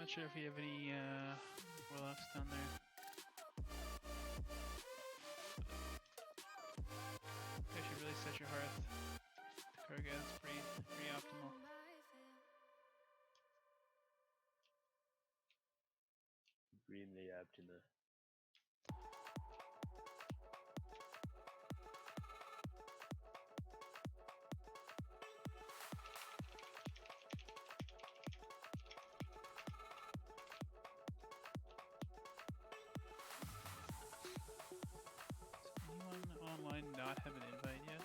Not sure if you have any warlocks down there. You should really set your hearth to Kurga. That's pretty optimal. Green the Aptina. Does anyone online not have an invite yet?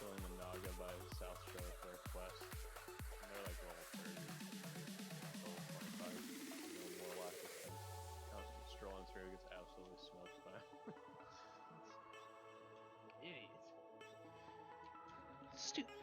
Going the Naga by South Shore for a quest. And they're like level 30, level 25. No Warlock is strolling through, gets absolutely smoked by him. Idiots. Stupid.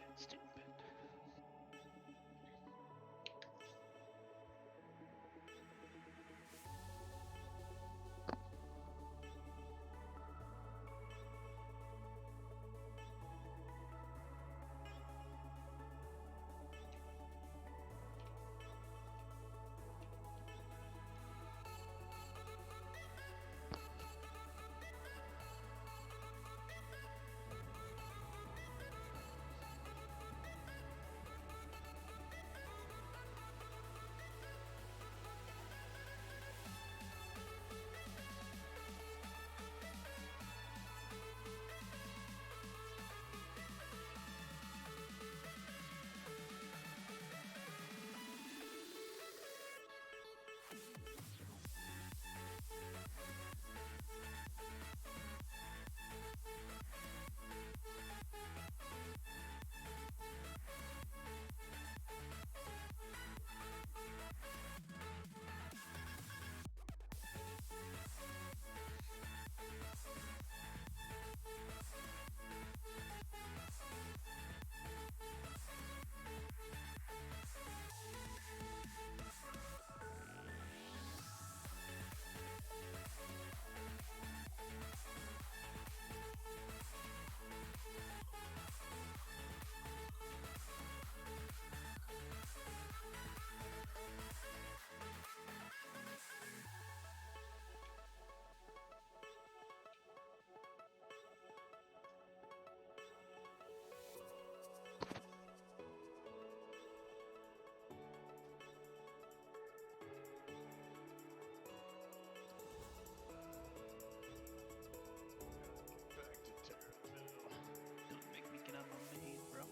Don't make me get on my main, bro.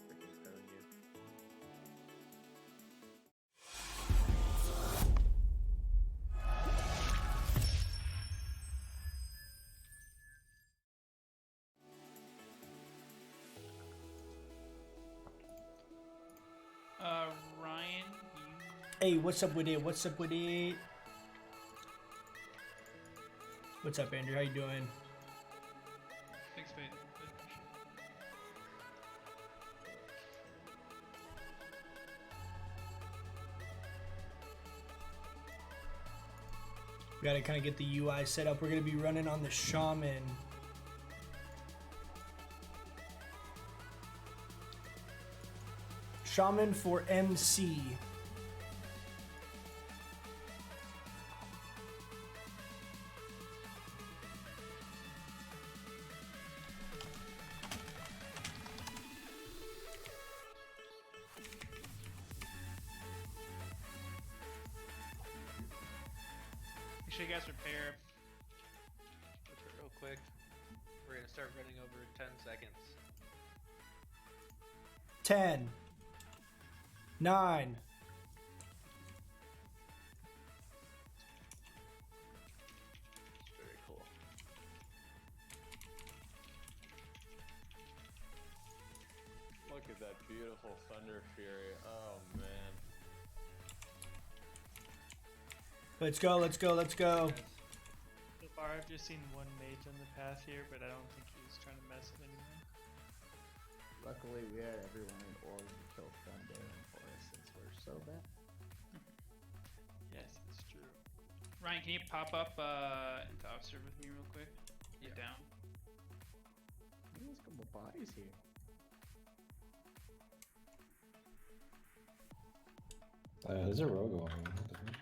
Freaking phone you. Ryan, you... Hey, what's up with it? What's up with it? What's up, Andrew? How you doing? Thanks, mate. We gotta kind of get the UI set up. We're gonna be running on the Shaman. Shaman for MC. Make sure you guys prepare. Real quick, we're gonna start running over in 10 seconds. 10, 9. Very cool. Look at that beautiful Thunder Fury. Oh man. Let's go, let's go, let's go. So far, I've just seen one mage on the path here, but I don't think he was trying to mess with anyone. Luckily, we had everyone in order to kill Thunder and Forest since we're so bad. Yes, it's true. Ryan, can you pop up into Observe with me real quick? Yeah. Down. There's a couple bodies here. There's a rogue going on. What the heck?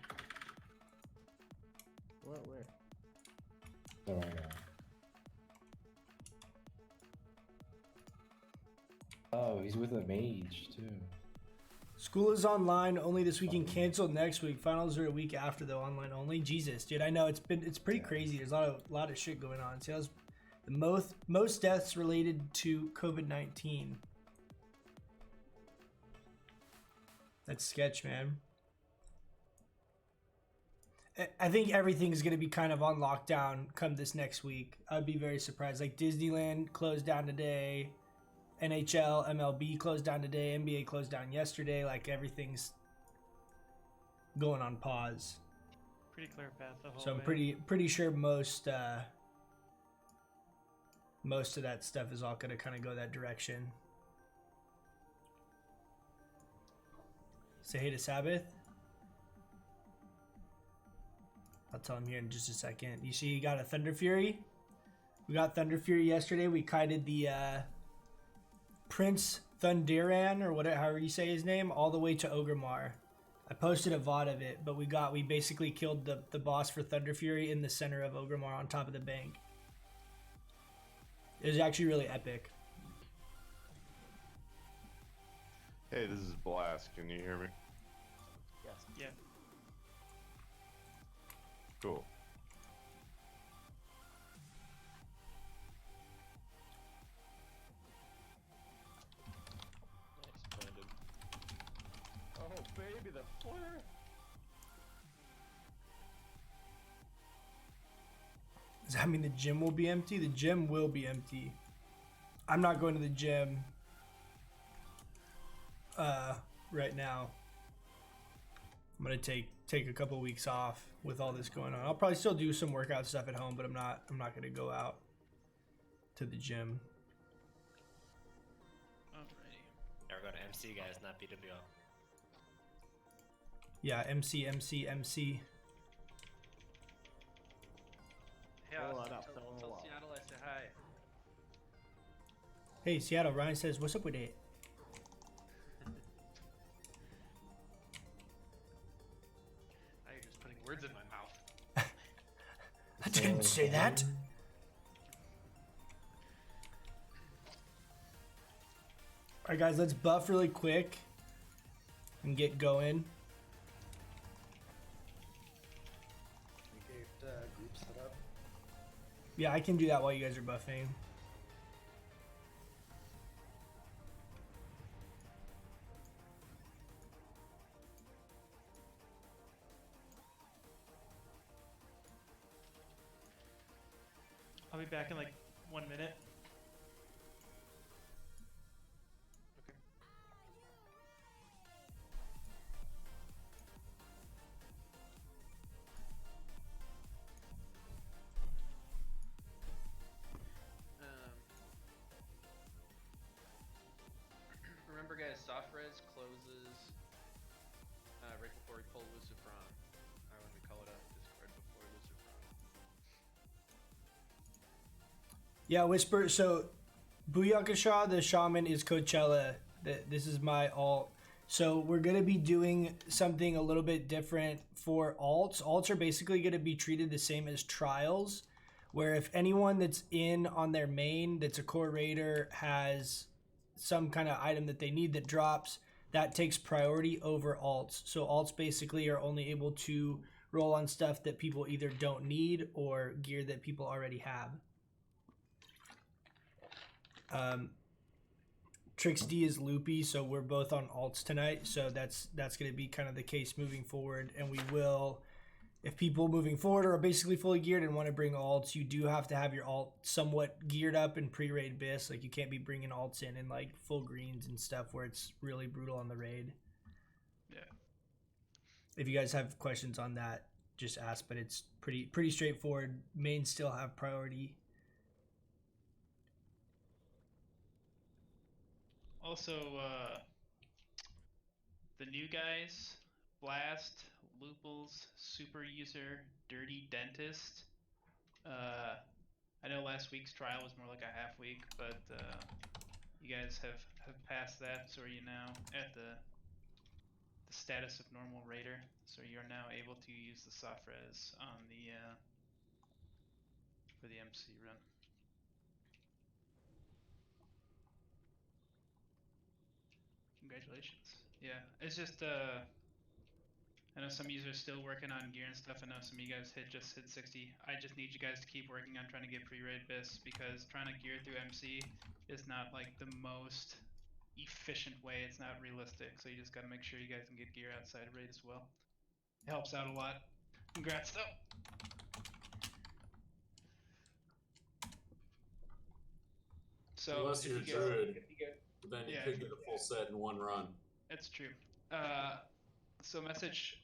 What? Where? Oh my god. Oh, he's with a mage too. School is online only this weekend, canceled next week. Finals are a week after though, online only. Jesus, dude, I know it's pretty crazy. There's a lot of shit going on. See, that was the most deaths related to COVID-19. That's sketch, man. I think everything's gonna be kind of on lockdown come this next week. I'd be very surprised. Like Disneyland closed down today. NHL, MLB closed down today, NBA closed down yesterday. Like everything's going on pause. Pretty clear path the whole So I'm way. pretty sure most of that stuff is all gonna kind of go that direction. Say hey to Sabbath. I'll tell him here in just a second. You see, you got a Thunder Fury. We got Thunder Fury yesterday. We kited the Prince Thunderan, or whatever, however you say his name, all the way to Ogremar. I posted a VOD of it, but we basically killed the boss for Thunder Fury in the center of Ogremar on top of the bank. It was actually really epic. Hey, this is Blast. Can you hear me? Yes. Yeah. Cool. Nice, landed. Oh, baby, the flare! Does that mean the gym will be empty? The gym will be empty. I'm not going to the gym right now. I'm gonna take a couple weeks off with all this going on. I'll probably still do some workout stuff at home, but I'm not gonna go out to the gym. Alrighty. Never go to MC, guys, not BWL. Yeah, MC. Hey, Hold Austin, on up, tell tell him tell hello. Seattle I said hi. Hey, Seattle. Ryan says, "What's up with it?" Now you're just putting words in my mouth. I didn't say that. All right, guys, let's buff really quick and get going. We get group set up. Yeah, I can do that while you guys are buffing. I'll be back in like 1 minute. Okay. Remember, guys, soft res closes right before we pull Lucifron. Or when we call it up Discord before Lucifron. Yeah, Whisper. So, Booyakasha, the Shaman, is Coachella. This is my alt. So we're going to be doing something a little bit different for alts. Alts are basically going to be treated the same as trials, where if anyone that's in on their main that's a core raider has some kind of item that they need that drops, that takes priority over alts. So alts basically are only able to roll on stuff that people either don't need or gear that people already have. Trix D is loopy, so we're both on alts tonight. So that's going to be kind of the case moving forward. And we will, if people moving forward are basically fully geared and want to bring alts, you do have to have your alt somewhat geared up in pre-raid bis. Like you can't be bringing alts in like full greens and stuff where it's really brutal on the raid. Yeah. If you guys have questions on that, just ask. But it's pretty straightforward. Mains still have priority. Also, the new guys, Blast, Looples, Super User, Dirty Dentist. I know last week's trial was more like a half week, but you guys have passed that, so are you now at the status of normal raider. So you're now able to use the soft res on the for the MC run. Congratulations. Yeah, it's just I know some users still working on gear and stuff. I know some of you guys just hit 60. I just need you guys to keep working on trying to get pre-raid bis, because trying to gear through MC is not like the most efficient way. It's not realistic. So you just got to make sure you guys can get gear outside of raid as well. It helps out a lot. Congrats though. So Unless if you're you guys, Druid, then you yeah, could get a full set in one run. that's true. So message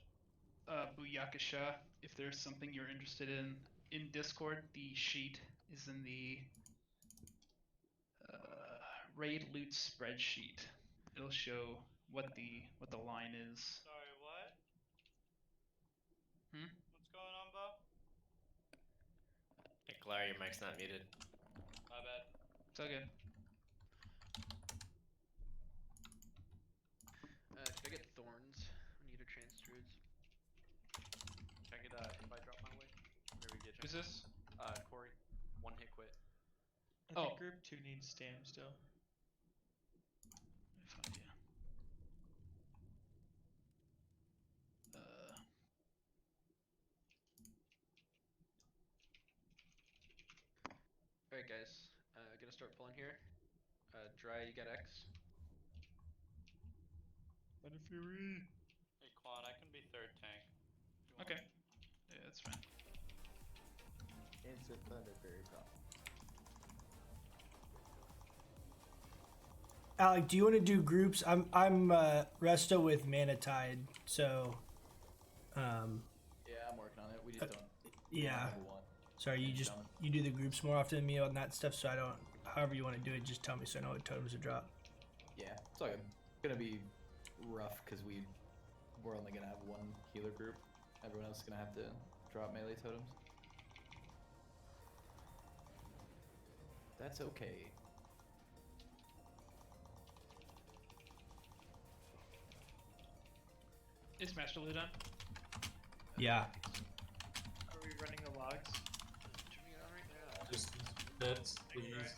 Booyakasha if there's something you're interested in Discord. The sheet is in the raid loot spreadsheet. It'll show what the line is. Sorry, what? Hmm? What's going on, Bo? Hey, Claire, your mic's not muted. My bad. It's all good. Can I get thorns? I need a trans druids. Can I get invite drop my way? Whenever you get Who's this? Corey. One hit quit. Oh. I think group 2 needs stam still. Let me find you. Alright guys, gonna start pulling here. Dry, you got X. Let it fury. Hey Quan, I can be third tank. if you want. Okay. Yeah, that's fine. Insert thunder fairy drop. Alec, do you want to do groups? I'm resto with Mana Tide, so Yeah, I'm working on it. We just don't. yeah. have one. Sorry, you do the groups more often than me on that stuff, so I don't. However you want to do it, just tell me so I know what totems to drop. Yeah, it's all good. It's gonna be rough because we're only gonna have one healer group. Everyone else is gonna have to drop melee totems. That's okay. Is Master Loot on? Yeah. Are we running the logs? Turning it on right now. Dismiss your pets, please.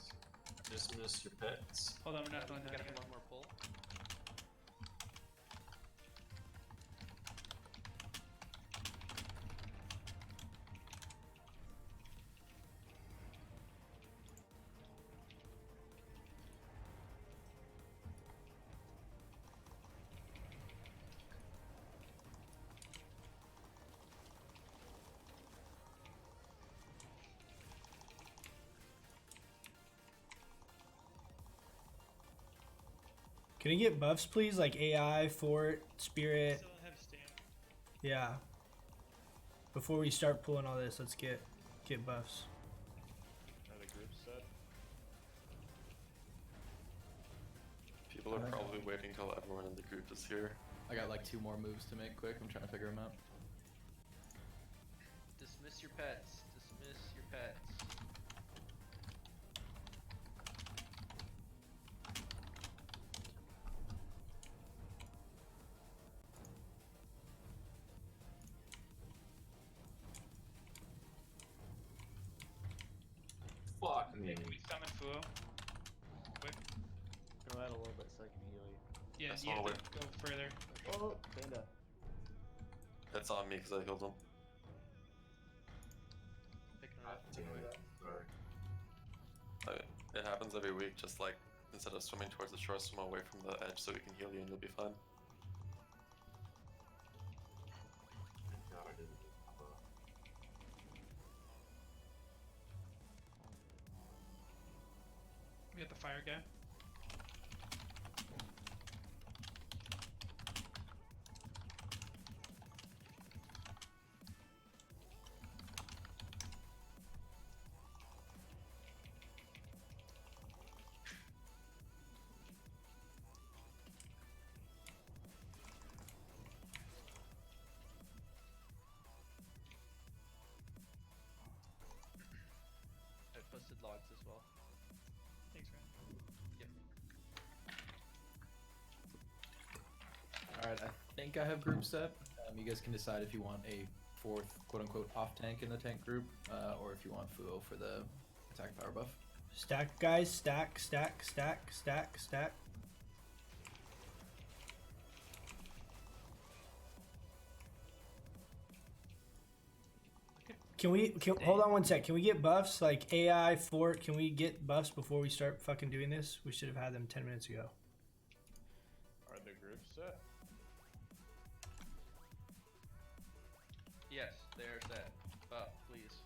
Dismiss your pets. Hold on, we're not doing We that gotta yet. do one more pull. Can I get buffs, please? Like AI, Fort, Spirit. Still have stam. Yeah. Before we start pulling all this, let's get buffs. Try the group set. People are probably waiting till everyone in the group is here. I got like 2 more moves to make quick. I'm trying to figure them out. Dismiss your pets. Dismiss your pets. Fuck me. Hey, can we summon Fuo? Quick. Go ahead a little bit so I can heal you. Yeah, That's you have all to go further. Oh, Panda. It's on me because I healed him. Picking it up. Damn it. Sorry. It happens every week, just like instead of swimming towards the shore, swim away from the edge so we can heal you and you'll be fine. Thank God I didn't. We got the fire guy. posted logs as well. Thanks, man. Yep. Alright, I think I have group set. You guys can decide if you want a fourth quote-unquote off tank in the tank group, or if you want Fuo for the attack power buff. Stack, guys. Stack, stack, stack, stack, stack. Hold on one sec. Can we get buffs like AI fort? Can we get buffs before we start fucking doing this? We should have had them 10 minutes ago. Are the groups set? Yes, they are set. Buff, please.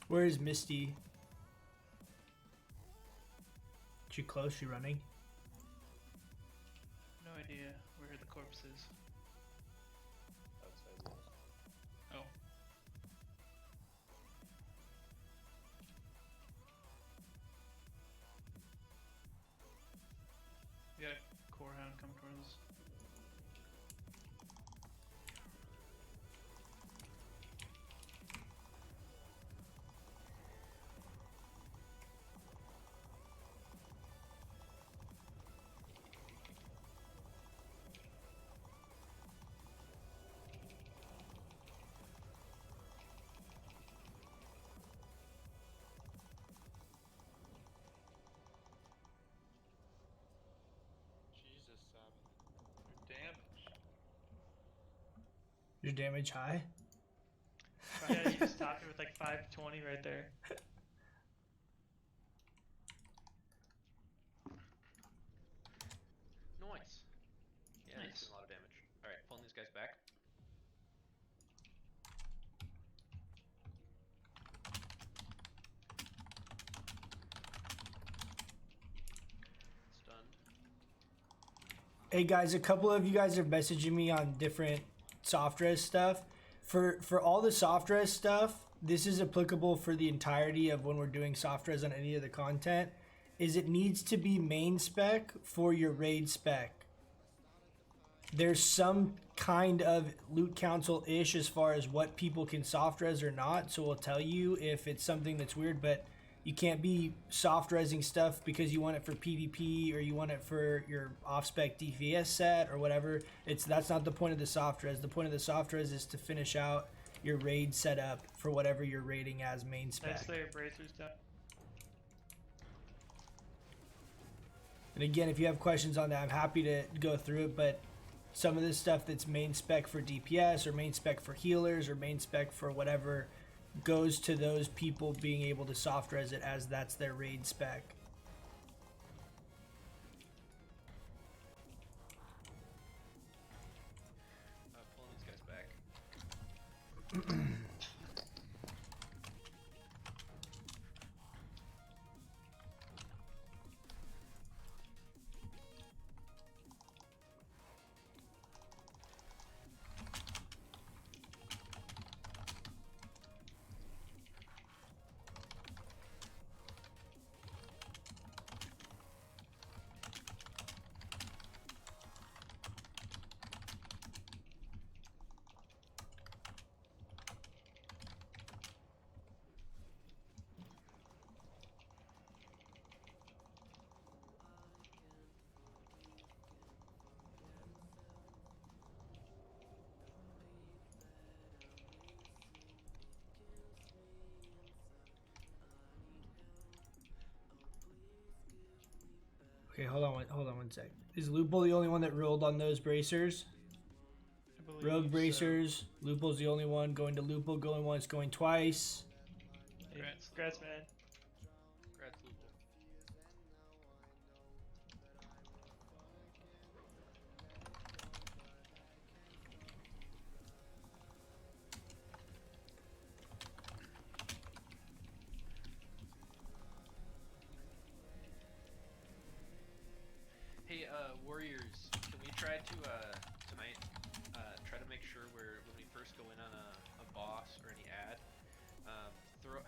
Where is Misty? She close? She running? No idea where the corpse is. Outside, yes. Oh. We got a core hound coming towards us. Jesus, Sabbath. Your damage. Your damage high? Yeah, you just stopped it with like 520 right there. Nice. Yeah, Nice. that's a lot of damage. Alright, pulling these guys back. Stunned. Hey guys, a couple of you guys are messaging me on different soft res stuff. For all the soft res stuff, this is applicable for the entirety of when we're doing soft res on any of the content, is it needs to be main spec for your raid spec. There's some kind of loot council-ish as far as what people can soft res or not, so we'll tell you if it's something that's weird, but you can't be soft resing stuff because you want it for PvP or you want it for your off-spec DPS set or whatever. That's not the point of the soft res. The point of the soft res is to finish out your raid setup for whatever you're raiding as main spec. Nice layer bracers down. And again, if you have questions on that, I'm happy to go through it, but some of this stuff that's main spec for DPS or main spec for healers or main spec for whatever goes to those people being able to soft res it as that's their raid spec. Pulling these guys back. Okay, hold on one sec. Is Lupo the only one that rolled on those bracers? I believe Rogue so. bracers. Lupo's the only one going to Lupo, going once, going twice. Congrats. Congrats, man. Congrats, Lupo. to tonight try to make sure when we first go in on a boss or any ad,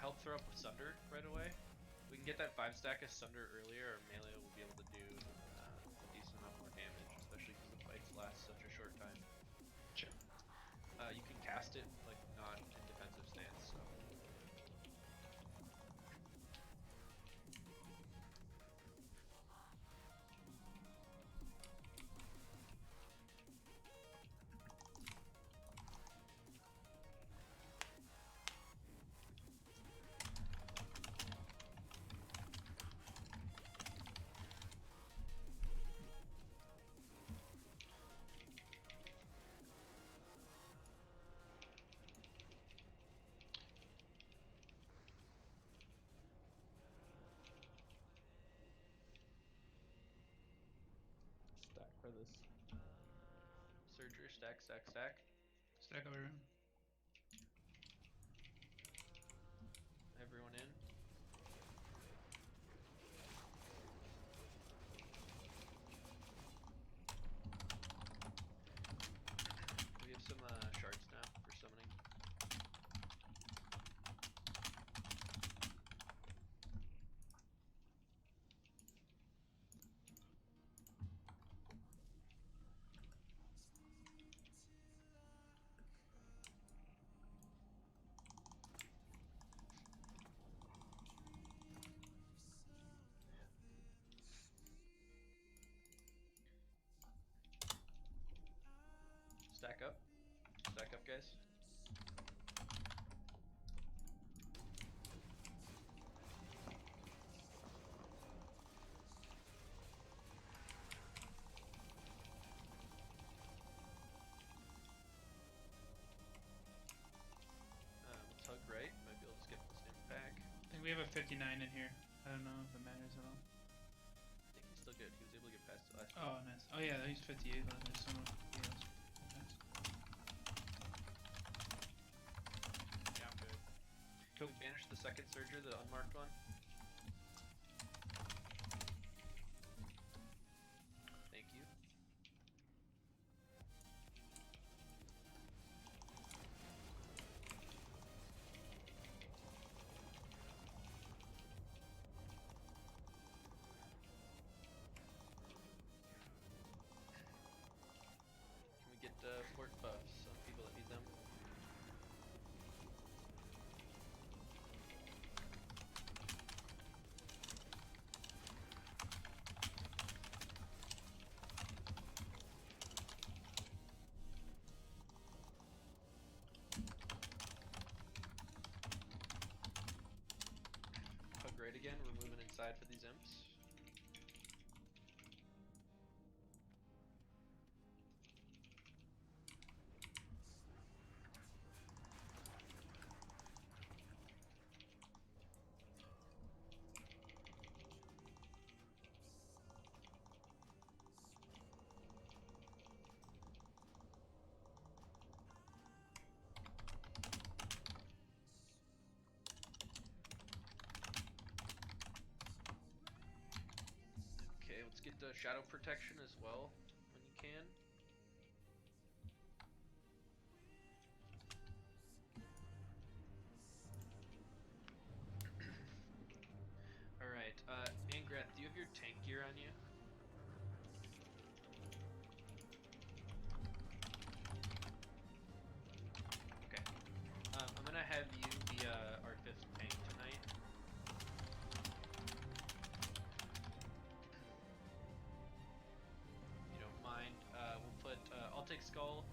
help throw up with Sunder right away. We can get that 5 stack of Sunder earlier, or melee will be able to do a decent amount more damage, especially because the fights last such a short time. Sure. You can cast it like not in defensive stance, so. Stack for this. Surger, stack, stack, stack. Stack over. Everyone in. We have some shards now for summoning. Stack up. Stack up, guys. Let's hug right. Might be able to skip this impact. I think we have a 59 in here. I don't know if it matters at all. I think he's still good. He was able to get past the last one. Oh, nice. Oh yeah, he's 58. But there's someone. Yeah, nice. Yeah, I'm good. Cool. We banished the second Surger, the unmarked one. Thank you. Can we get port buffs on people that need them? Hug right again, we're moving inside for these imps. Okay, let's get the shadow protection as well when you can. Alright, Angrath, do you have your tank gear on you? Okay. I'm gonna have you be our 5th tank tonight. If you don't mind, we'll put, I'll take Skull,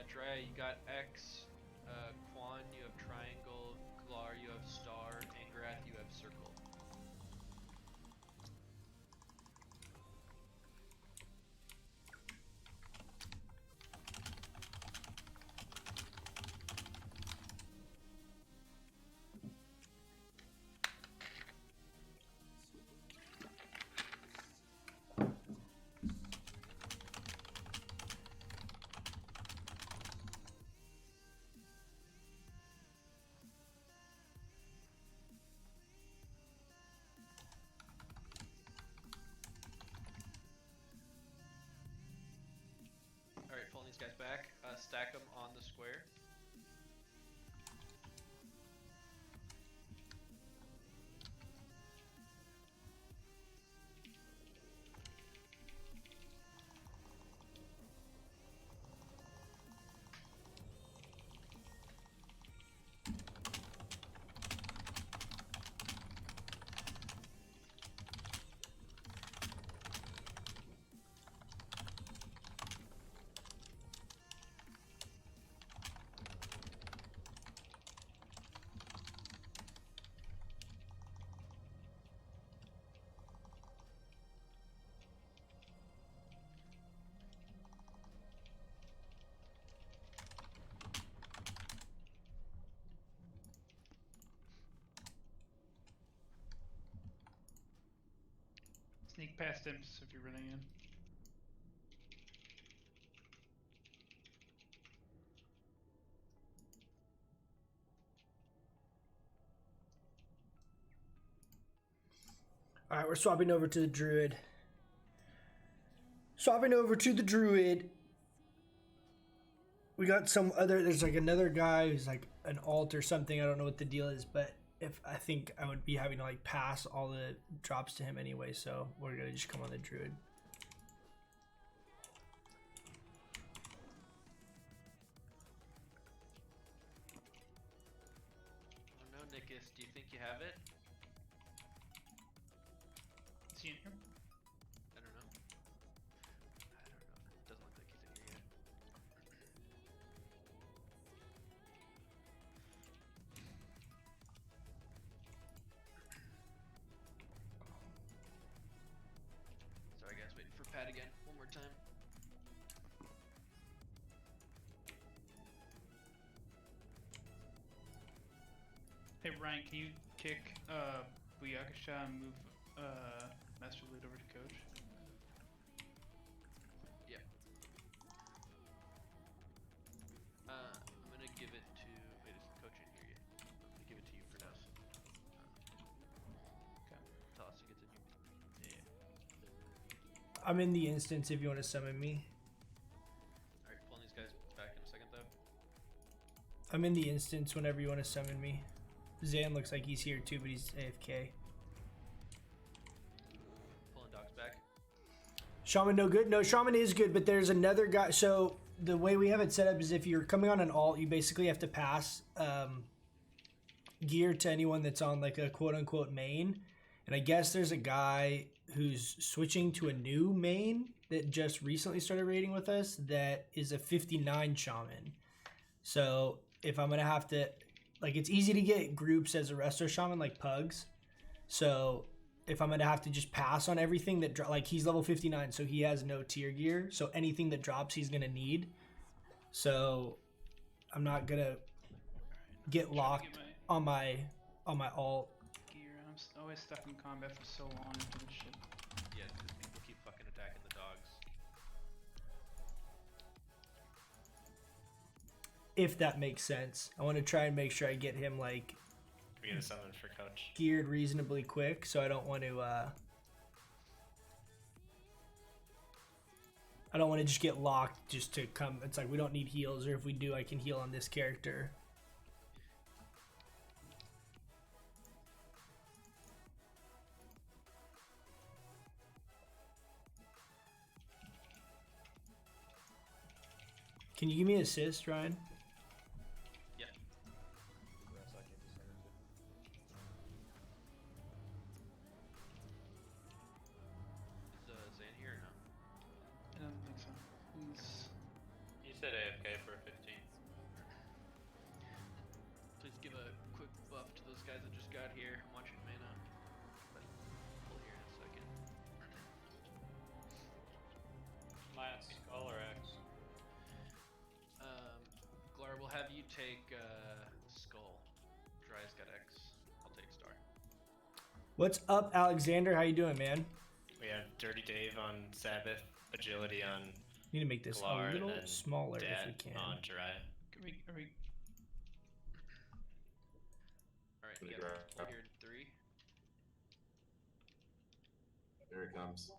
Drea, you got X, Quan, you have Triangle, Galar, you have Star, Angrath, you have Circle. these guys back. Stack them on the square. Sneak past imps if you're running in. All right, we're swapping over to the Druid. Swapping over to the Druid. We got some other. There's like another guy who's like an alt or something. I don't know what the deal is, but if I think I would be having to like pass all the drops to him anyway, so we're gonna just come on the Druid. Oh no, Nickus, do you think you have it? Is he in here? I don't know. It doesn't look like he's in here yet. Sorry guys, waiting for Pat again. One more time. Hey Ryan, can you kick Buyakasha and move Master Lead over to Coach? Yep. I'm gonna give it to. Wait, is the coach in here yet? I'm gonna give it to you for now. Okay. Toss, you get to new. Yeah. I'm in the instance if you want to summon me. Alright, pulling these guys back in a second though. I'm in the instance whenever you want to summon me. Zan looks like he's here too, but he's AFK. Pulling dogs back. Shaman no good? No, Shaman is good, but there's another guy. So the way we have it set up is if you're coming on an alt, you basically have to pass gear to anyone that's on like a quote unquote main. And I guess there's a guy who's switching to a new main that just recently started raiding with us that is a 59 Shaman. So if I'm going to have to, like, it's easy to get groups as a resto shaman like pugs. So if I'm going to have to just pass on everything that, like, he's level 59, so he has no tier gear. So anything that drops, he's going to need. So I'm not going to get locked on my alt. Gear. I'm always stuck in combat for so long into this shit. Yeah, because people keep fucking attacking the dogs. If that makes sense. I want to try and make sure I get him, like, We get a summon for Coach. geared reasonably quick, so I don't want to just get locked just to come. It's like we don't need heals, or if we do, I can heal on this character. Can you give me an assist, Ryan? Yeah. Is Zan here or no? I don't think so. He's... He said AFK for 15. Please give a quick buff to those guys that just got here. I'm watching mana. But we'll hear in a second. Lance, Skull or X? Glar, we'll have you take Skull. Dry's got X. I'll take Star. What's up, Alexander? How you doing, man? We have Dirty Dave on Sabbath, Agility on Need to make this Glar, a little and then smaller Dat if we can. on Jiraiya. Are we... Alright, you got a pull here in 3. Here it comes.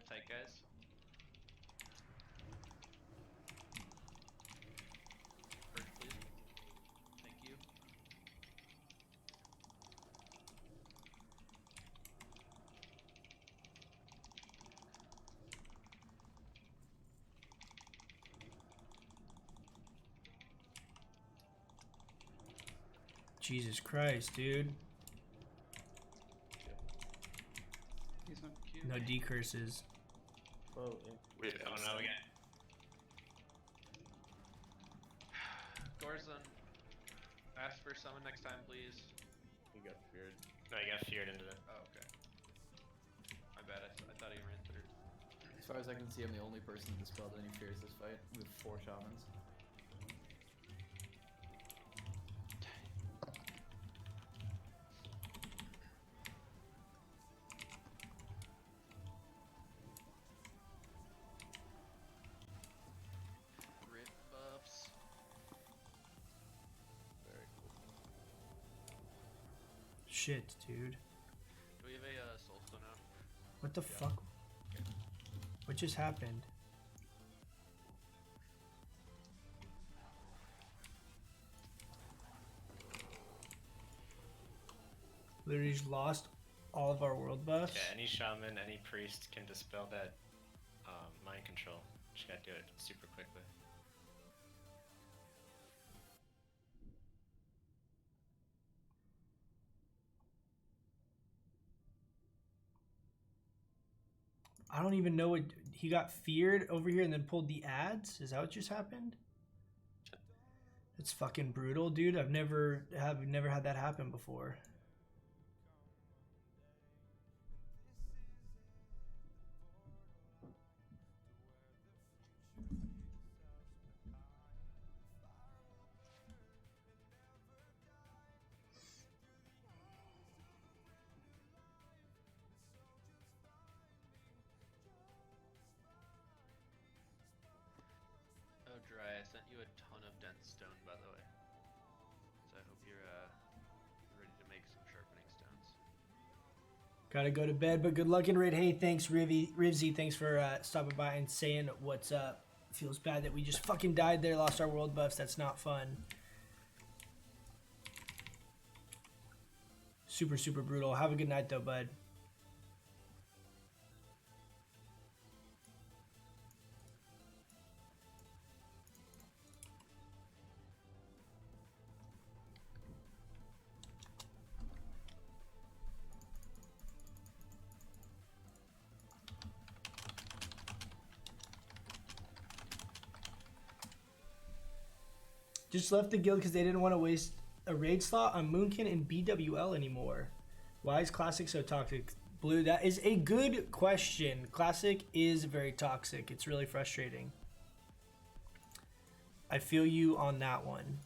tight, guys. First, please. Thank you. Jesus Christ, dude. He's not cute. No decurses. Oh, We Oh no, we got. Gorzon, ask for summon next time, please. he got feared. No, you got feared into the. Oh, okay. My bad. I thought he ran through. As far as I can see, I'm the only person that dispelled any fears this fight with 4 shamans. Rip buffs. Very cool. Shit, dude. Do we have a soulstone out? What the fuck? What just happened? Literally just lost all of our world buffs. Yeah, any shaman, any priest can dispel that mind control. Just gotta do it super quickly. I don't even know what he got feared over here and then pulled the ads. Is that what just happened? It's fucking brutal, dude. I've never had that happen before. Oh, Dry, I sent you a ton of dense stone, by the way. So I hope you're ready to make some sharpening stones. Gotta go to bed, but good luck in raid. Hey, thanks, Rivzy. Thanks for stopping by and saying what's up. Feels bad that we just fucking died there, lost our world buffs. That's not fun. Super, super brutal. Have a good night, though, bud. Just left the guild because they didn't want to waste a raid slot on Moonkin and BWL anymore. Why is Classic so toxic? Blue, that is a good question. Classic is very toxic. It's really frustrating. I feel you on that one.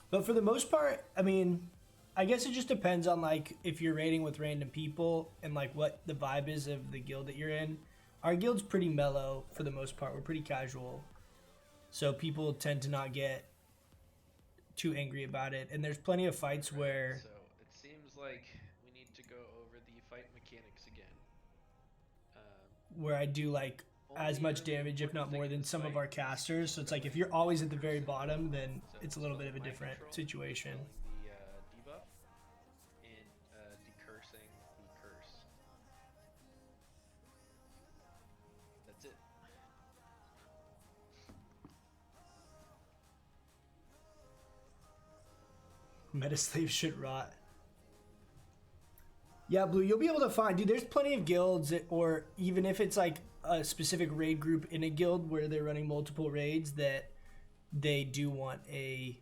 But for the most part, I mean, I guess it just depends on like if you're raiding with random people and like what the vibe is of the guild that you're in. Our guild's pretty mellow for the most part. We're pretty casual. So people tend to not get too angry about it. And there's plenty of fights where... So it seems like we need to go over the fight mechanics again. where I do like as much damage, if not more, than some of our casters. So it's like if you're always at the very bottom, then it's a little bit of a different situation. The debuff and decursing the curse. That's it. Metaslave should rot. Yeah, Blue, you'll be able to find, dude, there's plenty of guilds that, or even if it's like a specific raid group in a guild where they're running multiple raids, that they do want a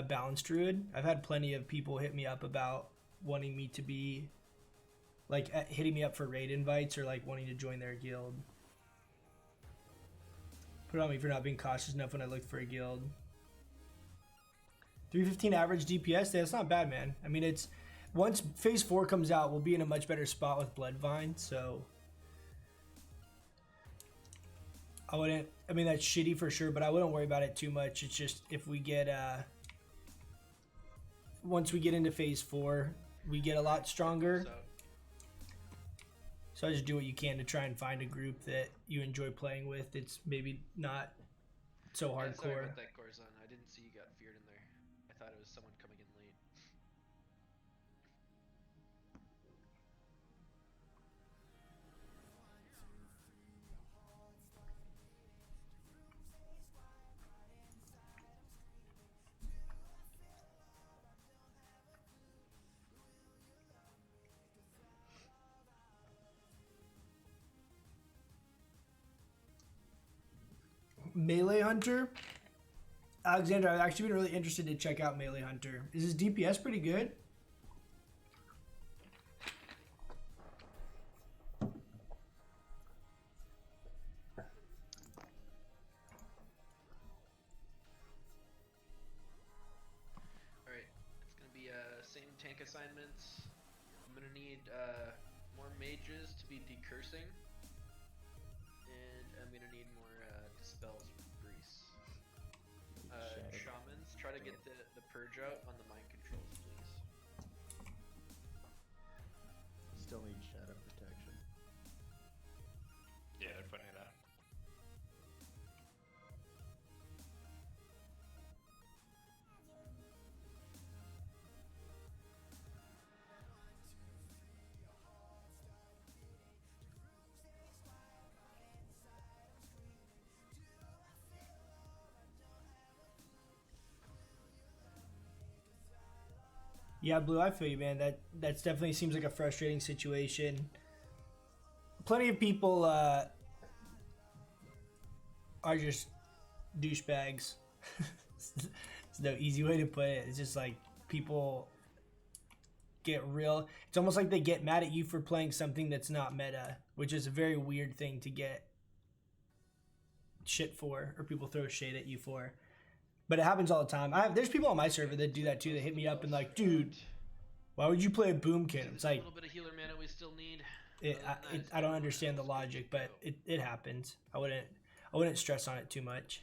balanced druid. I've had plenty of people hit me up about wanting me to be, like, hitting me up for raid invites or like wanting to join their guild. Put on me for not being cautious enough when I looked for a guild. 315 average DPS, that's not bad, man. I mean, it's once phase 4 comes out, we'll be in a much better spot with Bloodvine, so I wouldn't, I mean, that's shitty for sure, but I wouldn't worry about it too much. It's just if we get once we get into phase 4, we get a lot stronger. So I just do what you can to try and find a group that you enjoy playing with. It's maybe not so Yeah, sorry hardcore. about that, Corzon. I didn't see you got feared in there. I thought it was someone coming in late. Melee Hunter. Alexander, I've actually been really interested to check out Melee Hunter. Is his DPS pretty good? Alright, it's gonna be same tank assignments. I'm gonna need more mages to be decursing. And I'm gonna need more dispels from Grease. Shamans, try to get the purge out on the mind controls, please. Still need shadow protection. Yeah, they're putting it out. Yeah, Blue, I feel you, man. That's definitely seems like a frustrating situation. Plenty of people are just douchebags. There's no easy way to put it. It's just like people get real. It's almost like they get mad at you for playing something that's not meta, which is a very weird thing to get shit for, or people throw shade at you for. But it happens all the time. There's people on my server that do that too. That hit me up and like, dude, why would you play a Boomkin? It's A like, little bit of healer mana we still need. I don't understand the logic, but it happens. I wouldn't stress on it too much.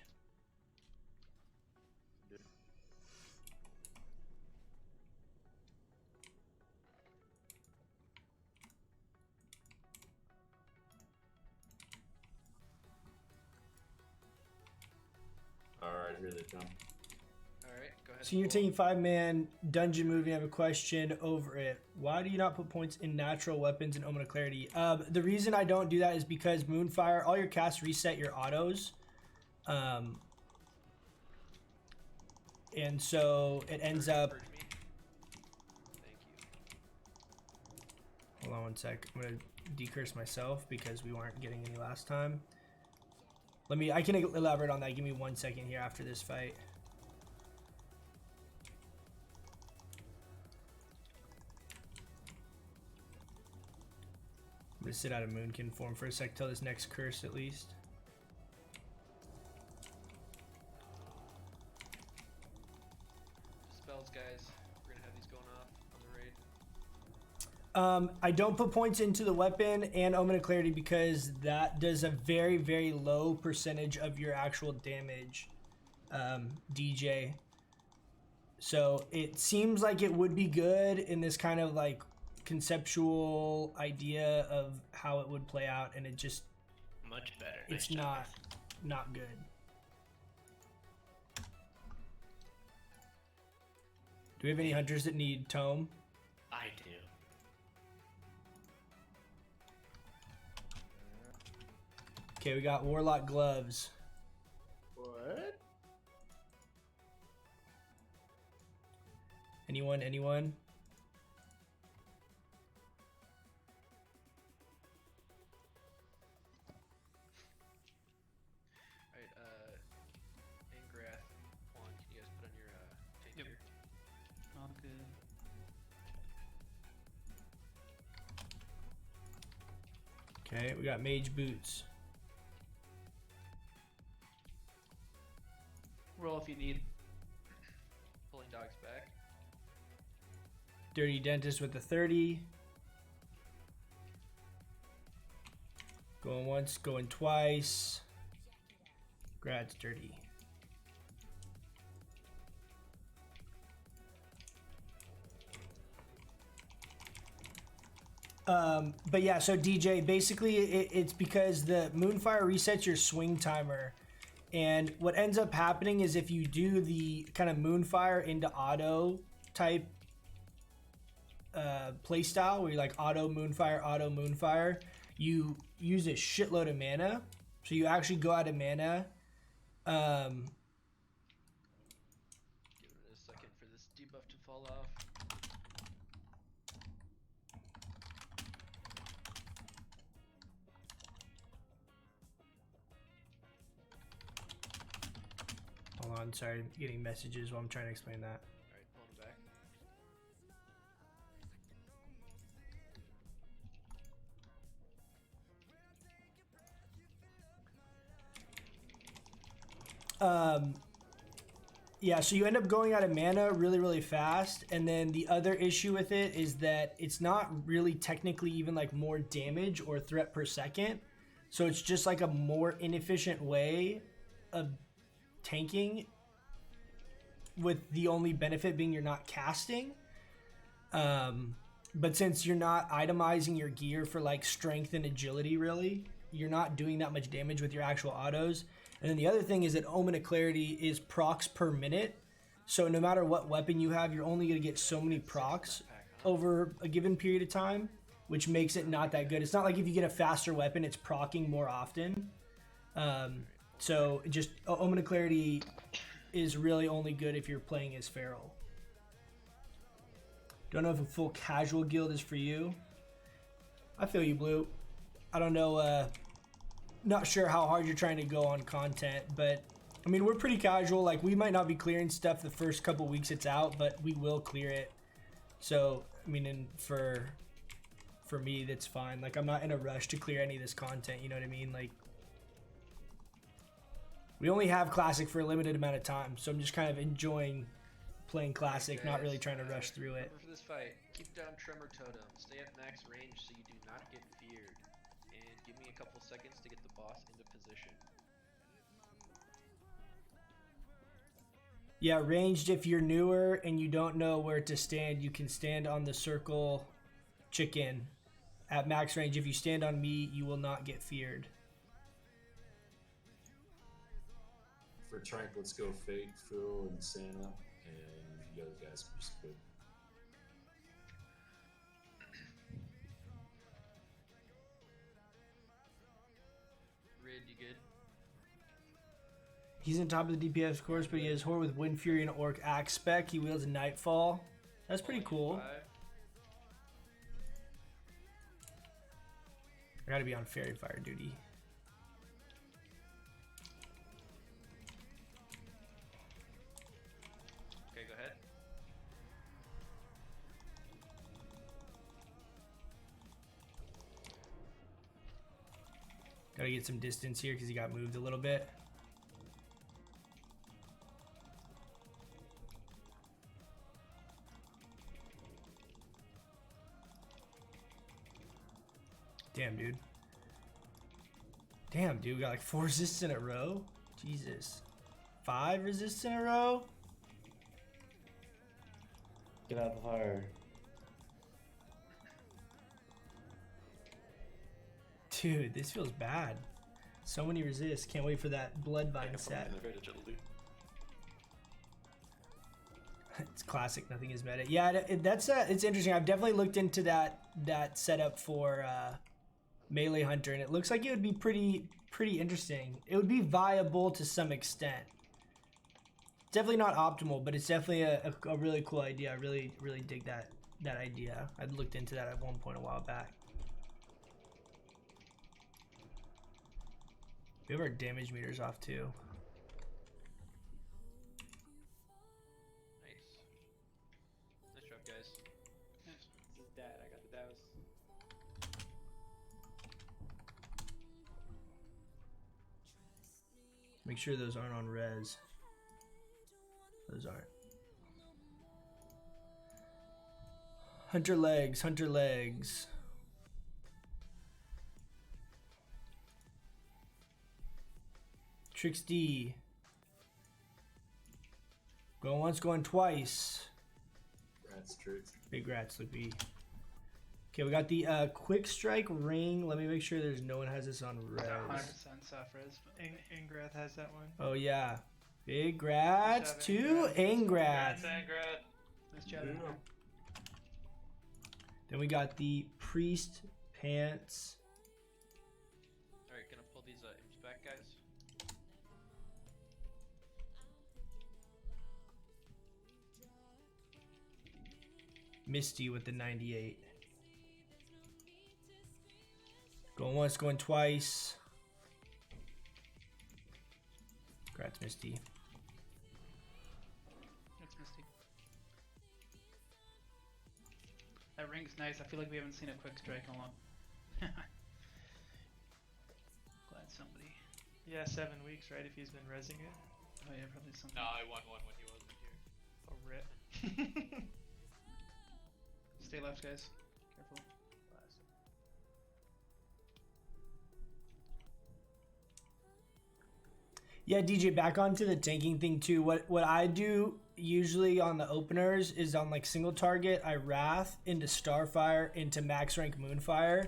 Alright, here they come. Alright, go ahead. So you're taking 5-man dungeon move and have a question over it. Why do you not put points in natural weapons and Omen of Clarity? The reason I don't do that is because Moonfire, all your casts reset your autos. And so it ends up... Purge me. Thank you. Hold on one sec. I'm going to decurse myself because we weren't getting any last time. I can elaborate on that. Give me 1 second here after this fight. I'm gonna sit out of Moonkin form for a sec till this next curse at least. Spells, guys. We're gonna have these going off on the raid. I don't put points into the weapon and Omen of Clarity because that does a very, very low percentage of your actual damage, DJ. So it seems like it would be good in this kind of like conceptual idea of how it would play out, and it just Much better. it's Nice job, not good. Do we have any hunters that need tome? guys. I do. Okay, we got Warlock gloves. What? Anyone? Alright, Ingrath, Juan, can you guys put on your tank Yep. here? All good. Okay, we got mage boots. Roll if you need. Pulling dogs back. Dirty dentist with the 30. Going once, going twice. Grad's dirty. But yeah, so DJ, basically it's because the Moonfire resets your swing timer. And what ends up happening is if you do the kind of Moonfire into auto type playstyle, where you like auto Moonfire, you use a shitload of mana. So you actually go out of mana. Give it a second for this debuff to fall off. Hold on, sorry, I'm getting messages while I'm trying to explain that. Alright, pulling it back. Yeah, so you end up going out of mana really, really fast, and then the other issue with it is that it's not really technically even like more damage or threat per second, so it's just like a more inefficient way of tanking, with the only benefit being you're not casting. But since you're not itemizing your gear for like strength and agility, really, you're not doing that much damage with your actual autos. And then the other thing is that Omen of Clarity is procs per minute. So no matter what weapon you have, you're only going to get so many procs over a given period of time, which makes it not that good. It's not like if you get a faster weapon, it's procking more often. So just Omen of Clarity is really only good if you're playing as Feral. Don't know if a full casual guild is for you. I feel you, Blue. I don't know, not sure how hard you're trying to go on content, but I mean, we're pretty casual. Like, we might not be clearing stuff the first couple weeks it's out, but we will clear it. So, I mean, and for me, that's fine. Like, I'm not in a rush to clear any of this content, you know what I mean? Like, we only have Classic for a limited amount of time, so I'm just kind of enjoying playing Classic, not really trying to rush through it. Remember for this fight, keep down Tremor Totem, stay at max range so you do not get feared, and give me a couple seconds to get the boss into position. Yeah, ranged, if you're newer and you don't know where to stand, you can stand on the circle chicken. At max range, if you stand on me, you will not get feared. For Trank, let's go Fake, Phil, and Santa, and you guys can just put. Rid, you good? He's in top of the DPS course, but he has Horde with Wind Fury and Orc Axe spec. He wields Nightfall. That's pretty cool. I gotta be on Fairy Fire duty. Okay, go ahead. Gotta get some distance here because he got moved a little bit. Damn, dude. Damn, dude. We got like 4 resists in a row. Jesus. 5 resists in a row? Get out the fire. Dude, this feels bad. So many resists. Can't wait for that Bloodvine set. It's classic. Nothing is meta. Yeah, that's it's interesting. I've definitely looked into that setup for Melee Hunter, and it looks like it would be pretty interesting. It would be viable to some extent. Definitely not optimal, but it's definitely a really cool idea. I really dig that idea. I looked into that at one point a while back. We have our damage meters off too. Nice. Nice job, guys. He's dead. I got the douse. Make sure those aren't on res. Those aren't. Hunter legs, hunter legs. Trix D. Going once, going twice. Rats, Tricks. Big rats, look B. Okay, we got the quick strike ring. Let me make sure there's no one has this on res. 100% soft res. Ingrath has that one. Oh yeah, big grats job, to Ingrath. Nice job. Yeah. Then we got the priest pants. Alright, gonna pull these imps back, guys. Misty with the 98. Going once, going twice. Congrats, Misty. It's Misty. That ring's nice. I feel like we haven't seen a quick strike in a long. Glad somebody. Yeah, 7 weeks, right? If he's been rezzing it. Oh yeah, probably something. No, I won one when he wasn't here. Oh, rip. Stay left, guys. Careful. Yeah, DJ, back onto the tanking thing too. What I do usually on the openers is on like single target, I Wrath into Starfire into max rank Moonfire.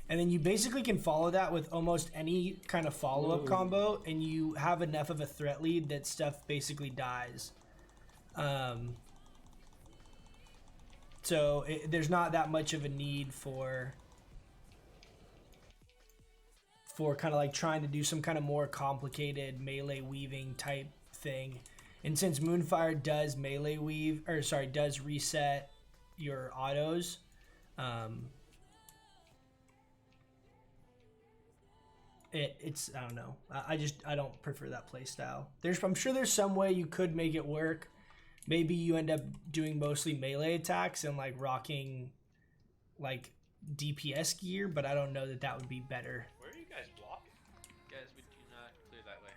And then you basically can follow that with almost any kind of follow-up combo, and you have enough of a threat lead that stuff basically dies. So there's not that much of a need for kind of like trying to do some kind of more complicated melee weaving type thing. And since Moonfire does melee weave, or sorry, does reset your autos, it's I don't know. I don't prefer that play style. I'm sure there's some way you could make it work. Maybe you end up doing mostly melee attacks and like rocking like DPS gear, but I don't know that that would be better. Where are you guys walking? Guys, we do not clear that way.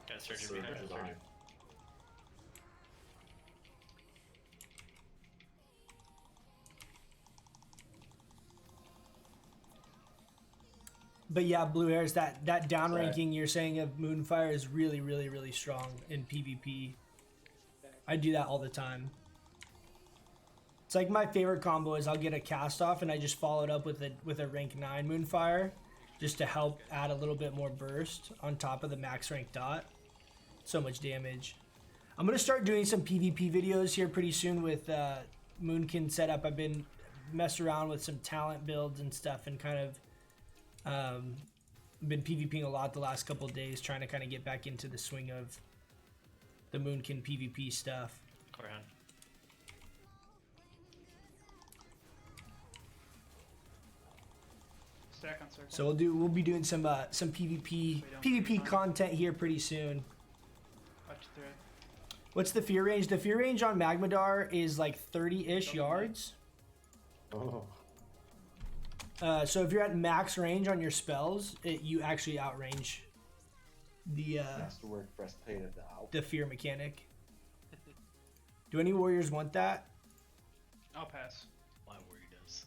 Got surgery Surgery behind us. behind. But yeah, Blue Hairs, that down ranking you're saying of Moonfire is really, really, really strong in PvP. I do that all the time. It's like my favorite combo is I'll get a cast off and I just follow it up with a rank 9 Moonfire just to help add a little bit more burst on top of the max rank dot. So much damage. I'm going to start doing some PvP videos here pretty soon with Moonkin setup. I've been messing around with some talent builds and stuff and kind of been PvPing a lot the last couple of days, trying to kind of get back into the swing of the Moonkin PvP stuff. Corhan. Stack on circle. So we'll be doing some PvP content here pretty soon. Watch the thread. What's the fear range? The fear range on Magmadar is like 30-ish yards. Oh. So if you're at max range on your spells, you actually outrange the Masterwork breastplate of the owl. the fear mechanic. Do any warriors want that? I'll pass. My warrior does.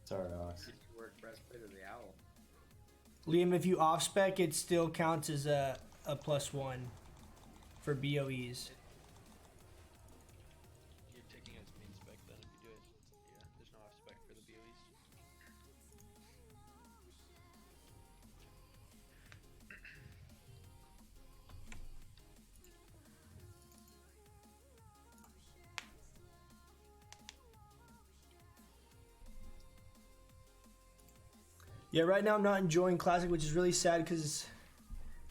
Sorry, Ox. Work breastplate of the owl. Liam, if you off spec, it still counts as a +1 for BOEs. You're taking as main spec then if you do it. Yeah, there's no off spec for the BOEs. Yeah, right now I'm not enjoying Classic, which is really sad because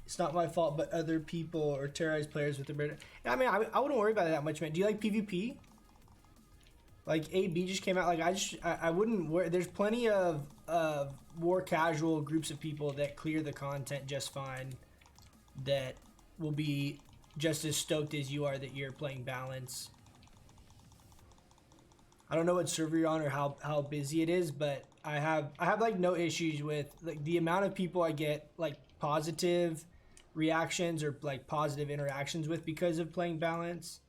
it's not my fault, but other people or terrorize players with the better. I mean, I wouldn't worry about it that much, man. Do you like PvP? Like AB just came out. Like I wouldn't worry. There's plenty of more casual groups of people that clear the content just fine, that will be just as stoked as you are that you're playing balance. I don't know what server you're on or how busy it is, but I have like no issues with like the amount of people I get like positive reactions or like positive interactions with because of playing balance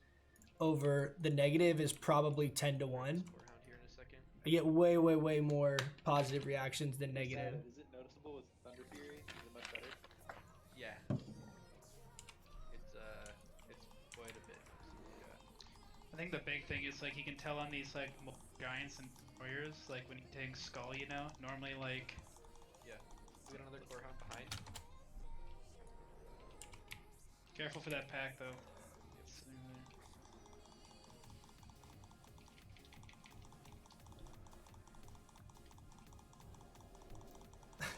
over the negative is probably 10 to 1. We're around here in a second. I get way more positive reactions than negative. Is it noticeable with Thunder Fury? Is it much better? Yeah. I think the big thing is like you can tell on these like giants and warriors, like when you take skull, you know, normally like Yeah. We got another core hunt behind. careful for that pack though. It's sitting there.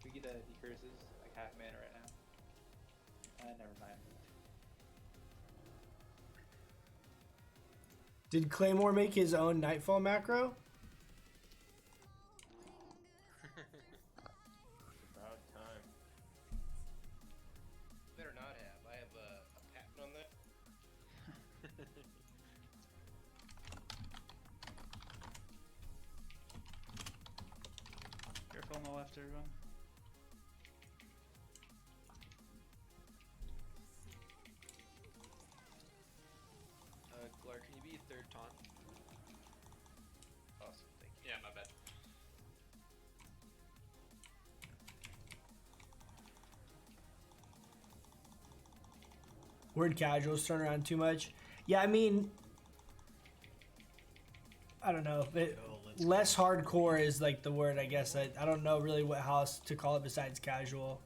We get decurses like half mana right now. Never mind. Did Claymore make his own Nightfall macro? About time. Better not have. I have a patent on that. Careful on the left, everyone. Glar, can you be third taunt? Awesome, thank you. Yeah, my bad. Word casuals turn around too much. Yeah, I mean, I don't know. Less hardcore is like the word, I guess. I don't know really what how else to call it besides casual.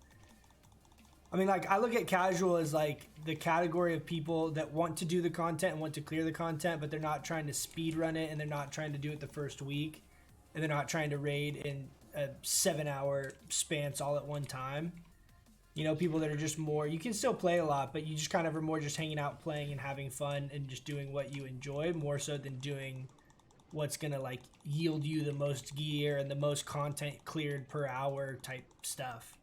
I mean, like, I look at casual as like the category of people that want to do the content and want to clear the content, but they're not trying to speed run it, and they're not trying to do it the first week, and they're not trying to raid in a 7-hour spans all at one time. You know, people that are just more, you can still play a lot, but you just kind of are more just hanging out, playing and having fun and just doing what you enjoy more so than doing what's gonna like yield you the most gear and the most content cleared per hour type stuff.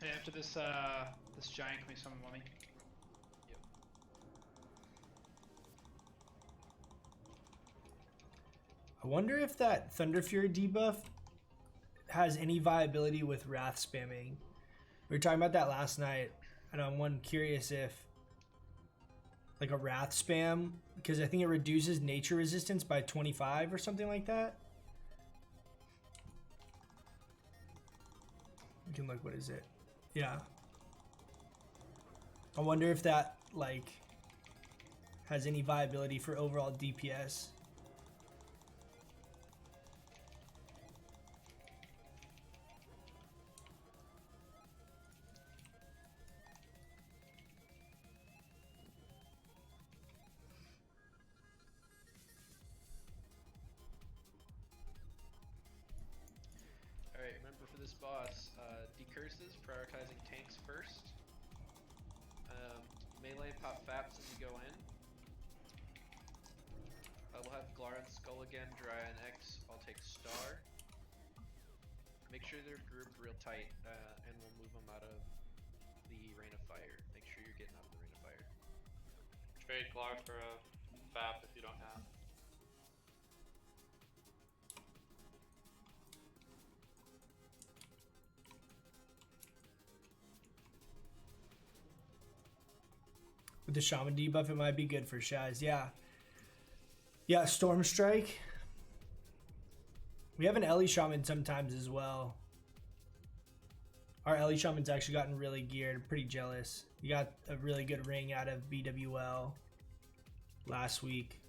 Hey, after this this giant, can we summon Mummy? Yep. I wonder if that Thunder Fury debuff has any viability with Wrath spamming. We were talking about that last night, and I'm curious if like a Wrath spam, because I think it reduces nature resistance by 25 or something like that. You can look, what is it? Yeah. I wonder if that like has any viability for overall DPS. Alright, remember for this boss, decurses, prioritizing tanks first. Melee pop faps as you go in. We'll have Glar and Skull again, Dry and X, I'll take Star. Make sure they're grouped real tight, and we'll move them out of the Rain of Fire. Make sure you're getting out of the Rain of Fire. Trade Glar for a FAP if you don't have. With the Shaman debuff, it might be good for Shaz. Yeah. Yeah, Storm Strike. We have an Ellie Shaman sometimes as well. Our Ellie Shaman's actually gotten really geared. I'm pretty jealous. We got a really good ring out of BWL last week.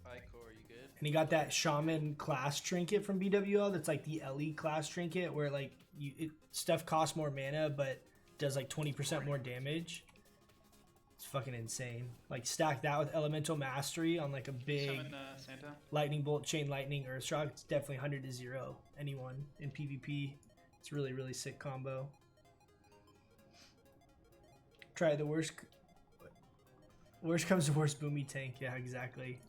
Hi, Core, you good? And he got that Shaman class trinket from BWL that's like the Ellie class trinket where like stuff costs more mana but does like 20% more damage. It's fucking insane. Like stack that with Elemental Mastery on like a big Summon Santa. Lightning Bolt, Chain Lightning, Earthshock. It's definitely 100 to 0 anyone in PvP. It's really, really sick combo. Try the worst. Worst comes to worst, Boomy tank. Yeah, exactly.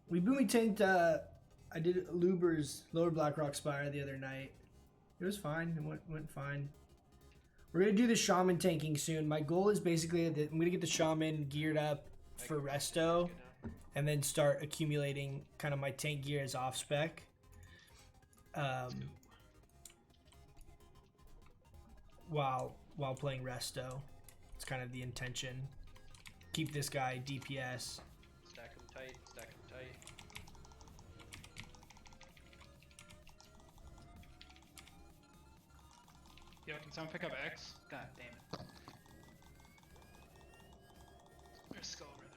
We Boomy tanked. I did Luber's Lower Blackrock Spire the other night. It was fine. It went fine. We're gonna do the Shaman tanking soon. My goal is basically that I'm gonna get the Shaman geared up for Resto, and then start accumulating kind of my tank gear as off spec. While playing Resto. It's kind of the intention. Keep this guy DPS. Stack them tight, stack them tight. Yo, can someone pick up X? God damn it. There's Skull over there.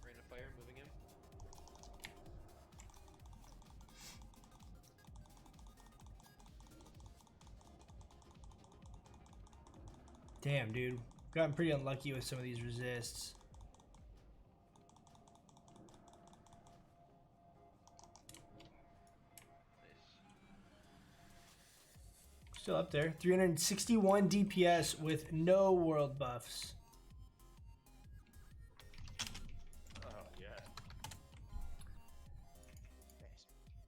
Rain of fire, moving him. Damn, dude. Gotten pretty unlucky with some of these resists. Still up there. 361 DPS with no world buffs. Oh yeah.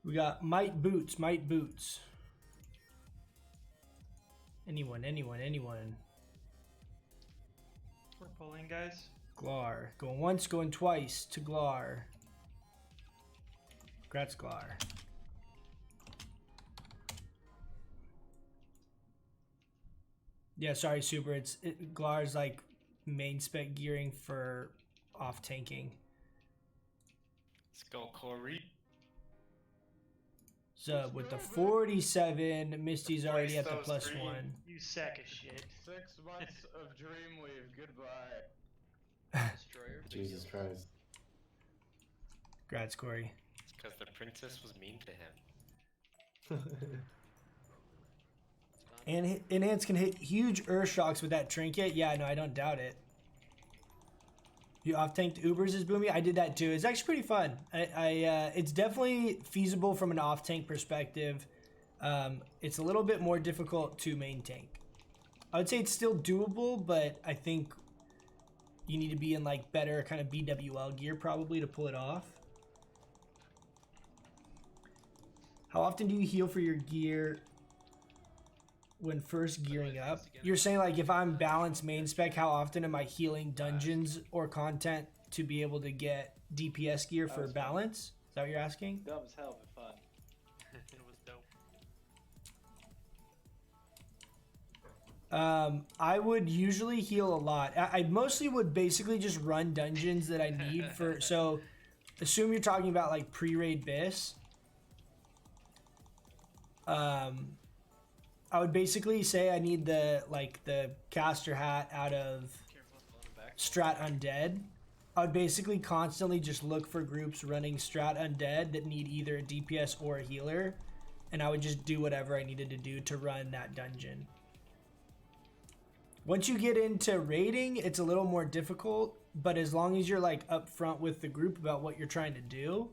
We got Might Boots, Might Boots. Anyone. We're pulling, guys. Glar. Going once, going twice to Glar. Congrats, Glar. Yeah, sorry, Super. Glar's like main spec gearing for off tanking. Let's go, Corey. So with the 47, Misty's already at the +1. You sack of shit. 6 months of Dreamweave. Goodbye. Destroyer. big Jesus heal. Christ. Congrats, Corey. It's because the princess was mean to him. And Enhance can hit huge Earth Shocks with that trinket. Yeah, no, I don't doubt it. You off-tanked Ubers is boomy. I did that too. It's actually pretty fun. It's definitely feasible from an off-tank perspective. It's a little bit more difficult to main tank. I would say it's still doable, but I think you need to be in like better kind of BWL gear probably to pull it off. How often do you heal for your gear when first gearing up? You're saying like if I'm balanced main spec, how often am I healing dungeons or content to be able to get DPS gear for balance? Is that what you're asking? Dumb as hell, but fun. It was dope. I would usually heal a lot. I mostly would basically just run dungeons that I need for. So, assume you're talking about like pre-raid bis. I would basically say I need the caster hat out of Strat Undead. I would basically constantly just look for groups running Strat Undead that need either a DPS or a healer, and I would just do whatever I needed to do to run that dungeon. Once you get into raiding, it's a little more difficult, but as long as you're like upfront with the group about what you're trying to do,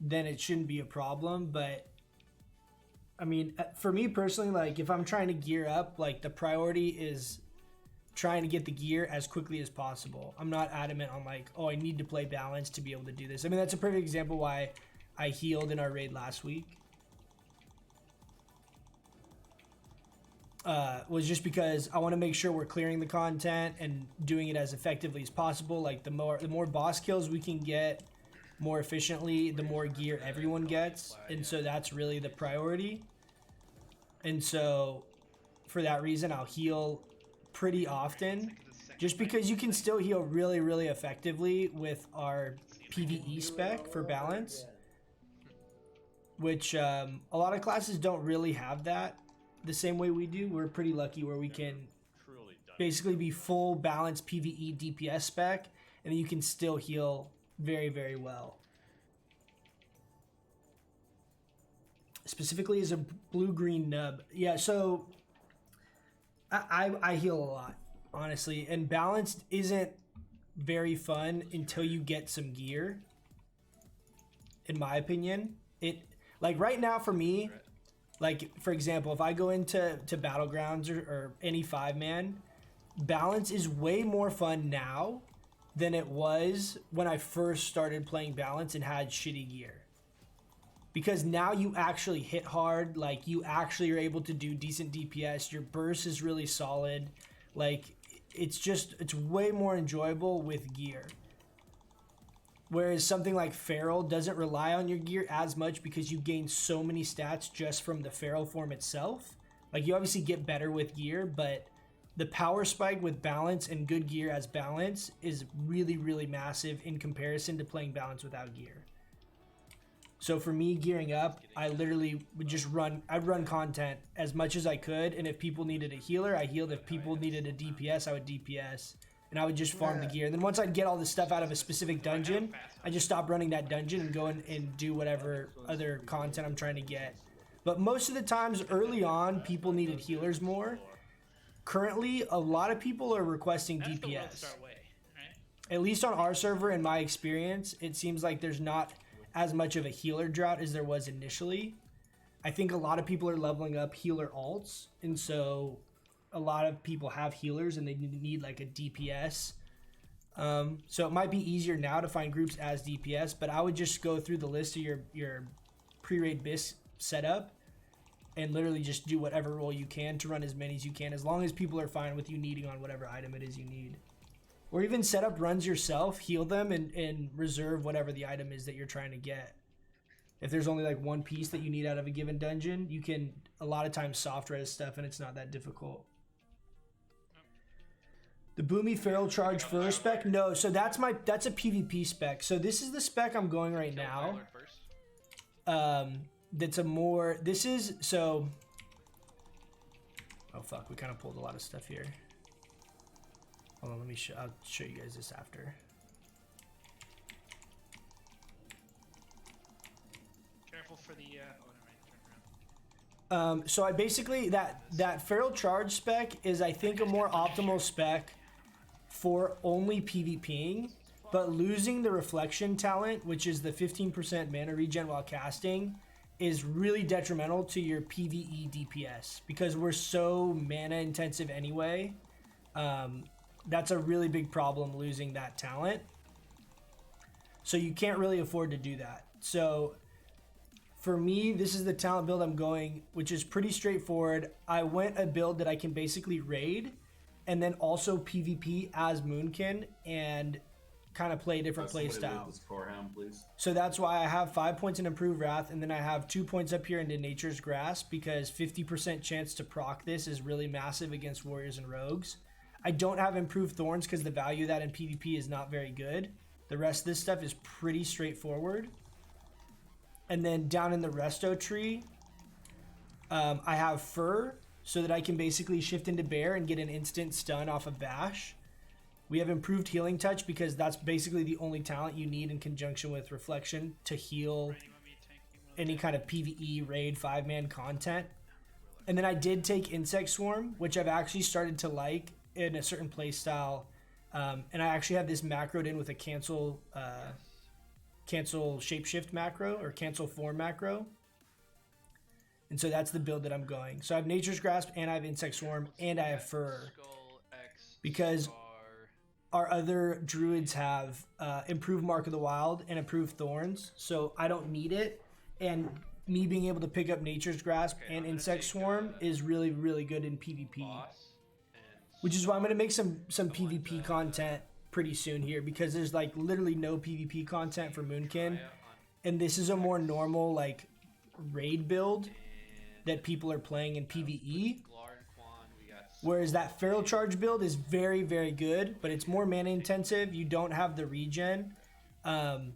then it shouldn't be a problem. But I mean, for me personally, like if I'm trying to gear up, like the priority is trying to get the gear as quickly as possible. I'm not adamant on like, oh, I need to play balance to be able to do this. I mean, that's a perfect example why I healed in our raid last week. Was just because I want to make sure we're clearing the content and doing it as effectively as possible. Like the more boss kills we can get more efficiently, the more gear everyone gets, and so that's really the priority. And so for that reason, I'll heal pretty often, just because you can still heal really, really effectively with our PvE spec for balance, which a lot of classes don't really have that the same way we do. We're pretty lucky where we can basically be full balance PvE DPS spec, and then you can still heal very, very well. Specifically as a blue-green nub. Yeah, so I heal a lot, honestly, and balanced isn't very fun until you get some gear, in my opinion. It, like right now for me, like for example, if I go into Battlegrounds or any 5-man, balance is way more fun now than it was when I first started playing balance and had shitty gear. Because now you actually hit hard, like you actually are able to do decent DPS, your burst is really solid. Like, it's way more enjoyable with gear. Whereas something like Feral doesn't rely on your gear as much because you gain so many stats just from the Feral form itself. Like, you obviously get better with gear, but the power spike with balance and good gear as balance is really, really massive in comparison to playing balance without gear. So for me, gearing up, I literally would just I'd run content as much as I could, and if people needed a healer, I healed. If people needed a DPS, I would DPS. And I would just farm the gear. And then once I'd get all this stuff out of a specific dungeon, I just stop running that dungeon and go in and do whatever other content I'm trying to get. But most of the times early on, people needed healers more. Currently, a lot of people are requesting That's the DPS. Lodestar way, right? At least on our server, in my experience, it seems like there's not as much of a healer drought as there was initially. I think a lot of people are leveling up healer alts, and so a lot of people have healers and they need like a DPS. So it might be easier now to find groups as DPS, but I would just go through the list of your pre-raid BIS setup and literally just do whatever role you can to run as many as you can, as long as people are fine with you needing on whatever item it is you need. Or even set up runs yourself, heal them, and reserve whatever the item is that you're trying to get. If there's only like one piece that you need out of a given dungeon, you can a lot of times soft res stuff and it's not that difficult. The Boomy Feral Charge first spec? No, so that's a PvP spec. So this is the spec I'm going right now. That's a more, this is, so, oh fuck, we kind of pulled a lot of stuff here. Hold on, I'll show you guys this after. Careful for the, oh, never mind, turn around. So I basically, that Feral Charge spec is, I think, a more optimal spec for only PvPing, but losing the Reflection talent, which is the 15% mana regen while casting, is really detrimental to your PvE DPS because we're so mana intensive anyway. That's a really big problem, losing that talent. So you can't really afford to do that. So for me, this is the talent build I'm going, which is pretty straightforward. I went a build that I can basically raid and then also PvP as Moonkin and kind of play a different play style. So that's why I have 5 points in Improved Wrath, and then I have 2 points up here into Nature's Grasp, because 50% chance to proc this is really massive against Warriors and Rogues. I don't have Improved Thorns because the value of that in PvP is not very good. The rest of this stuff is pretty straightforward. And then down in the Resto tree, I have Fur, so that I can basically shift into Bear and get an instant stun off of Bash. We have Improved Healing Touch because that's basically the only talent you need in conjunction with Reflection to heal any kind of PvE raid 5-man content. And then I did take Insect Swarm, which I've actually started to like in a certain play style. And I actually have this macroed in with a cancel shapeshift macro or cancel form macro. And so that's the build that I'm going. So I have Nature's Grasp and I have Insect Swarm and I have Fur. Because our other druids have improved Mark of the Wild and improved Thorns. So I don't need it. And me being able to pick up Nature's Grasp and Insect Swarm is really, really good in PvP. Which is why I'm going to make some PvP content pretty soon here. Because there's like literally no PvP content for Moonkin. And this is a more normal like raid build that people are playing in PvE. Whereas that Feral Charge build is very, very good, but it's more mana intensive. You don't have the regen. And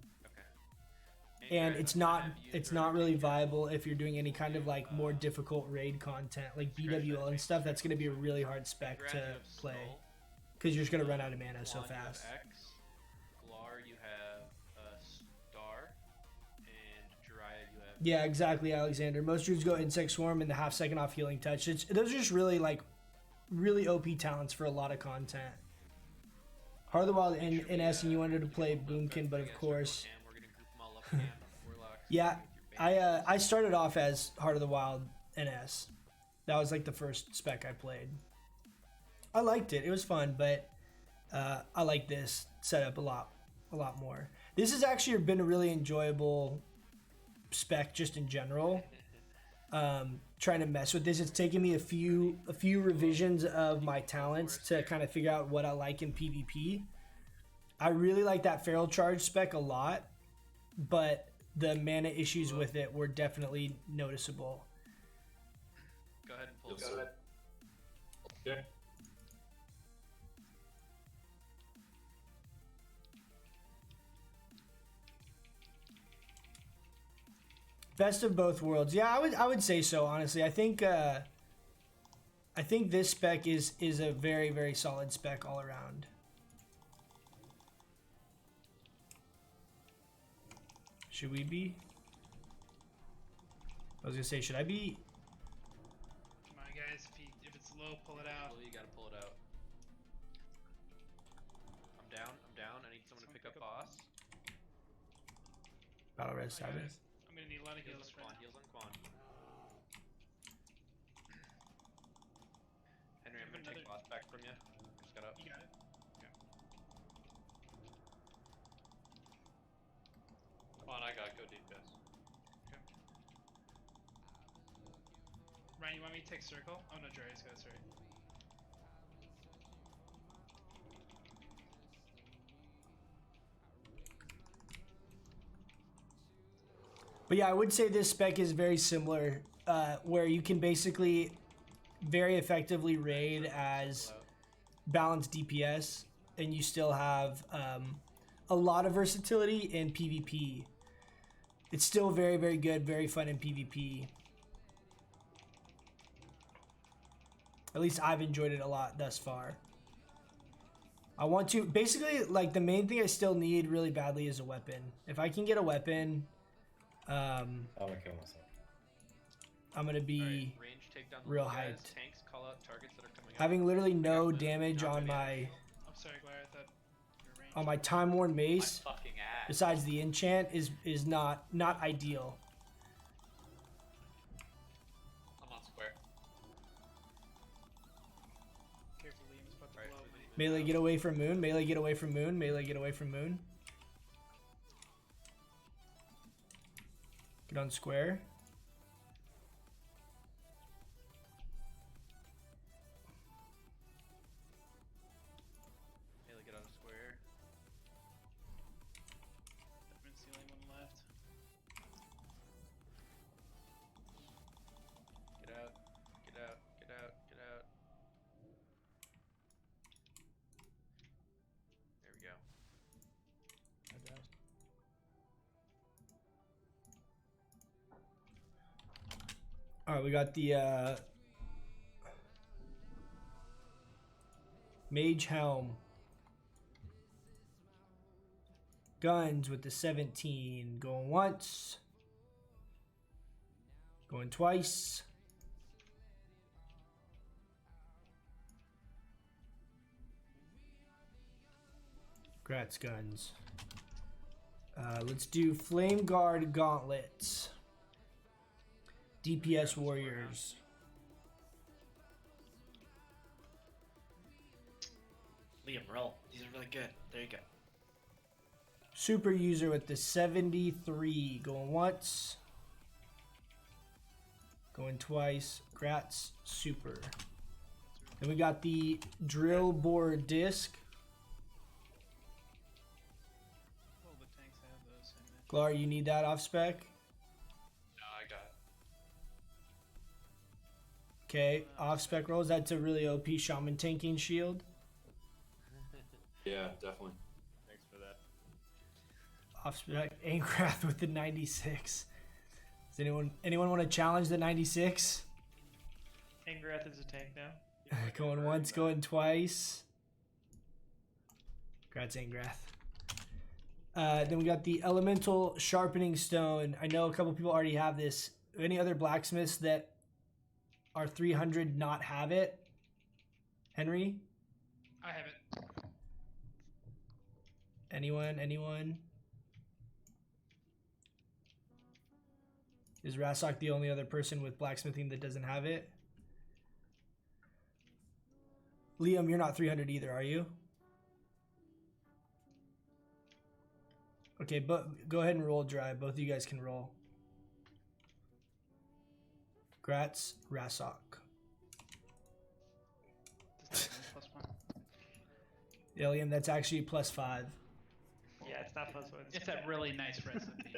it's not really viable if you're doing any kind of like more difficult raid content like BWL and stuff. That's going to be a really hard spec to play because you're just going to run out of mana so fast. Yeah, exactly, Alexander. Most druids go Insect Swarm and the half second off Healing Touch. Those are just really like really OP talents for a lot of content. Heart of the Wild and NS, and you wanted to play Boomkin, but of course, yeah, I started off as Heart of the Wild NS. That was like the first spec I played. I liked it. It was fun, but I like this setup a lot more. This has actually been a really enjoyable spec just in general. trying to mess with this. It's taken me a few revisions of my talents to kind of figure out what I like in PvP. I really like that feral charge spec a lot, but the mana issues with it were definitely noticeable. Go ahead and pull. Yes, sir. Okay. Best of both worlds. Yeah, I would say so, honestly. I think this spec is a very, very solid spec all around. Should we be? I was gonna say, should I be? Come on, guys. If it's low, pull it out. You gotta pull it out. I'm down. I need someone to pick up boss. Battle res I got Sabbath. it. I'm gonna need a lot of heals. Heals on Quan. Henry, I'm gonna take boss back from you. Just got up. You got it. Okay. Come on, I gotta go deep, guys. Ryan, you want me to take circle? Oh no, Darius got it, sorry. But yeah, I would say this spec is very similar, where you can basically very effectively raid as balanced DPS, and you still have a lot of versatility in PvP. It's still very, very good, very fun in PvP. At least I've enjoyed it a lot thus far. I want to, basically, like, the main thing I still need really badly is a weapon. If I can get a weapon, I'm gonna kill myself. I'm gonna be Range, take down the real little guys. hyped. Tanks, call out targets that are coming up. Having literally no damage on my I'm sorry, Glare, I thought your range. on my time worn mace, Fucking ass. besides the enchant, is not ideal. I'm on square. Careful, Liam's about to Alright, blow up. Melee get away from moon. Melee get away from moon. Melee get away from moon. Get on square. Melee, get out of square. Diamond's the only one left. Get out. Get out. Get out. Get out. There we go. All right, we got the Mage Helm. Guns with the 17. Going once. Going twice. Grats guns. Let's do Flame Guard Gauntlets. DPS Warriors. Liam, roll. These are really good. There you go. Super user with the 73. Going once. Going twice. Grats super. Then we got the drill bore disc. Well, the tanks have those. Glar, you need that off spec. No, I got it. Okay, off spec rolls. That's a really OP shaman tanking shield. Yeah, definitely. Thanks for that. Off spec Angrath with the 96. Does anyone want to challenge the 96? Angrath is a tank now. Going once, going twice. Congrats, Angrath. Then we got the Elemental Sharpening Stone. I know a couple people already have this. Any other blacksmiths that are 300 not have it? Henry? I have it. Anyone? Is Rasok the only other person with blacksmithing that doesn't have it? Liam, you're not 300 either, are you? Okay, but go ahead and roll dry. Both of you guys can roll. Grats, Rasok. +1. Alien, that's actually +5. Yeah, it's not +1. It's a really nice recipe.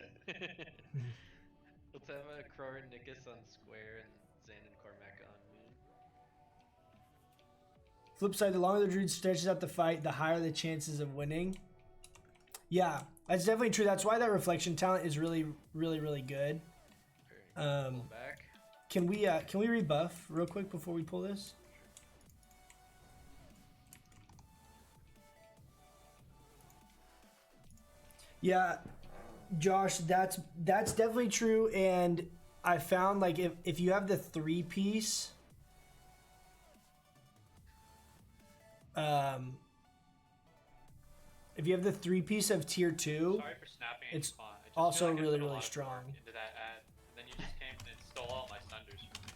Let's have a Cror and Nickus on square and Zan and Cormac on moon. Flip side, the longer the druid stretches out the fight, the higher the chances of winning. Yeah, that's definitely true. That's why that reflection talent is really, really, really good. Pull back. Can we rebuff real quick before we pull this? Yeah, Josh, that's definitely true. And I found like if you have the 3-piece, if you have the 3-piece of tier 2, Sorry for snapping at it's you, Spawn. I just also feel like I really, put a really lot of strong. work into that ad, and then you just came and stole all my sunders from me.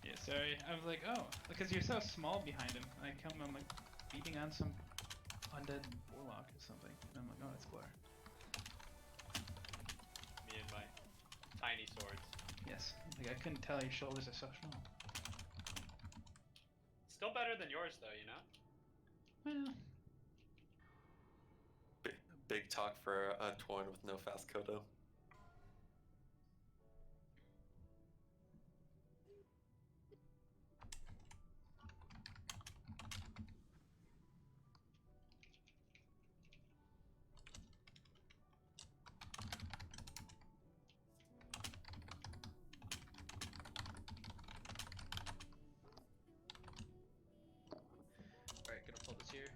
Yeah, sorry. I was like, oh, because you're so small behind him. I'm like beating on some undead warlock or something. And I'm like, oh, that's Glare. Me and my tiny swords. Yes. Like I couldn't tell your shoulders are so strong. Still better than yours, though, you know? Well, Big talk for a Torn with no fast Kodo. Alright, gonna pull this here.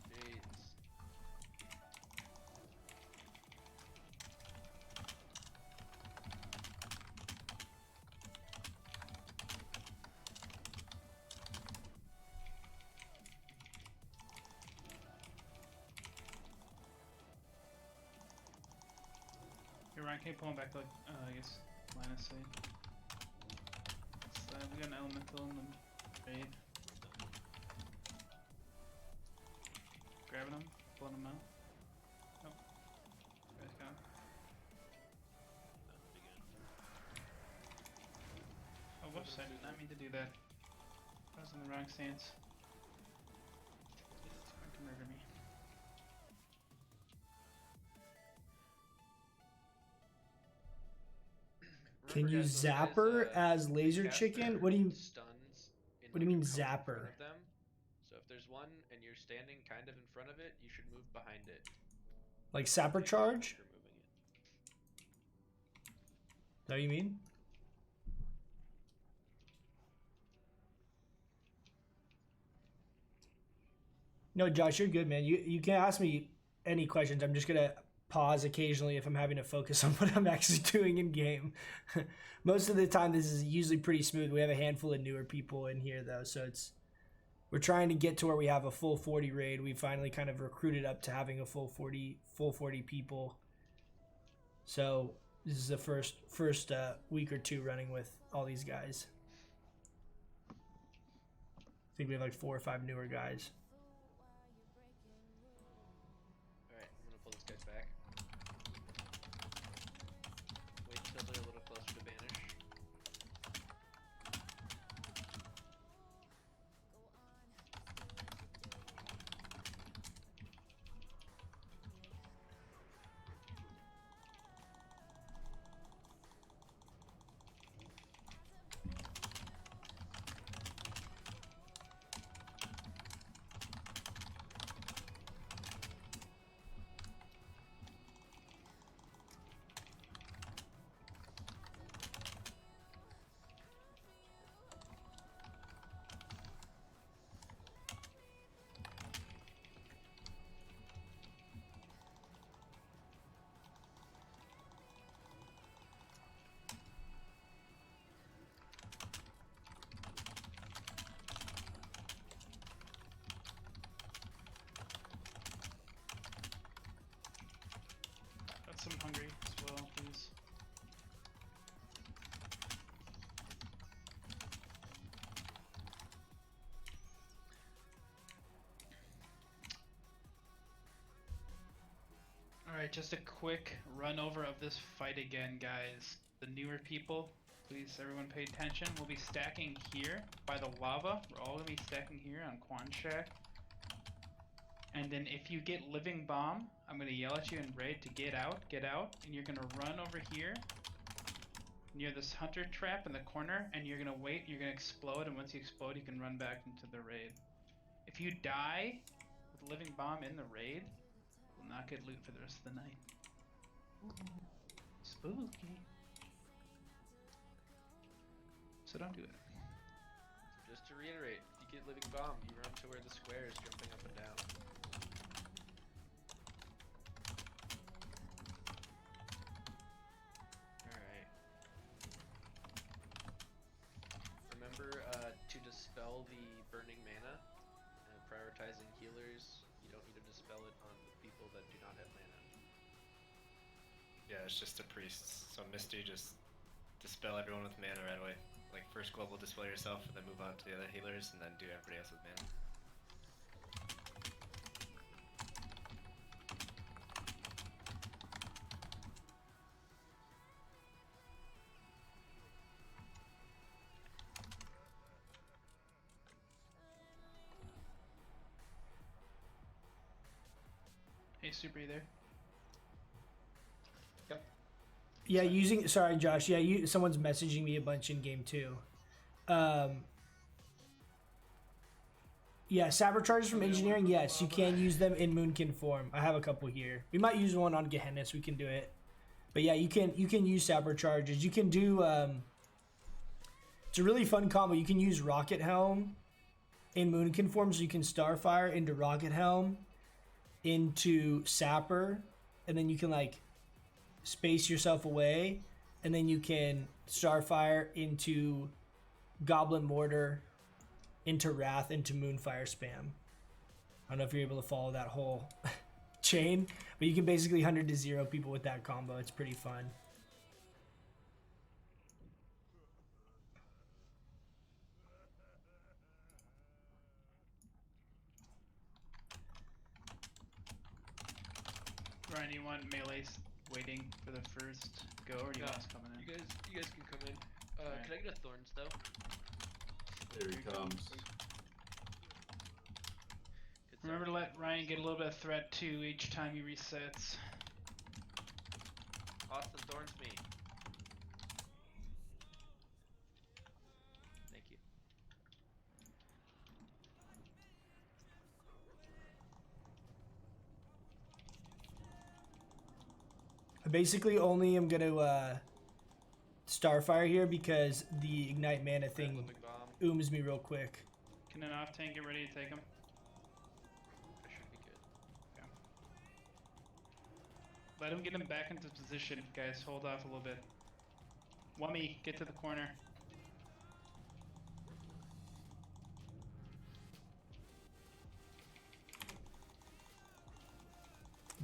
Jeez. Hey Ryan, can you pull him back to like, I guess, line of sight? We got an elemental in the raid. Grabbing him, pulling him out. Oh. Guys got him. Oh, whoops, I did not mean to do that. I was in the wrong stance. It's going to murder me. Can you Remember, guys, those zap guys, her as laser cast chicken? their What do you stuns in What do you like mean a cone in front zapper? of them. So if there's one and you're standing kind of in front of it, you should move behind it. like sapper charge? You're moving it. Is that what you mean? No, Josh, you're good, man. You can ask me any questions. I'm just gonna pause occasionally if I'm having to focus on what I'm actually doing in game. Most of the time, this is usually pretty smooth. We have a handful of newer people in here though, so we're trying to get to where we have a full 40 raid. We finally kind of recruited up to having a full 40 people. So this is the first week or two running with all these guys. I think we have like 4 or 5 newer guys. Alright, I'm gonna pull this guy back. Wait till they're a little closer to banish. Alright, just a quick run over of this fight again, guys. The newer people, please everyone pay attention. We'll be stacking here by the lava. We're all gonna be stacking here on Quan Shack. And then if you get Living Bomb, I'm gonna yell at you in raid to get out, and you're gonna run over here near this hunter trap in the corner, and you're gonna wait, you're gonna explode, and once you explode, you can run back into the raid. If you die with Living Bomb in the raid, you will not get loot for the rest of the night. Spooky. So don't do it. Just to reiterate, if you get Living Bomb, you run to where the square is jumping up and down. Alright. Remember to dispel the burning mana. Prioritizing healers, you don't need to dispel it on the people that do not have mana. Yeah, it's just the priests. So Misty, just dispel everyone with mana right away. Like first global dispel yourself, and then move on to the other healers, and then do everybody else with mana. Hey, Super, you there? Yeah, using sorry, Josh. Yeah, someone's messaging me a bunch in game 2. Yeah, saber charges from engineering. Yes, you can use them in Moonkin form. I have a couple here. We might use one on Gehenna. We can do it. But yeah, you can use saber charges. You can do. It's a really fun combo. You can use Rocket Helm in Moonkin form, so you can Starfire into Rocket Helm into Sapper, and then you can like space yourself away, and then you can Starfire into Goblin Mortar, into Wrath, into Moonfire spam. I don't know if you're able to follow that whole chain, but you can basically 100 to 0 people with that combo. It's pretty fun. Ryan, you want melee waiting for the first go, or do you want us coming in? You guys can come in. Can I get a Thorns though? There he comes. Remember to let Ryan get a little bit of threat too each time he resets. Austin Thorns me. Thank you. I basically only am gonna Starfire here because the Ignite Mana thing ooms me real quick. Can an off tank get ready to take him? I should be good. Okay. Let him get him back into position, guys. Hold off a little bit. Wummy, get to the corner.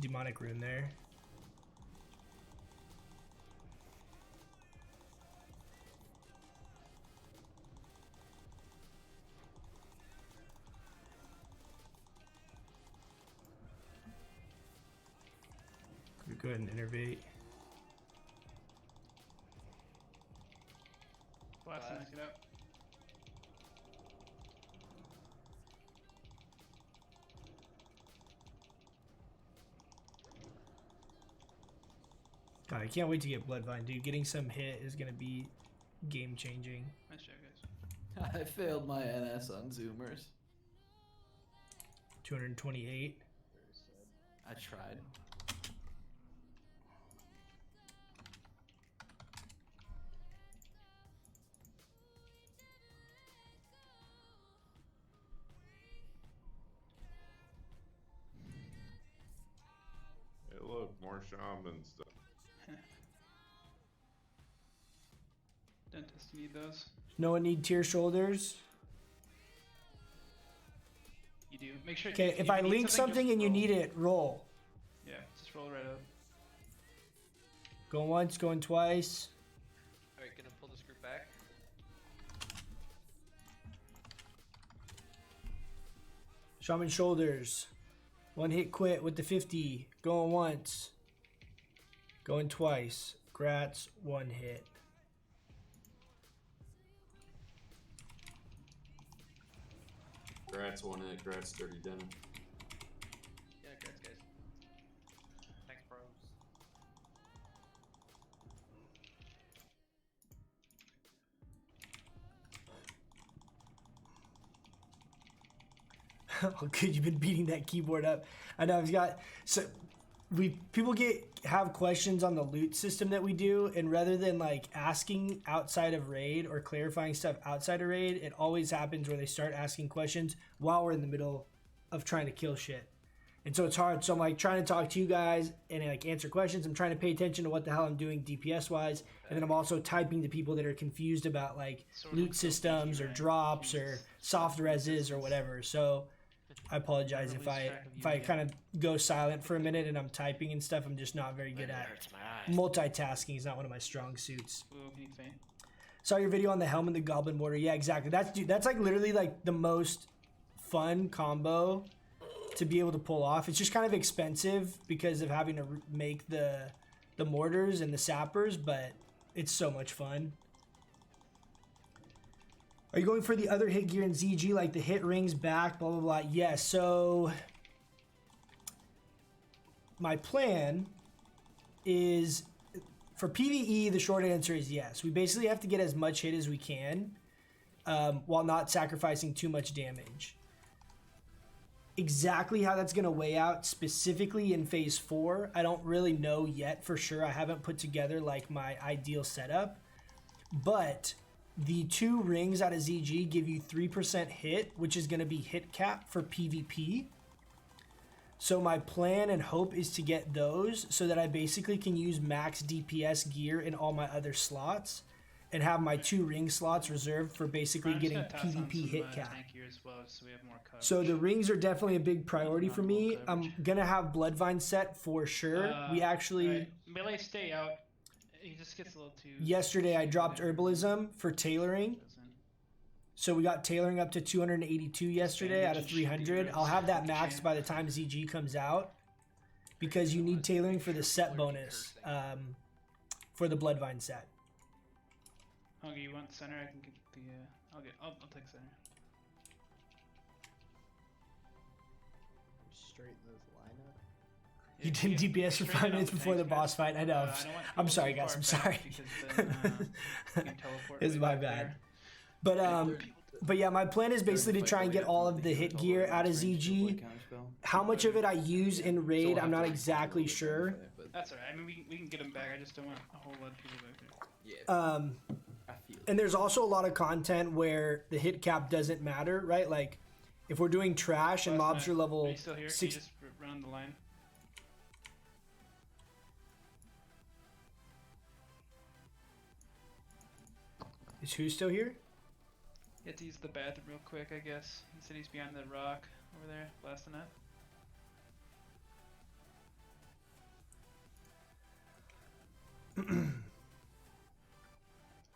Demonic Rune there. Go ahead and innervate. Blast and knock it out. God, I can't wait to get Bloodvine, dude. Getting some hit is gonna be game changing. Nice job, guys. I failed my NS on Zoomers. 228. I tried. Hey, look, more shamans. Dentist, you need those? No one need tier shoulders. You do. Make sure. Okay, if I you need link something just and you roll. need it, roll. Yeah, just roll right up. Going once, going twice. Alright, gonna pull this group back. Shaman shoulders. One hit quit with the 50. Going once. Going twice. Grats, 1 hit. Grats, 1 hit. Grats, dirty dinner. Yeah, congrats, guys. Thanks, bros. Oh, good, you've been beating that keyboard up. I know I've got people have questions on the loot system that we do, and rather than like asking outside of raid or clarifying stuff outside of raid, it always happens where they start asking questions while we're in the middle of trying to kill shit. And so it's hard. So I'm like trying to talk to you guys and like answer questions. I'm trying to pay attention to what the hell I'm doing DPS wise, and then I'm also typing to people that are confused about like loot systems or drops or soft reses or whatever. So I apologize if I kind of go silent for a minute and I'm typing and stuff. I'm just not very good at multitasking. Is not one of my strong suits. Ooh, can you feint? Saw your video on the helm and the goblin mortar. Yeah, exactly. That's like literally like the most fun combo to be able to pull off. It's just kind of expensive because of having to make the mortars and the sappers, but it's so much fun. Are you going for the other hit gear in ZG, like the hit rings back, blah, blah, blah? Yes, so my plan is, for PvE, the short answer is yes. We basically have to get as much hit as we can while not sacrificing too much damage. Exactly how that's going to weigh out specifically in Phase 4, I don't really know yet for sure. I haven't put together like my ideal setup, but the 2 rings out of ZG give you 3% hit, which is going to be hit cap for PvP. So my plan and hope is to get those so that I basically can use max DPS gear in all my other slots and have my 2 ring slots reserved for basically getting PvP hit cap. So the rings are definitely a big priority for me. I'm going to have Bloodvine set for sure. We actually... Right. Melee, stay out. He just gets a little too... Yesterday I dropped Herbalism for tailoring. So we got tailoring up to 282 yesterday out of 300. I'll have that maxed by the time ZG comes out because you need tailoring for the set bonus for the Bloodvine set. Hungry, you want center? I can get the... I'll take center. Straighten this lineup. You did DPS for 5 minutes before the boss fight. I know. I'm sorry, guys. I'm sorry. It's my bad. But yeah, my plan is basically to try and get all of the hit gear out of ZG. How much of it I use in raid, I'm not exactly sure. That's alright. I mean, we can get them back. I just don't want a whole lot of people back there. And there's also a lot of content where the hit cap doesn't matter, right? Like, if we're doing trash and mobs are level 6... Can you just run the line? Is who still here? You have to use the bathroom real quick, I guess. He said he's behind the rock over there, blasting it.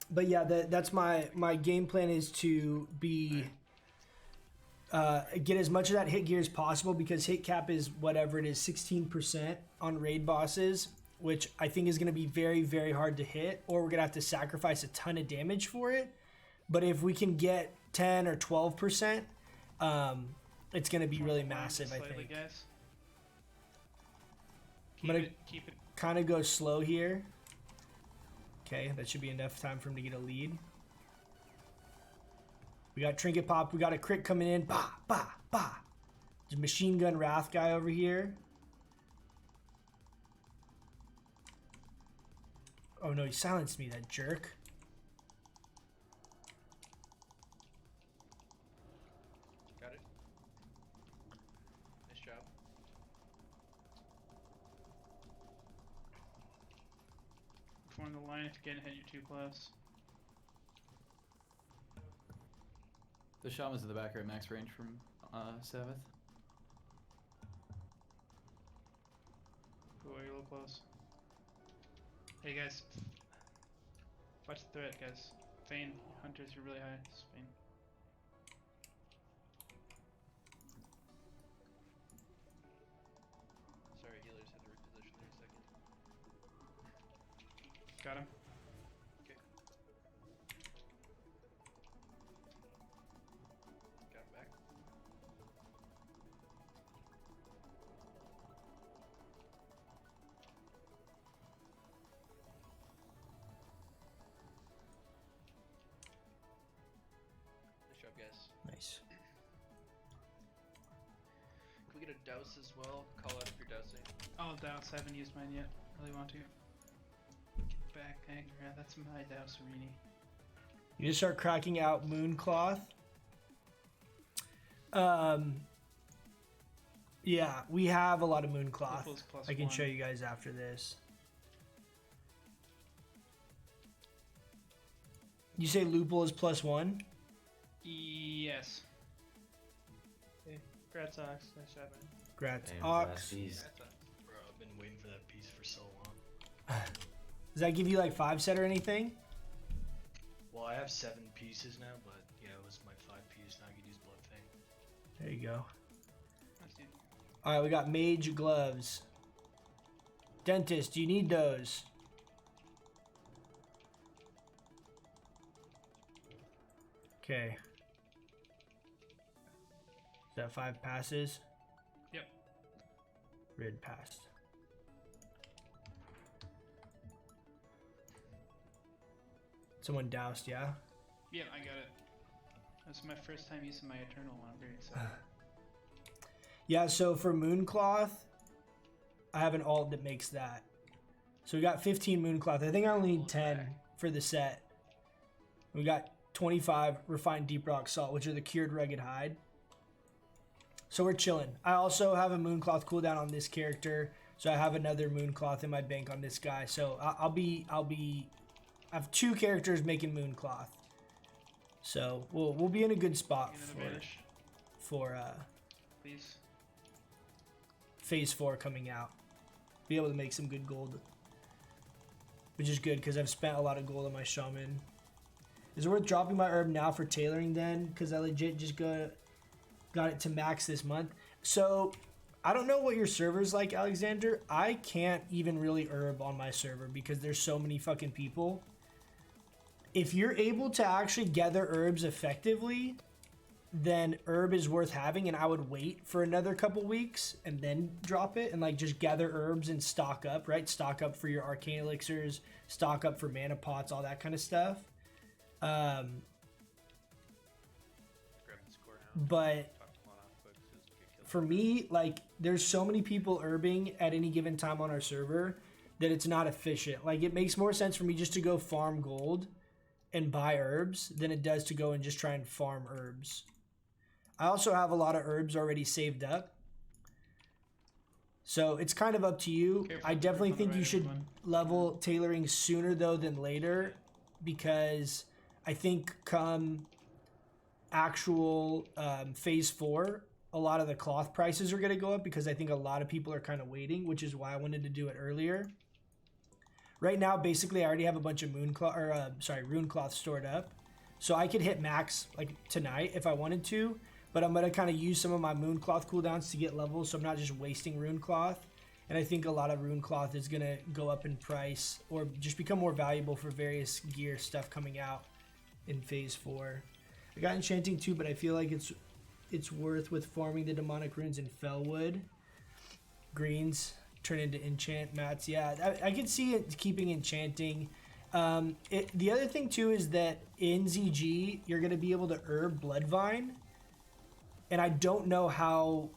But yeah, that's my game plan is to be get as much of that hit gear as possible because hit cap is whatever it is, 16% on raid bosses, which I think is going to be very, very hard to hit, or we're going to have to sacrifice a ton of damage for it. But if we can get 10 or 12%, it's going to be really massive, I think. Guys. I'm going to kind of go slow here. Okay, that should be enough time for him to get a lead. We got Trinket Pop. We got a crit coming in. Bah, bah, bah. There's a Machine Gun Wrath guy over here. Oh no, he silenced me, that jerk. Got it. Nice job. Form the line if you're getting hit, you're too close. The Shaman's in the back right, max range from Sabbath. Ooh, you're a little close. Hey guys. Watch the threat, guys. Feign. Hunters, you're really high. Just feign. Sorry, healers had to reposition there a second. Got him. Okay. Got him back. Nice job, guys. Nice. Can we get a douse as well? Call out if you're dousing. Oh, douse. I haven't used mine yet. Really want to. Get back, Anger. That's my douse, Arini. You just start cracking out Mooncloth. Yeah, we have a lot of Mooncloth. Lupul's plus I can 1. show you guys after this. You say Lupul is +1? Yes. Okay. Grats, Ox. Nice job, man. Grats, Damn, Ox. last piece. Bro, I've been waiting for that piece for so long. Does that give you like 5 set or anything? Well, I have 7 pieces now, but yeah, it was my 5 piece. Now I can use Blood Fang. There you go. Nice, dude. Alright, we got mage gloves. Dentist, do you need those? Okay. Is that 5 passes? Yep. Rid passed. Someone doused, yeah? Yeah, I got it. This is my first time using my Eternal one. I'm very excited. Yeah, so for Mooncloth, I have an alt that makes that. So we got 15 Mooncloth. I think I only need 10 for the set. We got 25 refined deep rock salt, which are the cured rugged hide. So we're chilling. I also have a Mooncloth cooldown on this character, so I have another Mooncloth in my bank on this guy. So I have 2 characters making Mooncloth. So we'll be in a good spot for Please. phase 4 coming out. Be able to make some good gold, which is good because I've spent a lot of gold on my Shaman. Is it worth dropping my herb now for tailoring then? Because I legit just got it to max this month. So I don't know what your server's like, Alexander. I can't even really herb on my server because there's so many fucking people. If you're able to actually gather herbs effectively, then herb is worth having, and I would wait for another couple weeks and then drop it and like just gather herbs and stock up, right? Stock up for your arcane elixirs, stock up for mana pots, all that kind of stuff. Grab the score now. But for me, like, there's so many people herbing at any given time on our server that it's not efficient. Like, it makes more sense for me just to go farm gold and buy herbs than it does to go and just try and farm herbs. I also have a lot of herbs already saved up. So it's kind of up to you. Careful, I definitely careful, think right, you should everyone. level tailoring sooner though than later, because I think come actual phase 4, a lot of the cloth prices are going to go up because I think a lot of people are kind of waiting, which is why I wanted to do it earlier. Right now, basically, I already have a bunch of rune cloth stored up, so I could hit max like tonight if I wanted to. But I'm gonna kind of use some of my moon cloth cooldowns to get levels, so I'm not just wasting rune cloth. And I think a lot of rune cloth is gonna go up in price or just become more valuable for various gear stuff coming out in phase 4. I got enchanting too, but I feel like it's worth with farming the demonic runes in Fellwood. Greens turn into enchant mats. Yeah, I can see it keeping enchanting. The other thing too is that in ZG you're gonna be able to herb Bloodvine, and I don't know how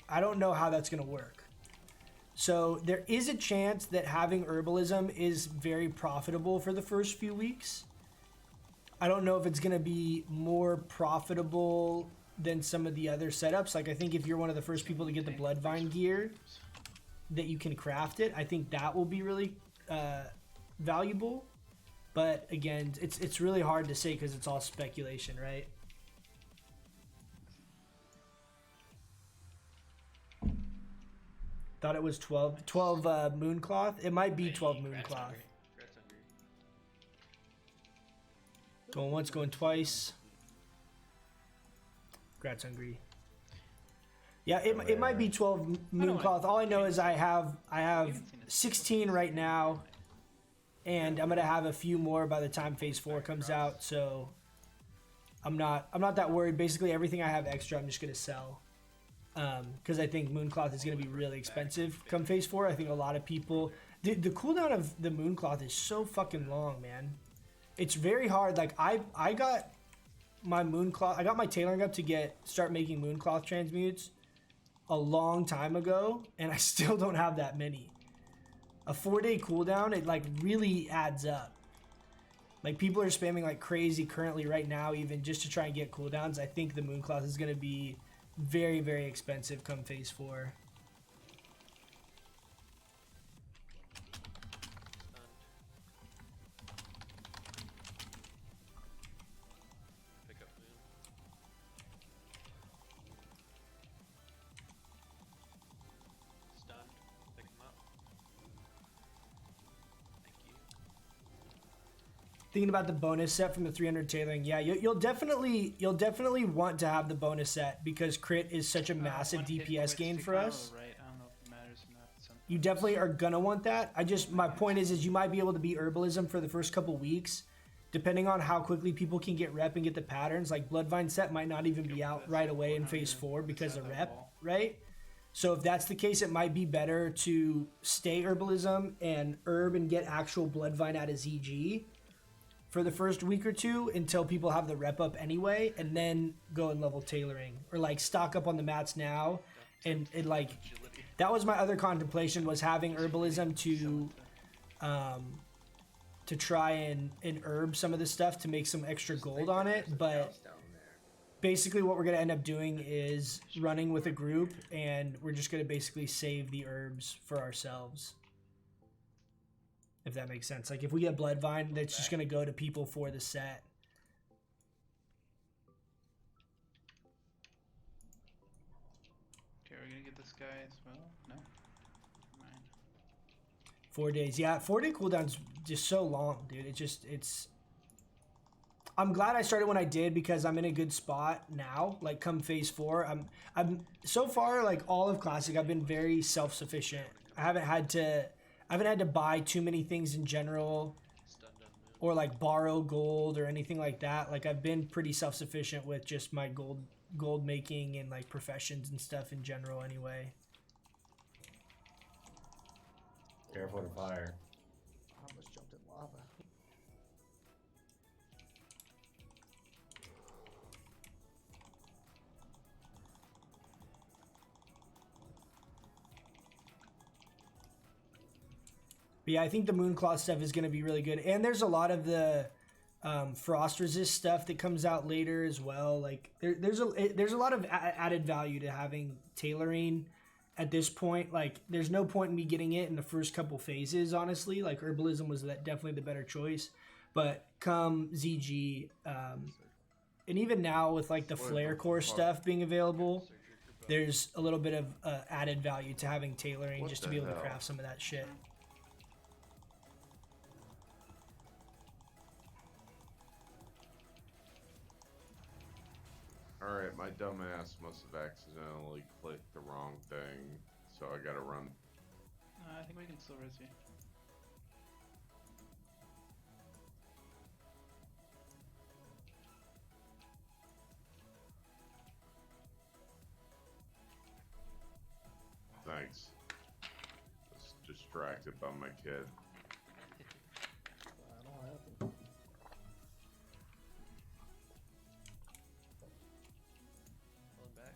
that's gonna work. So there is a chance that having herbalism is very profitable for the first few weeks. I don't know if it's gonna be more profitable than some of the other setups. Like, I think if you're one of the first people to get the Bloodvine gear, that you can craft it, I think that will be really valuable. But again, it's really hard to say because it's all speculation, right? Thought it was 12 Mooncloth. It might be 12 Mooncloth. Going once, going twice. Grats hungry. Yeah, it might be 12 Mooncloth. All I know is I have 16 right now. and I'm gonna have a few more by the time phase 4 comes out. So I'm not that worried. Basically, everything I have extra, I'm just gonna sell. Because I think Mooncloth is going to be really expensive come phase 4. I think a lot of people... The cooldown of the Mooncloth is so fucking long, man. It's very hard. Like, I got my Mooncloth... I got my tailoring up to start making Mooncloth transmutes a long time ago, and I still don't have that many. A 4-day cooldown, it, like, really adds up. Like, people are spamming like crazy currently right now, even just to try and get cooldowns. I think the Mooncloth is going to be... very, very expensive come phase 4. Pick up moon. Stunned. Pick him up. Thank you. Thinking about the bonus set from the 300 tailoring, yeah, you'll definitely want to have the bonus set because crit is such a massive DPS gain for us. Right. I don't know if it matters or not. At some You definitely are gonna want that. My point is you might be able to beat herbalism for the first couple weeks, depending on how quickly people can get rep and get the patterns. Like Bloodvine set might not even be out right away in phase 4 because of rep, right? So if that's the case, it might be better to stay herbalism and herb and get actual Bloodvine out of ZG for the first week or two until people have the rep up anyway, and then go and level tailoring or like stock up on the mats now. And like that was my other contemplation, was having herbalism to try and herb some of the stuff to make some extra gold on it. But basically what we're going to end up doing is running with a group, and we're just going to basically save the herbs for ourselves. If that makes sense. Like if we get Bloodvine, that's just going to go to people for the set. Okay, we're gonna get this guy as well. No. Never mind. 4 days. Yeah, 4-day cooldown's just so long, dude. It's I'm glad I started when I did because I'm in a good spot now. Like come phase 4, I'm so far like all of Classic I've been very self-sufficient. I haven't had to buy too many things in general or like borrow gold or anything like that. Like I've been pretty self-sufficient with just my gold making and like professions and stuff in general anyway. Careful to fire. I almost jumped in lava. But yeah, I think the Moonclaw stuff is going to be really good. And there's a lot of the frost resist stuff that comes out later as well. Like there's a lot of added value to having tailoring at this point. Like there's no point in me getting it in the first couple phases, honestly. Like herbalism was definitely the better choice. But come ZG, and even now with like the flare core stuff being available, there's a little bit of added value to having tailoring just to be able to craft some of that shit. Alright, my dumb ass must have accidentally clicked the wrong thing, so I gotta run. I think we can still res you. Thanks. Just distracted by my kid. That'll happen. Pulling back.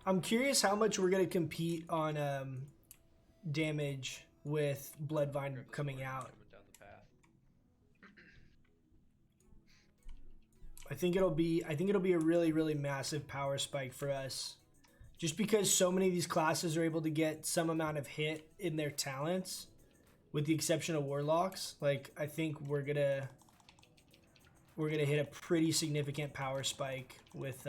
I'm curious how much we're gonna compete on damage with Bloodvine coming out. Down the path. I think it'll be a really, really massive power spike for us. Just because so many of these classes are able to get some amount of hit in their talents, with the exception of Warlocks. Like I think we're gonna hit a pretty significant power spike with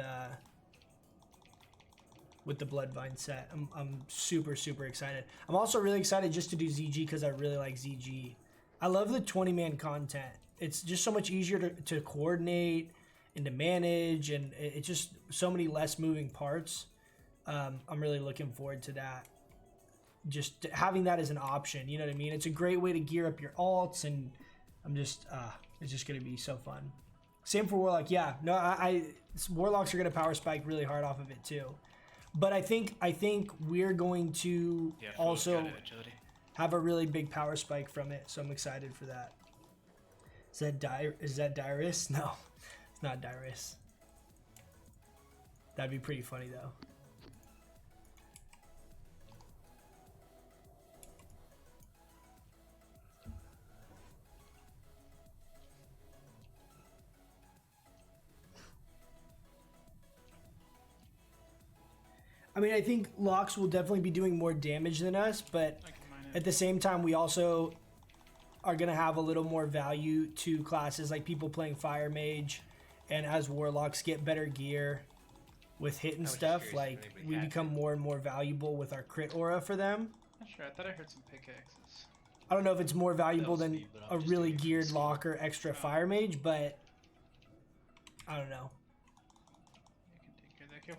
with the Bloodvine set. I'm super, super excited. I'm also really excited just to do ZG because I really like ZG. I love the 20-man content. It's just so much easier to coordinate and to manage, and it's just so many less moving parts. I'm really looking forward to that. Just having that as an option, you know what I mean? It's a great way to gear up your alts, and I'm just, it's just going to be so fun. Same for Warlock. Yeah, no, Warlocks are going to power spike really hard off of it too. But I think we're going to also have a really big power spike from it, so I'm excited for that. Is that Dyrus? No, it's not Dyrus. That'd be pretty funny though. I mean, I think Locks will definitely be doing more damage than us, but at the same time, we also are going to have a little more value to classes like people playing Fire Mage, and as Warlocks get better gear with hit and stuff, like we become more and more valuable with our crit aura for them. Not sure, I thought I heard some pickaxes. I don't know if it's more valuable than a really geared lock or extra Fire Mage, but I don't know.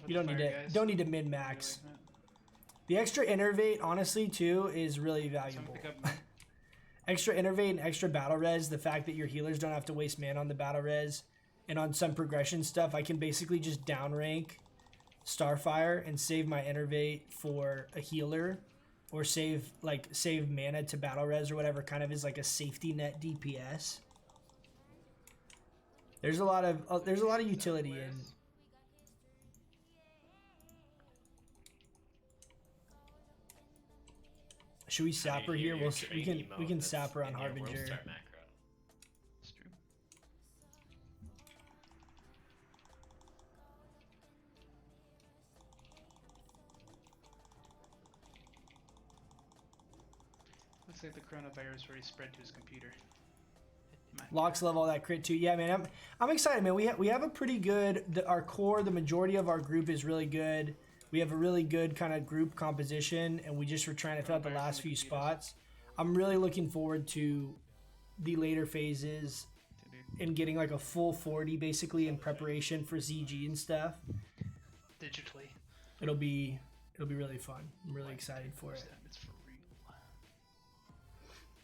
You don't need to min max. The extra innervate, honestly, too, is really valuable. Extra innervate and extra battle res. The fact that your healers don't have to waste mana on the battle res, and on some progression stuff, I can basically just downrank Starfire and save my innervate for a healer, or save mana to battle res or whatever. Kind of is like a safety net DPS. There's a lot of utility in. Should we sapper here? We can sapper on Harbinger. It's true. Looks like the coronavirus already spread to his computer. Locks love all that crit too. Yeah, man, I'm excited, man. We have a pretty good. Our core, the majority of our group is really good. We have a really good kind of group composition, and we just were trying to fill out the last few spots. I'm really looking forward to the later phases and getting like a full 40 basically in preparation for ZG and stuff. Digitally. It'll be really fun. I'm really excited for it. It's for real.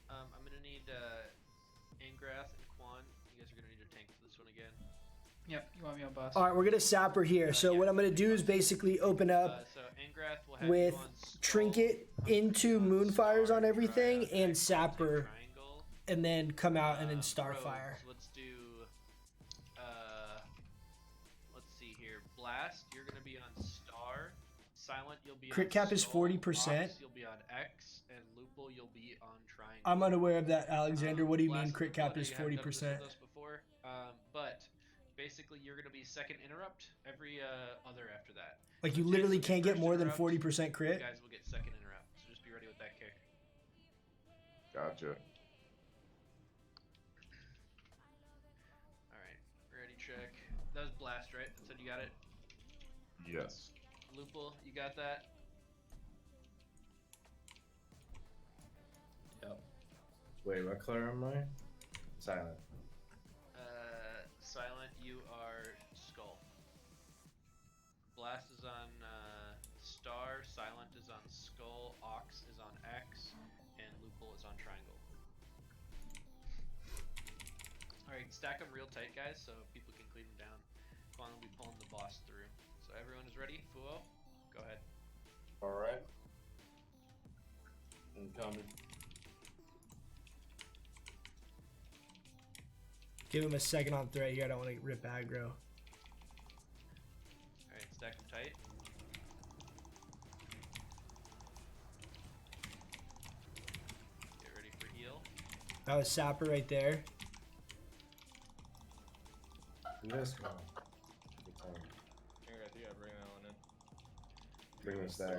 I'm gonna need Angrath and Quan. You guys are gonna need a tank for this one again. Yep, you want me on boss? All right, we're gonna sapper here. So what I'm gonna do is basically open up So Angrath will have with you on Trinket into Moonfires on everything and sapper, and then come out and then Starfire. So let's do. Let's see here. Blast. You're gonna be on Star. Silent. You'll be Crit on cap is Skull. 40%. Ox, you'll be on X, and Lupul you'll be on Triangle. I'm unaware of that, Alexander. What do you mean Blast crit Lupul, cap I know is you haven't done this 40%? with us before, but basically you're gonna be second interrupt every other after that. Like So you in literally case of can't get first more than interrupt, 40% crit? You guys will get second interrupt, so just be ready with that kick. Gotcha. Alright, ready check. That was Blast, right? That said you got it? Yes. Lupul, you got that? Yep. Wait, what color am I? Silent. Silent, you are Skull. Blast is on Star, Silent is on Skull, Ox is on X, and Lupul is on Triangle. Alright, stack them real tight, guys, so people can clean them down. Quan will be pulling the boss through. So everyone is ready? Fuo, go ahead. Alright. Incoming. Give him a second on threat here. I don't want to rip aggro. Alright, stack them tight. Get ready for heal. That was sapper right there. This one. Good time. Angrath, you gotta bring that one in. Bring this stack.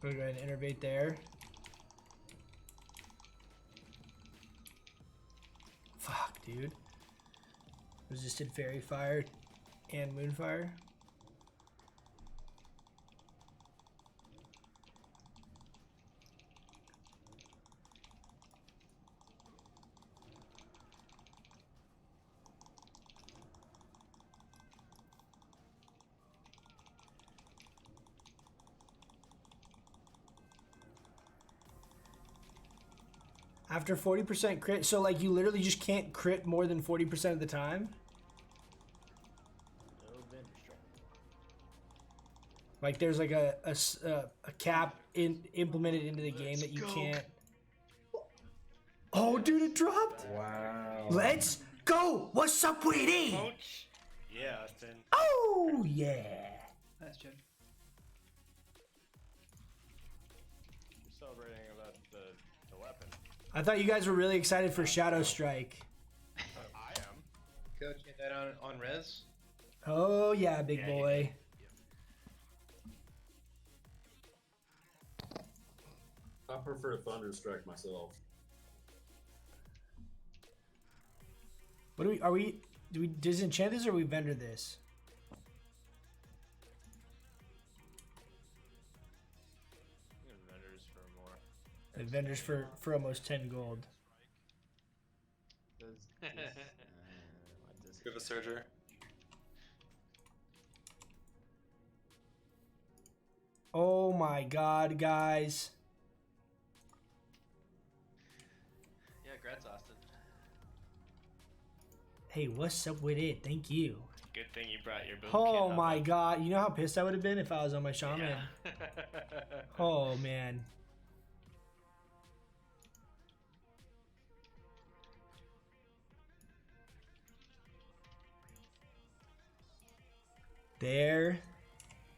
We're going to innervate there. Fuck, dude. Resisted Fairy Fire and Moonfire. After 40% crit, so like you literally just can't crit more than 40% of the time? No vendor strike. Like there's like a cap implemented into the game that you can't. Oh, dude, it dropped. Wow. Let's go. What's up with it? Coach. Yeah, Austin. Oh yeah. That's Jim. You're celebrating about the weapon. I thought you guys were really excited for Shadow Strike. I am. Coach, hit that on res. Oh yeah, big boy. I prefer Thunderstrike myself. What do we disenchant this or we vendor this? Vendors for more. The vendors for almost 10 gold. We have a Surger. Oh my god, guys. Yeah, congrats, Austin. Hey, what's up with it? Thank you. Good thing you brought your boom Oh kit. my god, you know how pissed I would have been if I was on my Shaman? Yeah. Oh man. There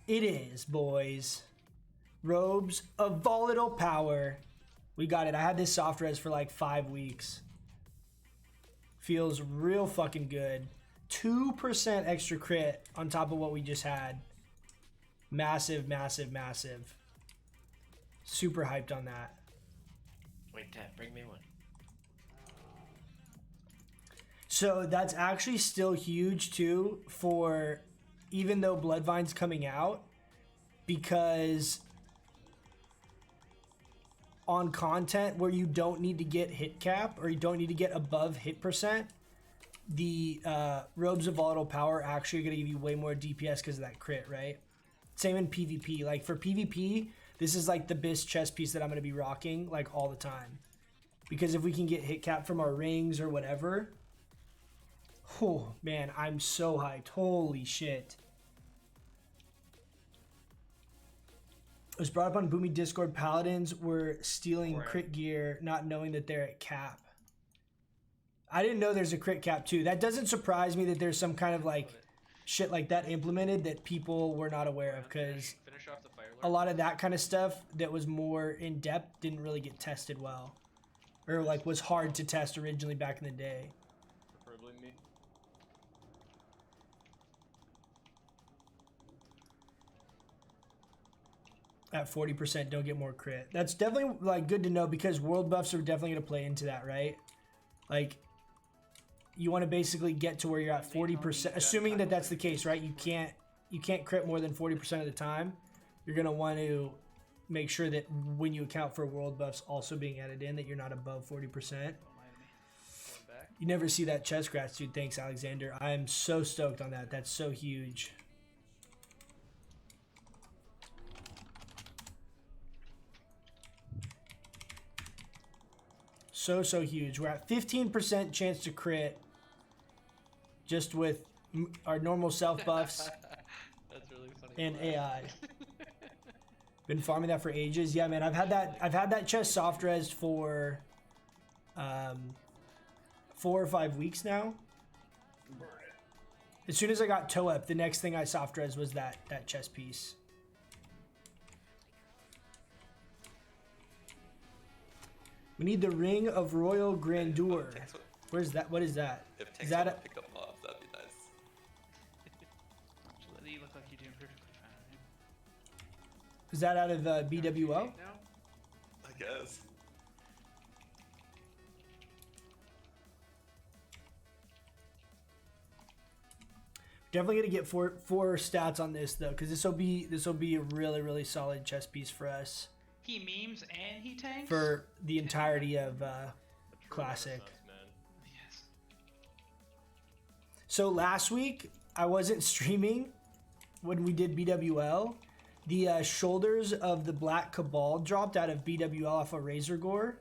it is, boys. Robes of Volatile Power. We got it. I had this soft res for like 5 weeks. Feels real fucking good. 2% extra crit on top of what we just had. Massive, massive, massive. Super hyped on that. Wait, Dad, bring me one. So that's actually still huge too for even though Bloodvine's coming out, because on content where you don't need to get hit cap or you don't need to get above hit percent, the Robes of Volatile Power actually are going to give you way more DPS because of that crit, right? Same in PvP. Like for PvP, this is like the best chest piece that I'm going to be rocking like all the time. Because if we can get hit cap from our rings or whatever, oh man, I'm so hyped. Holy shit. It was brought up on Boomy Discord, Paladins were stealing crit gear, not knowing that they're at cap. I didn't know there's a crit cap too. That doesn't surprise me that there's some kind of like shit like that implemented that people were not aware of, because Finish off the fire a lot of that kind of stuff that was more in depth didn't really get tested well, or like was hard to test originally back in the day. Preferably me. At 40%, don't get more crit. That's definitely like good to know, because world buffs are definitely going to play into that, right? Like you want to basically get to where you're at 40%, assuming that that's the case, right? You can't crit more than 40% of the time. You're going to want to make sure that when you account for world buffs also being added in, that you're not above 40%. You never see that chest scratch, dude. Thanks, Alexander. I am so stoked on that. That's so huge. So huge. We're at 15% chance to crit just with our normal self buffs. That's really funny. And AI. Been farming that for ages. Yeah, man. I've had that chest soft res for 4 or 5 weeks now. As soon as I got toe up, the next thing I soft res was that chest piece. We need the Ring of Royal Grandeur. Where's that? What is that? If Is tanks that want a, to pick up mobs, that'd be nice. Actually, you look like you're doing perfectly fine, right? is that out of BWL? Now? I guess. Definitely gonna get four stats on this though, because this will be a really solid chess piece for us He memes and he tanks. for the entirety of Classic. Yes. So last week I wasn't streaming when we did BWL. The shoulders of the Black Cabal dropped out of BWL off of Razor Gore,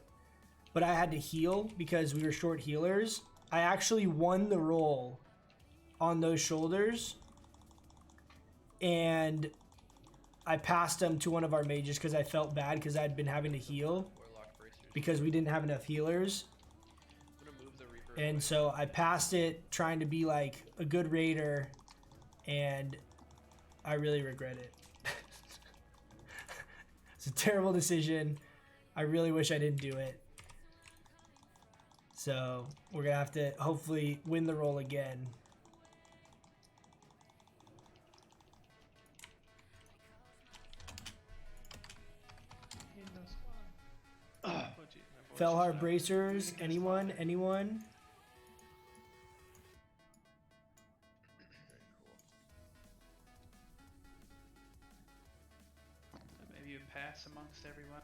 but I had to heal because we were short healers. I actually won the roll on those shoulders, and I passed them to one of our mages because I felt bad because I'd been having to heal because we didn't have enough healers. And so I passed it trying to be like a good raider, and I really regret it. It's a terrible decision. I really wish I didn't do it. So we're gonna have to hopefully win the roll again. Felhar bracers, anyone? Maybe you pass amongst everyone.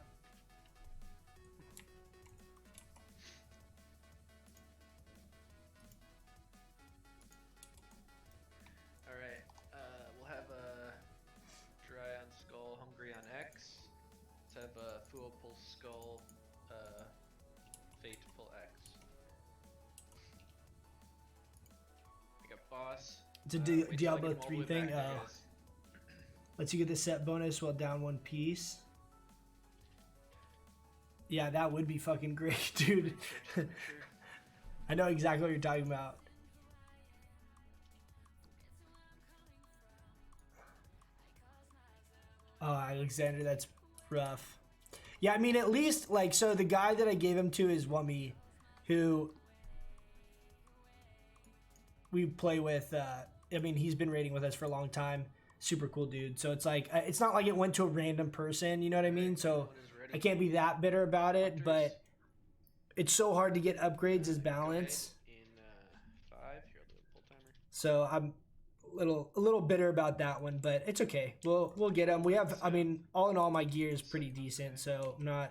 Alright, we'll have a Dry on Skull, Hungry on X. Let's have a Fuo pull Skull, Fate pull X. I got Boss. It's a wait till I Diablo get them all 3 the way thing. back, I Oh. guess. Lets you get the set bonus while down one piece. Yeah, that would be fucking great, dude. I know exactly what you're talking about. Oh, Alexander, that's rough. Yeah, I mean, at least, like, so the guy that I gave him to is Wummy, who we play with. I mean, he's been raiding with us for a long time. Super cool dude. So it's like, it's not like it went to a random person, you know what I mean? So I can't be that bitter about it, but it's so hard to get upgrades as balance. In 5, here, I'll do a full timer. So I'm a little bitter about that one, but it's okay. We'll get them. We have, I mean, all in all, my gear is pretty decent, so I'm not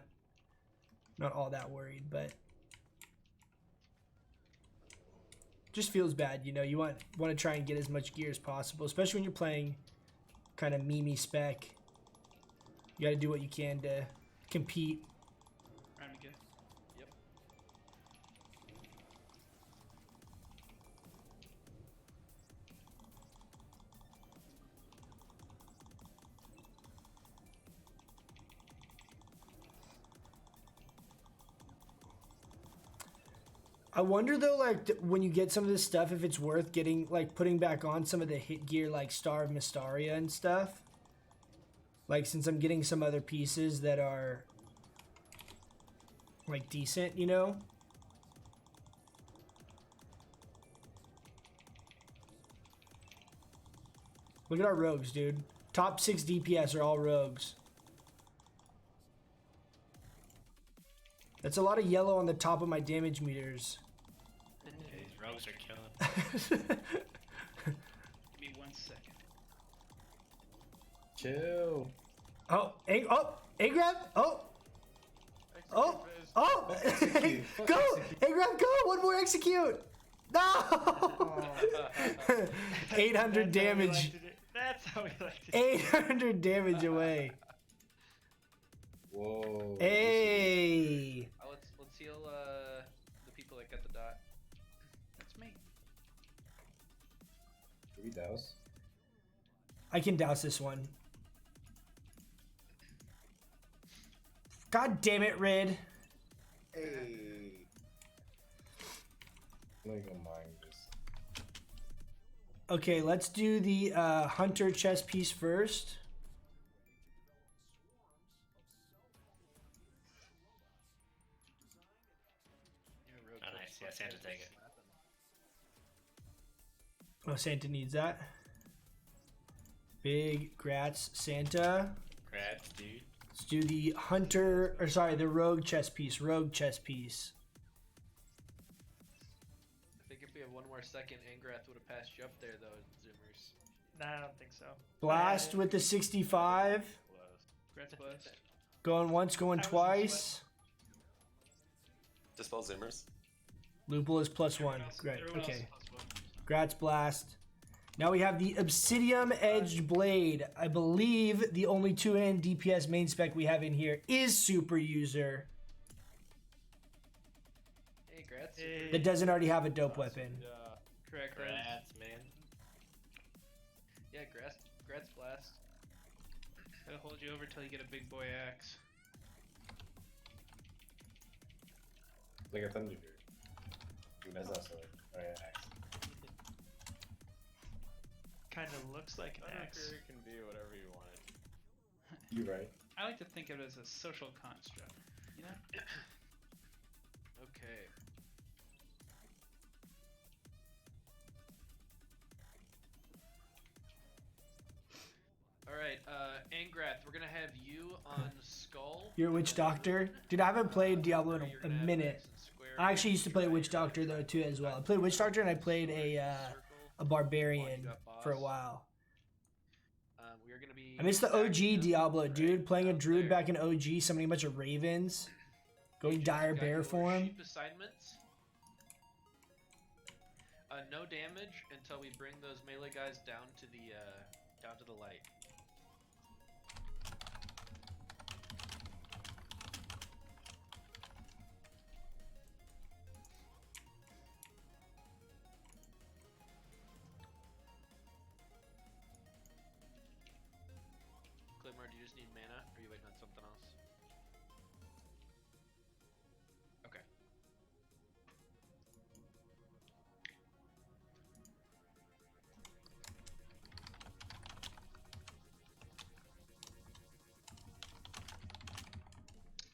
all that worried, but just feels bad, you know. You want to try and get as much gear as possible, especially when you're playing kind of meme spec. You got to do what you can to compete. Round me good. Yep. I wonder though, like when you get some of this stuff, if it's worth getting, like putting back on some of the hit gear, like Star of Mystaria and stuff. Like since I'm getting some other pieces that are like decent, you know. Look at our rogues, dude. Top 6 DPS are all rogues. That's a lot of yellow on the top of my damage meters. Yeah, these rogues are killing. Give me 1 second. Chill. Oh, A-grab. Oh. Go! A-grab, go! One more execute! No! 800 damage. That's how we like to 800 damage away. Whoa. Hey! Let's heal the people that got the dot. That's me. Do we douse? I can douse this one. God damn it, Rid. Hey. I'm not gonna mind this. Okay, let's do the Hunter chess piece first. Oh, nice. Yeah, Santa take it. Oh, Santa needs that. Big grats, Santa. Congrats, dude. Let's do the Hunter, or sorry, the Rogue chess piece. Rogue chess piece. I think if if we have one more second, Angrath would have passed you up there, though, Zoomers. Nah, I don't think so. Blast with the 65. Congrats, Blast. Going once, going I was in twice. Dispel Zoomers. Loophole is +1. Great. Everyone else Okay. is +1. Grats, Blast. Now we have the Obsidian Edged Blade. I believe the only 2-hand DPS main spec we have in here is Super User. Hey, Grats. That doesn't already have a dope weapon. Correct, Rez. Grats, man. Yeah, Grats Blast. I'll hold you over till you get a big boy axe. Like a thunder. That's also axe. Kind of looks like an axe. Thunder can be whatever you want it. You're right. I like to think of it as a social construct, you know? Okay. Alright, Angrath, we're gonna have you on Skull. You're a Witch Doctor? Dude, I haven't played Diablo in a minute. I actually used to play Witch Doctor though too as well. I played Witch Doctor and I played a Barbarian for a while. We are gonna be I miss the OG Diablo, dude. Playing a Druid back in OG, summoning a bunch of ravens, going dire bear form. Sheep assignments. No damage until we bring those melee guys down to the light. Claymore, do you just need mana, or are you waiting on something else? Okay.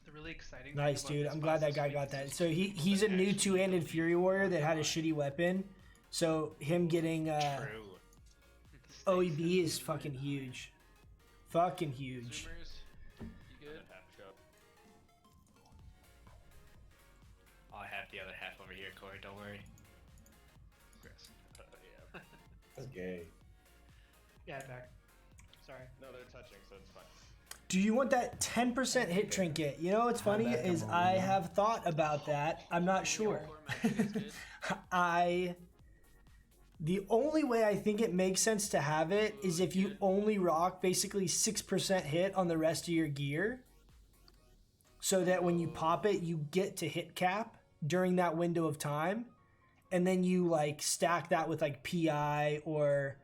The really exciting Nice, thing about dude. this I'm glad boss that is guy we got can that. So he's a new 2-handed Fury Warrior that had a shitty weapon. So him getting True. OEB is fucking huge. Fucking huge. Zoomers, you good? I'll have the other half over here, Corey. Don't worry. Yeah. That's gay. Yeah, back. Sorry. No, they're touching, so it's fine. Do you want that 10% hit trinket? You know what's funny is I have thought about that. I'm not sure. The only way I think it makes sense to have it is if you only rock basically 6% hit on the rest of your gear, so that when you pop it, you get to hit cap during that window of time, and then you like stack that with like PI or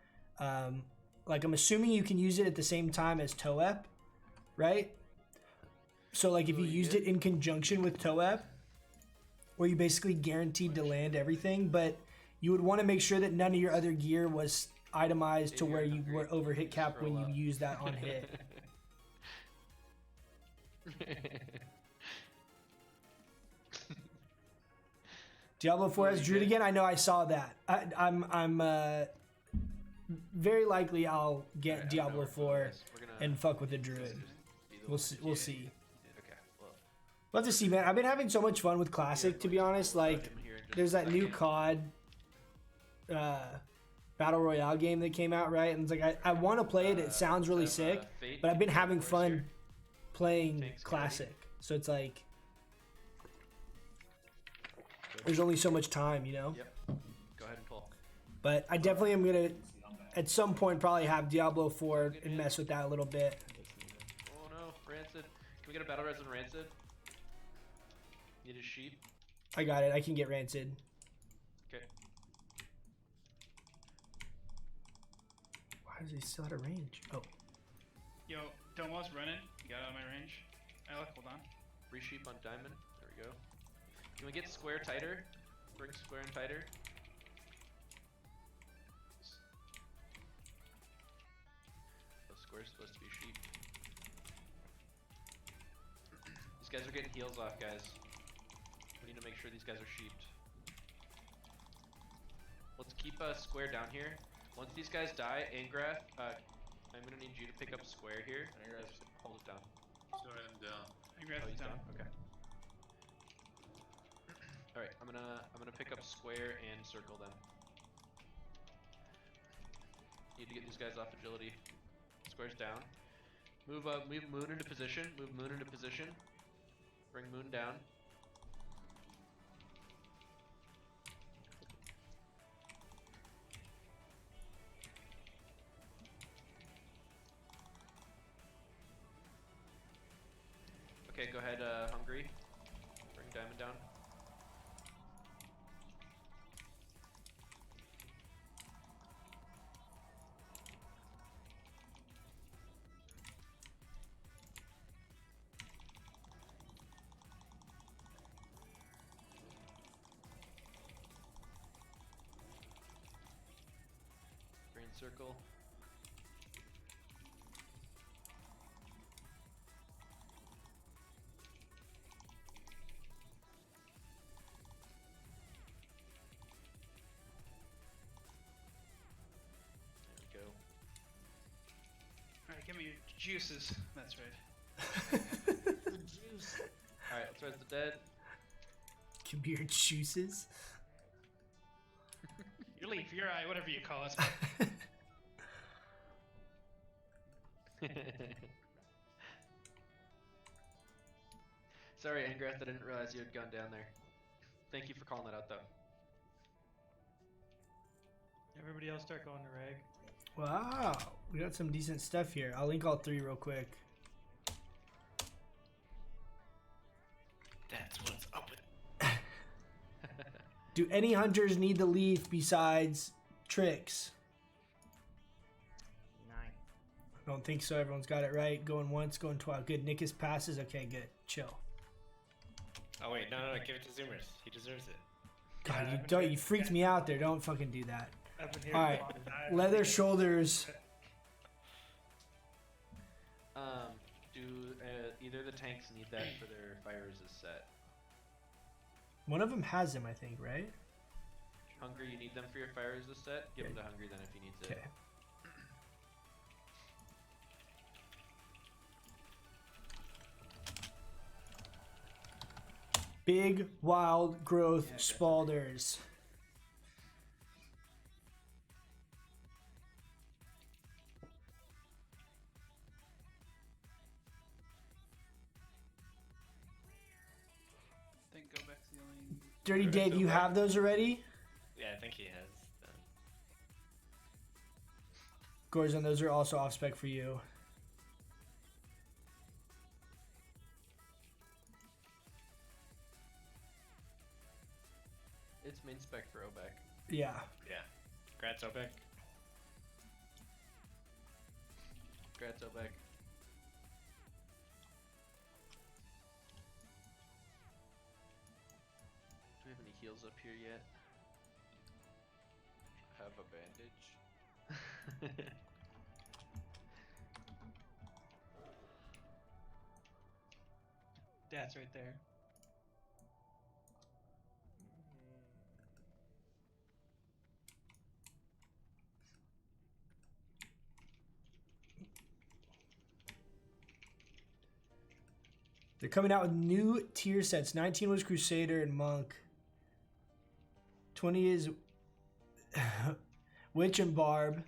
like I'm assuming you can use it at the same time as TOEP, right? So like if you used it in conjunction with TOEP, where you basically guaranteed to land everything, but you would want to make sure that none of your other gear was itemized to where you were over hit cap when you use that on hit. Diablo 4 has Druid again. I know I saw that. I'm very likely I'll get Diablo 4 and fuck with the Druid. We'll see. We'll see. We'll have to see, man. I've been having so much fun with Classic, to be honest. Like, there's that new COD Battle Royale game that came out, right? And it's like, I want to play it. It sounds really sick. But I've been having fun playing Classic. So it's like, there's only so much time, you know? Yep. Go ahead and pull. But I definitely am going to, at some point, probably have Diablo 4 and mess with that a little bit. Oh no, Rancid. Can we get a battle res on Rancid? Need a sheep. I got it. I can get Rancid. Okay. Why is he still out of range? Oh. Yo, Domo's running. You got out of my range. Alec, hold on. Free sheep on diamond. There we go. Can we get square tighter? Bring square and tighter. The square's supposed to be sheep. These guys are getting heals off, guys. We need to make sure these guys are sheeped. Let's keep square down here. Once these guys die, Angrath, I'm gonna need you to pick up square here. Angrath, hold it down. Sorry, I'm down. Angrath is down. Okay. All right, I'm gonna pick up square and circle them. Need to get these guys off agility. Square's down. Move up. Move moon into position. Move moon into position. Bring moon down. Okay, go ahead, Hungry. Bring diamond down. Green circle. There we go. Alright, give me your juices. That's right. The juice. Alright, let's res the dead. Give me your juices. Your leaf, your eye, whatever you call it. Sorry, Angrath, I didn't realize you had gone down there. Thank you for calling that out, though. Everybody else start going to reg. Wow, we got some decent stuff here. I'll link all three real quick. That's what's up with. Do any hunters need the leaf besides tricks? Nine. I don't think so. Everyone's got it right. Going once, going twice. Good. Nikus passes. Okay, good. Chill. Oh wait, no, give it to Zoomers. He deserves it. God, you don't. You freaked me out there. Don't fucking do that. I've been here All right, for a long time. leather shoulders. Do either of the tanks need that for their fire resist set? One of them has him, I think, right? Hungry, you need them for your fire resist set? Give them to Hungry then if he needs it. Okay. Big wild growth spalders. Then go back to the only. Dirty Dave, you have those already? Yeah, I think he has. Gorzon, those are also off spec for you. It's main spec for Obek. Yeah. Yeah. Congrats, Obek. Congrats, Obek. Do we have any heals up here yet? Have a bandage. That's right there. They're coming out with new tier sets. 19 was Crusader and Monk. 20 is Witch and Barb.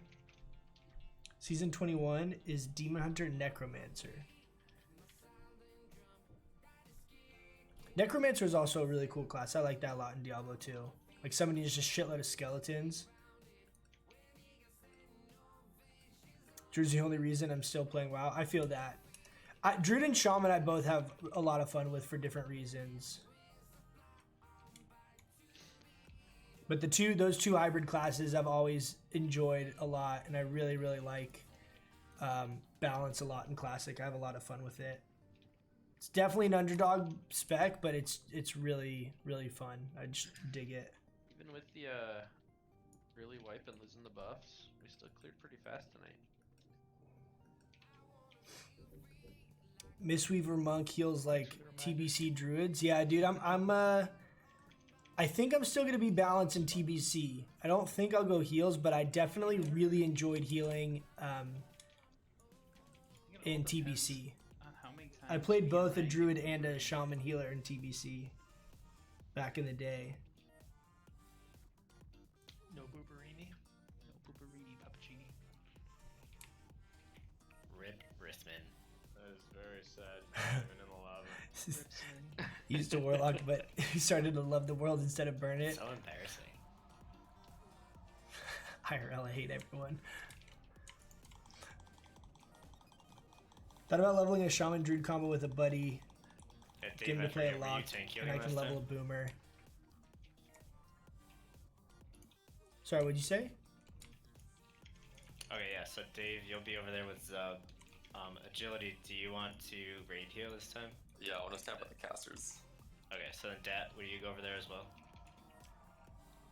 Season 21 is Demon Hunter and Necromancer. Necromancer is also a really cool class. I like that a lot in Diablo 2. Like somebody just a shitload of skeletons. Drew's the only reason I'm still playing WoW. I feel that. Druid and Shaman I both have a lot of fun with for different reasons. But those two hybrid classes I've always enjoyed a lot, and I really, really like balance a lot in Classic. I have a lot of fun with it. It's definitely an underdog spec, but it's really, really fun. I just dig it. Even with the early wipe and losing the buffs, we still cleared pretty fast tonight. Mistweaver Monk heals like TBC Druids. Yeah, dude, I think I'm still gonna be balanced in TBC. I don't think I'll go heals, but I definitely really enjoyed healing in TBC. On how many times I played both a Druid and a Shaman healer in TBC. back in the day. No booberini. No booberini, puppuccini. Rip Rithman. That is very sad. Even in the lava. He used to warlock, but he started to love the world instead of burn it. So embarrassing. IRL, I hate everyone. Thought about leveling a Shaman Druid combo with a buddy. Yeah, Get him Dave, to play a were you lock, tank and I healing can last level time? a boomer. Sorry, what'd you say? Okay, yeah, so Dave, you'll be over there with Zub. Agility, do you want to raid heal this time? Yeah, I want to stand by the casters. Okay, so then Dat, will you go over there as well?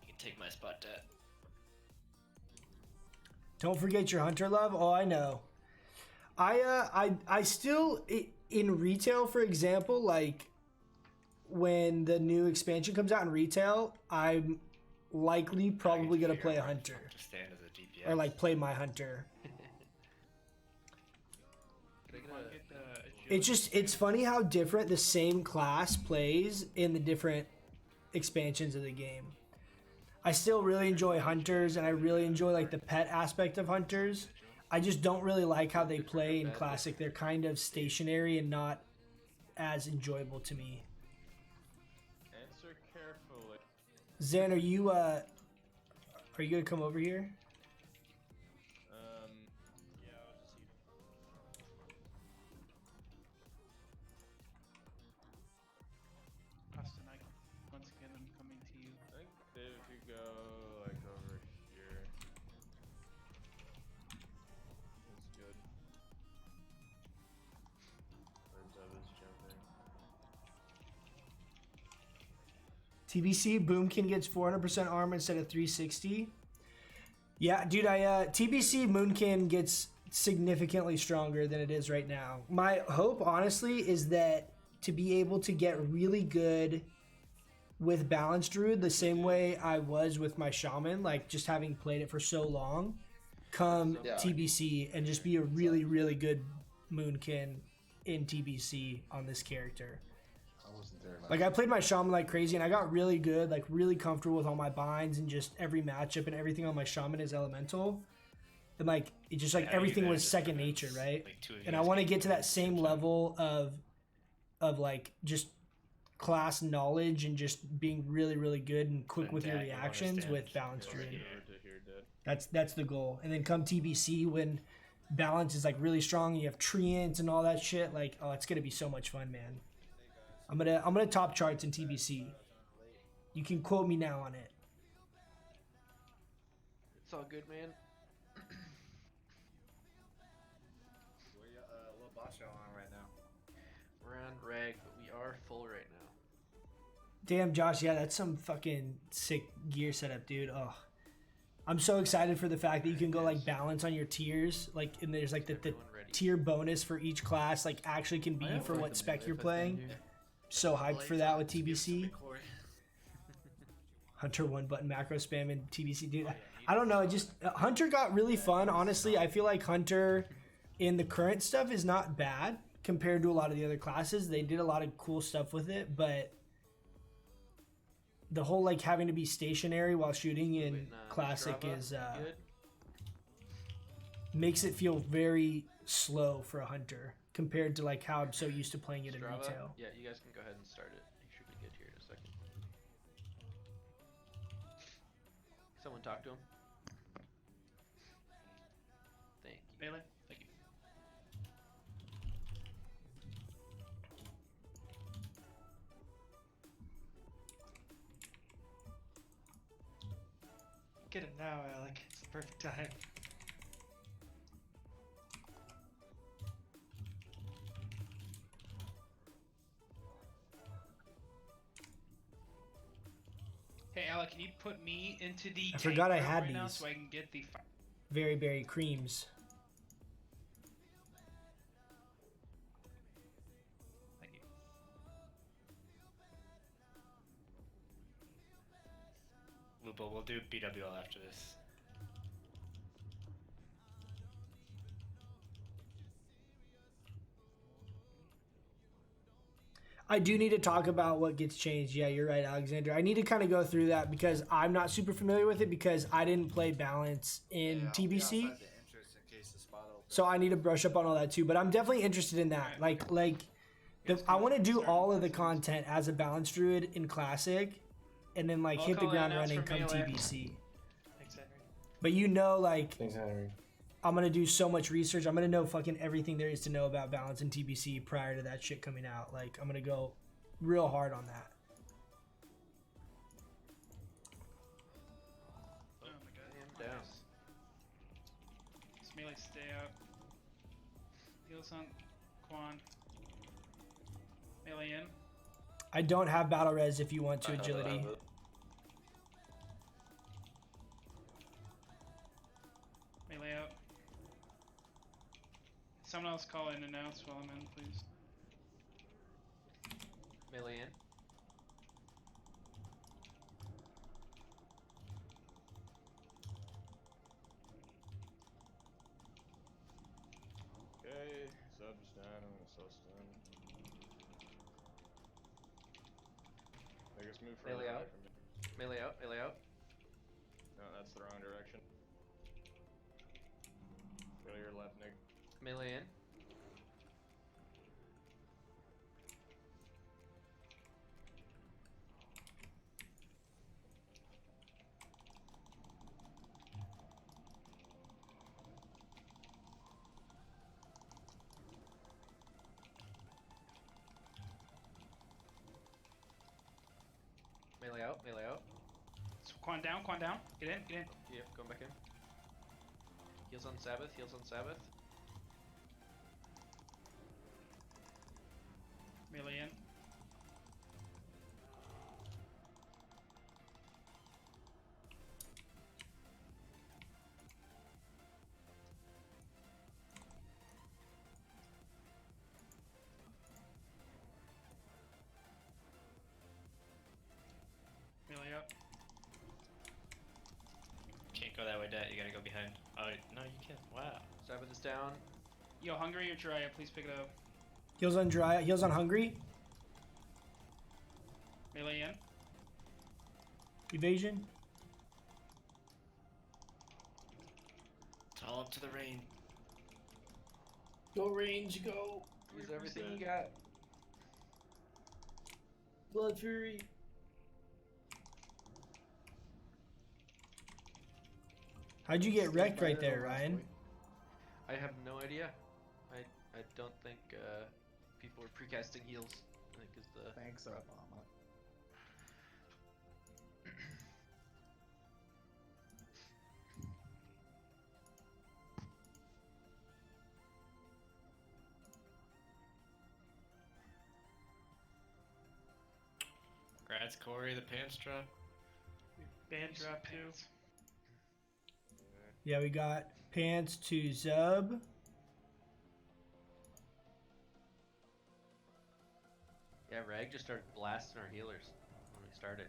You can take my spot, Dat. Don't forget your hunter love. Oh, I know. I still in retail, for example, like when the new expansion comes out in retail, I'm likely probably gonna play a hunter Just stand as a DPS. or like play my hunter. It's funny how different the same class plays in the different expansions of the game. I still really enjoy hunters, and I really enjoy like the pet aspect of hunters. I just don't really like how they play in classic. They're kind of stationary and not as enjoyable to me. Answer carefully. Zen, are you gonna come over here? Yeah, I was just eating. Austin, once again, I'm coming to you. I think Dave, if you go like over here, that's good. Where's Zub is jumping. TBC Boomkin gets 400% armor instead of 360. Yeah, dude, TBC Moonkin gets significantly stronger than it is right now. My hope, honestly, is that to be able to get really good with Balanced Druid the same way I was with my Shaman, like just having played it for so long, come TBC and just be a really, really good Moonkin in TBC on this character. I wasn't there. Like I played my Shaman like crazy and I got really good, like really comfortable with all my binds and just every matchup and everything on my Shaman is elemental. And like it just like Yeah, everything you was guys second different. nature, right? Like, two of you And I guys want to can get to do that same level of like just class knowledge and just being really, really good and quick Then with your Dad, you wanna reactions stand with Balanced over Druid. here. Over to here, Dad. That's the goal. And then come TBC when balance is like really strong and you have treants and all that shit, like oh it's gonna be so much fun, man. I'm gonna top charts in TBC. You can quote me now on it. It's all good, man. What boss y'all on right now? We're on reg, but we are full right now. Damn, Josh, yeah, that's some fucking sick gear setup, dude. Oh, I'm so excited for the fact that you can go like balance on your tiers, like and there's like the Everyone ready? tier bonus for each class, like actually can be for what spec you're playing. So hyped for that with TBC. Hunter one button macro spam in TBC, dude. I don't know. It just Hunter got really fun. Honestly, I feel like Hunter in the current stuff is not bad compared to a lot of the other classes. They did a lot of cool stuff with it, but the whole like having to be stationary while shooting in classic Strava, is good? makes it feel very slow for a hunter compared to like how I'm so used to playing it in Strava? retail. Yeah, you guys can go ahead and start it. You should be good here in a second. Someone talk to him. Thank you. Melee? Thank you. Get him now, Alec. It's the perfect time. Hey, Alec, can you put me into the I tank forgot I group had right now these. so I can get the Very, very creams. Thank you. Lupo, we'll do BWL after this. I do need to talk about what gets changed. Yeah, you're right, Alexander. I need to kind of go through that because I'm not super familiar with it because I didn't play balance in TBC. So I need to brush up on all that too. But I'm definitely interested in that. I want to do all of the content as a balance druid in classic, and then like I'll hit the call ground in running for come melee. TBC. Thanks, Henry. But you know, like Thanks, Henry. I'm gonna do so much research. I'm gonna know fucking everything there is to know about balance and TBC prior to that shit coming out. Like I'm gonna go real hard on that. Oh my god. I am down. This melee stay up. Heals on Quan. Melee in. I don't have battle res if you want to I have agility. it. Melee out. Someone else call in and announce while I'm in, please. Melee in. Okay, sub's down. I'm gonna sus down. I guess move further Melee away out. from me. Melee out. Melee out. No, that's the wrong direction. Go to your left, Nick. Melee in. Melee out. Melee out. So Quan down, Quan down. Get in, get in. Yep, going back in. Heals on Sabbath. Heals on Sabbath. Melee in. Melee up. Can't go that way, Dad. You gotta go behind. Oh, no, you can't. Wow. Sabbath is down. Yo, Hungry or Jiraiya, please pick it up. Heals on dry. Heals on hungry. Melee in. Evasion. It's all up to the rain. Go range, go. Use everything you got. Blood Fury. How'd you get wrecked right there, Ryan? I have no idea. I don't think people were precasting heals. I think is the Thanks, Obama. Congrats, Corey. The pants drop. Band drop too. Yeah, we got pants to Zub. Yeah, Rag just started blasting our healers when we started.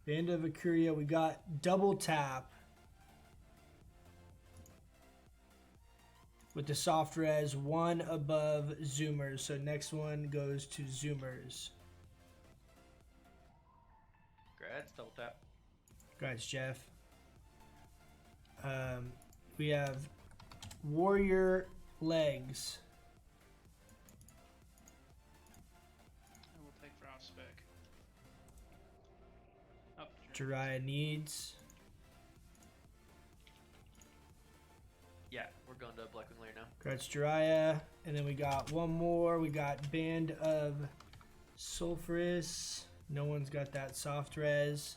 Band of Akuria, we got double tap with the soft res, one above Zoomers. So next one goes to Zoomers. Congrats, double tap. Congrats, Jeff. We have Warrior Legs. I will take Frost spec. Up. Jiraiya needs. Yeah, we're going to Blackwing Lair now. Congrats, Jiraiya. And then we got one more. We got Band of Sulfurous. No one's got that soft res.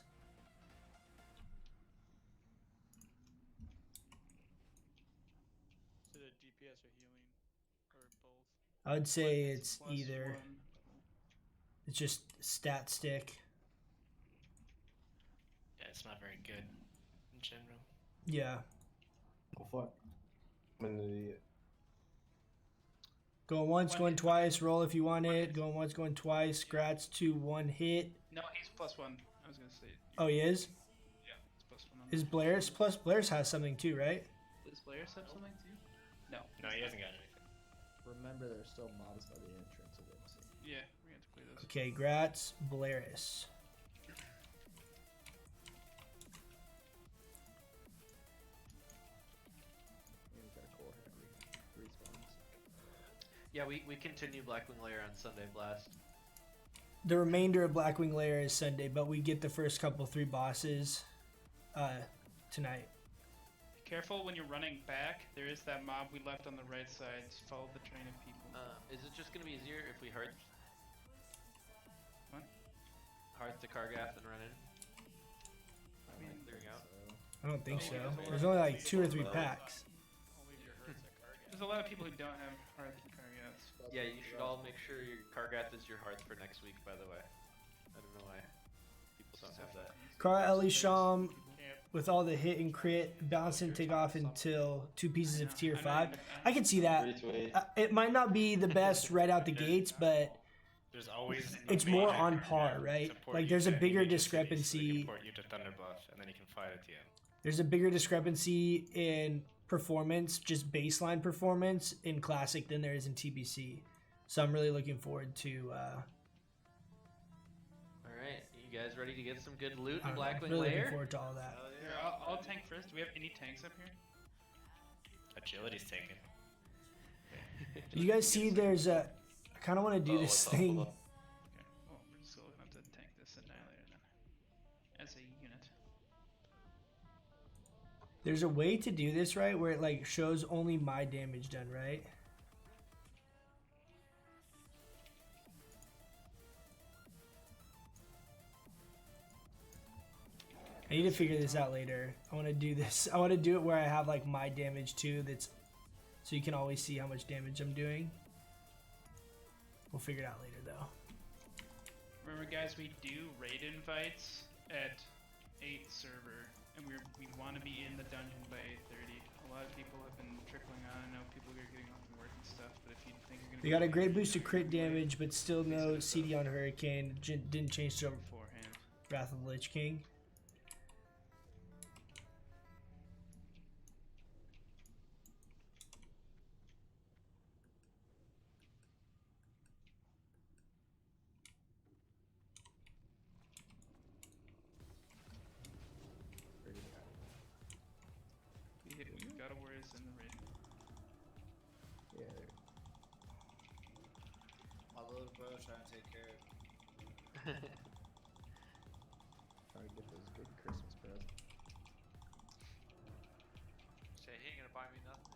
Is it a DPS or healing? Or both? I would say it's Plus either. one. It's just stat stick. Yeah, it's not very good in general. Yeah. Oh fuck. I'm an idiot. Going once, going twice. Roll if you want it. Going once, going twice. Scratch to one hit. No, he's +1. I was gonna say. Oh, he is? Yeah, it's +1. On Is Blair's plus? Blair's has something too, right? Does Blair's have something too? No. No, he hasn't got anything. remember there's still mobs by the entrance of MC. Yeah, we have to clear those. Okay, Gratz, Blaris. Yeah, we got a core heavy. Respawns. Yeah, we continue Blackwing Lair on Sunday Blast. The remainder of Blackwing Lair is Sunday, but we get the first couple 3 bosses tonight. Careful when you're running back. There is that mob we left on the right side. Just follow the train of people. Is it just gonna be easier if we hearth What? the Kargath and run in? I mean, Clearing out. I don't think so. There's only like 2 or 3 packs. There's a lot of people who don't have Hearth and Kargaths. Yeah, you should all make sure your Kargath is your hearth for next week, by the way. I don't know why people don't have that. Kara Elisham with all the hit and crit, bounce and take off until 2 pieces of tier 5. I can see that. It might not be the best right out the gates, but There's always it's more on par, right? Like there's a bigger discrepancy. Support you to Thunder buff, and then you can fight at the end. There's a bigger discrepancy in performance, just baseline performance in Classic than there is in TBC. So I'm really looking forward to. Alright, you guys ready to get some good loot I in don't know, Blackwing really looking Lair? forward to all that. Here, I'll tank first. Do we have any tanks up here? Agility's taken. You guys see there's a. I kind of want to do this thing. Okay. Well, we're still gonna have to tank this Annihilator then. As a unit. There's a way to do this, right? Where it like shows only my damage done, right? I need to figure this out later. I want to do this. I want to do it where I have like my damage too. That's so you can always see how much damage I'm doing. We'll figure it out later though. Remember, guys, we do raid invites at 8 server, and we want to be in the dungeon by 8:30. A lot of people have been trickling on. I know people are getting off from work and stuff, but if you think you're gonna They got a great boost to crit damage, but still no CD on Hurricane. Didn't change to beforehand. Wrath of the Lich King. We gotta worry is in the raid. Yeah. My little bro trying to take care of Trying to get those good Christmas presents. Say he ain't gonna buy me nothing.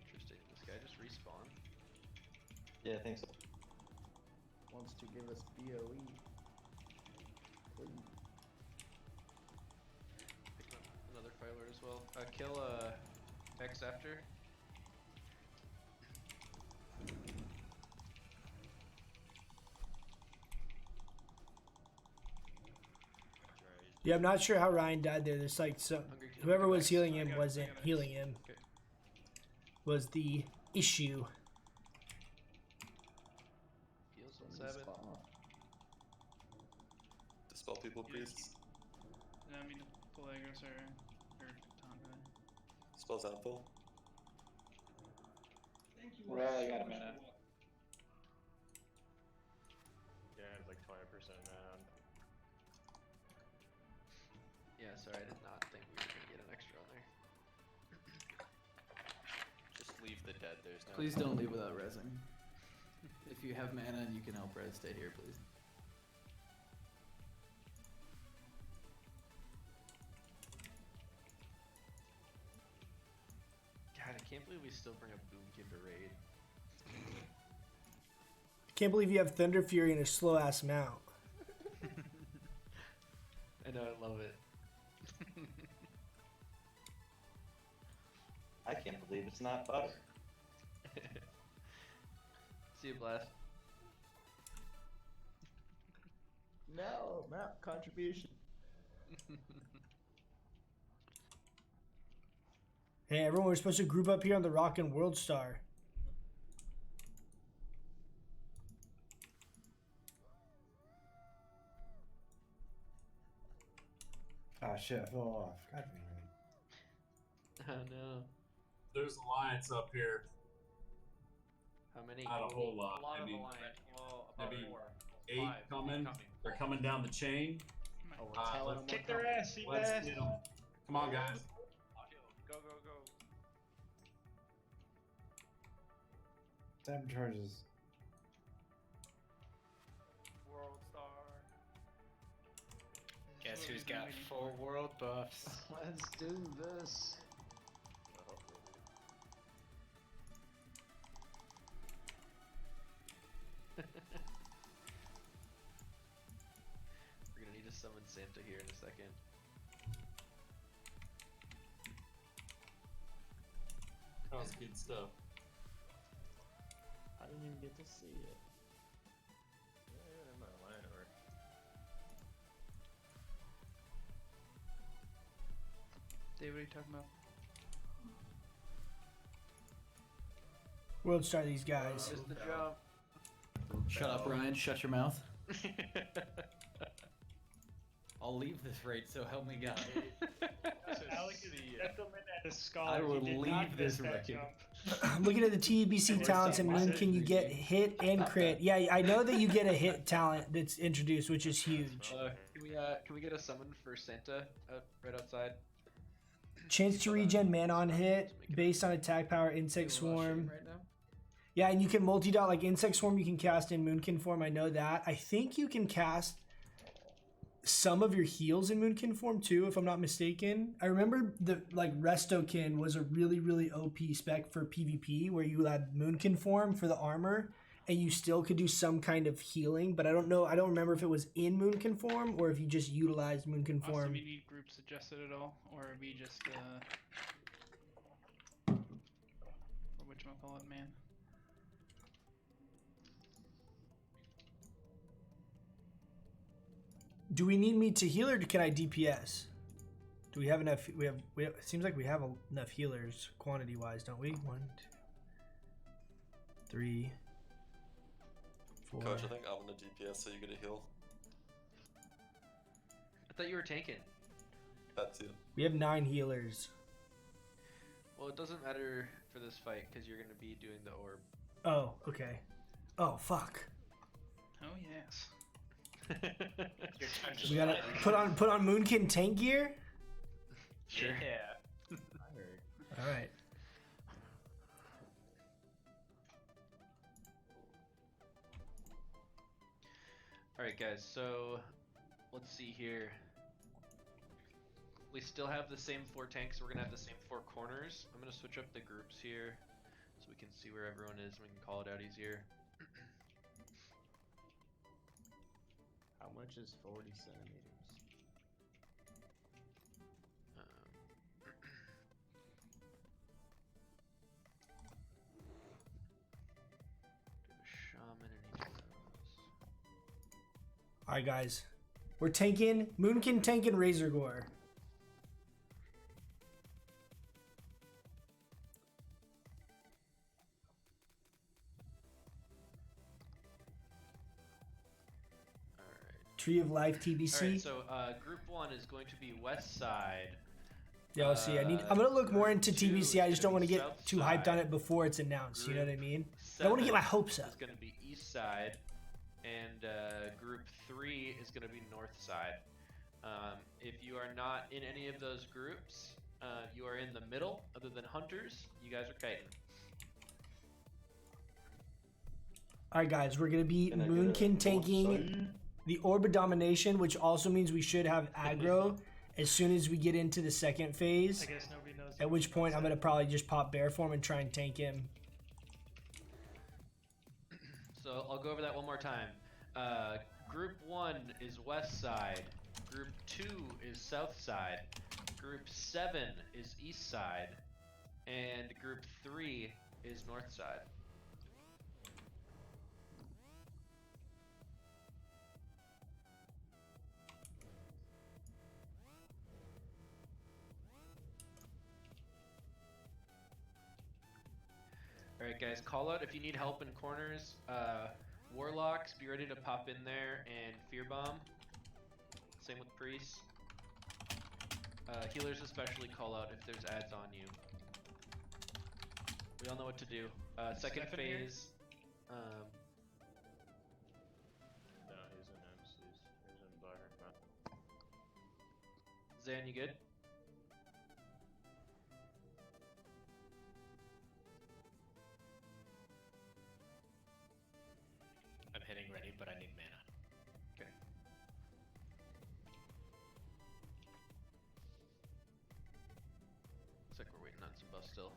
Interesting. This guy just respawned. Yeah, I think so. Wants to give us BOE. Please. Pick up another Filer as well. Kill X after. Yeah, I'm not sure how Ryan died there. There's like some whoever was healing him wasn't healing him. Okay. Was the issue. Heals on Sabbath. Dispel people, priests. No, I mean, Pelagos or Tonga. Spell Zapple. We're all got a minute. Yeah, it's like 20% now. Yeah, sorry, I did not think we were gonna get an extra on there. Just leave the dead. There's no. Please don't leave without resing. If you have mana and you can help res, stay here, please. God, I can't believe we still bring a Boomkin to raid. Can't believe you have Thunder Fury and a slow ass mount. I know, I love it. I can't believe it's not butter. See you, Blast. No, map contribution. Hey, everyone, we're supposed to group up here on the Rockin' World Star. Ah, shit. Oh, God damn it. Oh no. There's alliance up here. How many? Not a whole lot. A lot of maybe, alliance. Well, about maybe 4. 8 5 coming. coming. They're coming down the chain. Oh, we're telling them Kick we're their coming. ass, see Let's that? get them. Come on, guys. Go, go, go. Damn charges. World Star. Guess who's got full world buffs? Let's do this. We're gonna need to summon Santa here in a second. That was good stuff. I didn't even get to see it. Yeah, my line over. Dave, what are you talking about? World Star these guys. Just the jump. Shut up, Ryan. Shut your mouth. I'll leave this raid, so help me God. Alex is gentleman and a scholar. I will He did leave not this miss that record. jump. I'm looking at the TBC talents and Moon. Can you get hit and crit? Yeah, I know that you get a hit talent that's introduced, which is huge. Can we get a summon for Santa right outside? Chance to regen mana on hit based on attack power, insect swarm. Right now? Yeah, and you can multi-dot like insect swarm. You can cast in Moonkin form. I know that. I think you can cast some of your heals in Moonkin form too, if I'm not mistaken. I remember the like Restokin was a really OP spec for PvP where you had Moonkin form for the armor and you still could do some kind of healing, but I don't know. I don't remember if it was in Moonkin form or if you just utilized Moonkin Austin, form. we need groups adjusted at all, or are we just or whatchamacallit, man? Do we need me to heal or can I DPS? Do we have enough? We have. It seems like we have enough healers quantity wise, don't we? 1, 2, 3, 4. Coach, I think I'm gonna DPS so you get a heal. I thought you were tanking. That too. We have 9 healers. Well, it doesn't matter for this fight because you're gonna be doing the orb. Oh, okay. Oh, fuck. Oh yes. We gotta put on Moonkin tank gear. Sure. Yeah. All right. All right, guys. So let's see here. We still have the same 4 tanks. We're gonna have the same 4 corners. I'm gonna switch up the groups here so we can see where everyone is and we can call it out easier. How much is 40 centimeters? Do a shaman and those. All right, guys. We're tanking Moonkin tank and Razor Gore. Tree of Life TBC. All right, so group 1 is going to be west side. Yeah, I'll see. I'm gonna look more into TBC. I just don't want to get too hyped on it before it's announced. You know what I mean? I don't want to get my hopes up. It's going to be east side, and group 3 is going to be north side. If you are not in any of those groups, you are in the middle. Other than hunters, you guys are kiting. All right, guys, we're gonna be Moonkin tanking the Orb of Domination, which also means we should have aggro as soon as we get into the second phase. I guess nobody knows. At which point, I'm gonna probably just pop bear form and try and tank him. So I'll go over that one more time. Group 1 is west side. Group 2 is south side. Group 7 is east side. And group 3 is north side. Alright guys, call out if you need help in corners. Warlocks, be ready to pop in there and fear bomb. Same with priests. Healers especially call out if there's ads on you. We all know what to do. Second Steph in here? phase. No, he's in MCs. He's in Black Rock. Zan, you good? I'm hitting ready, but I need mana. Okay. Looks like we're waiting on some buffs still.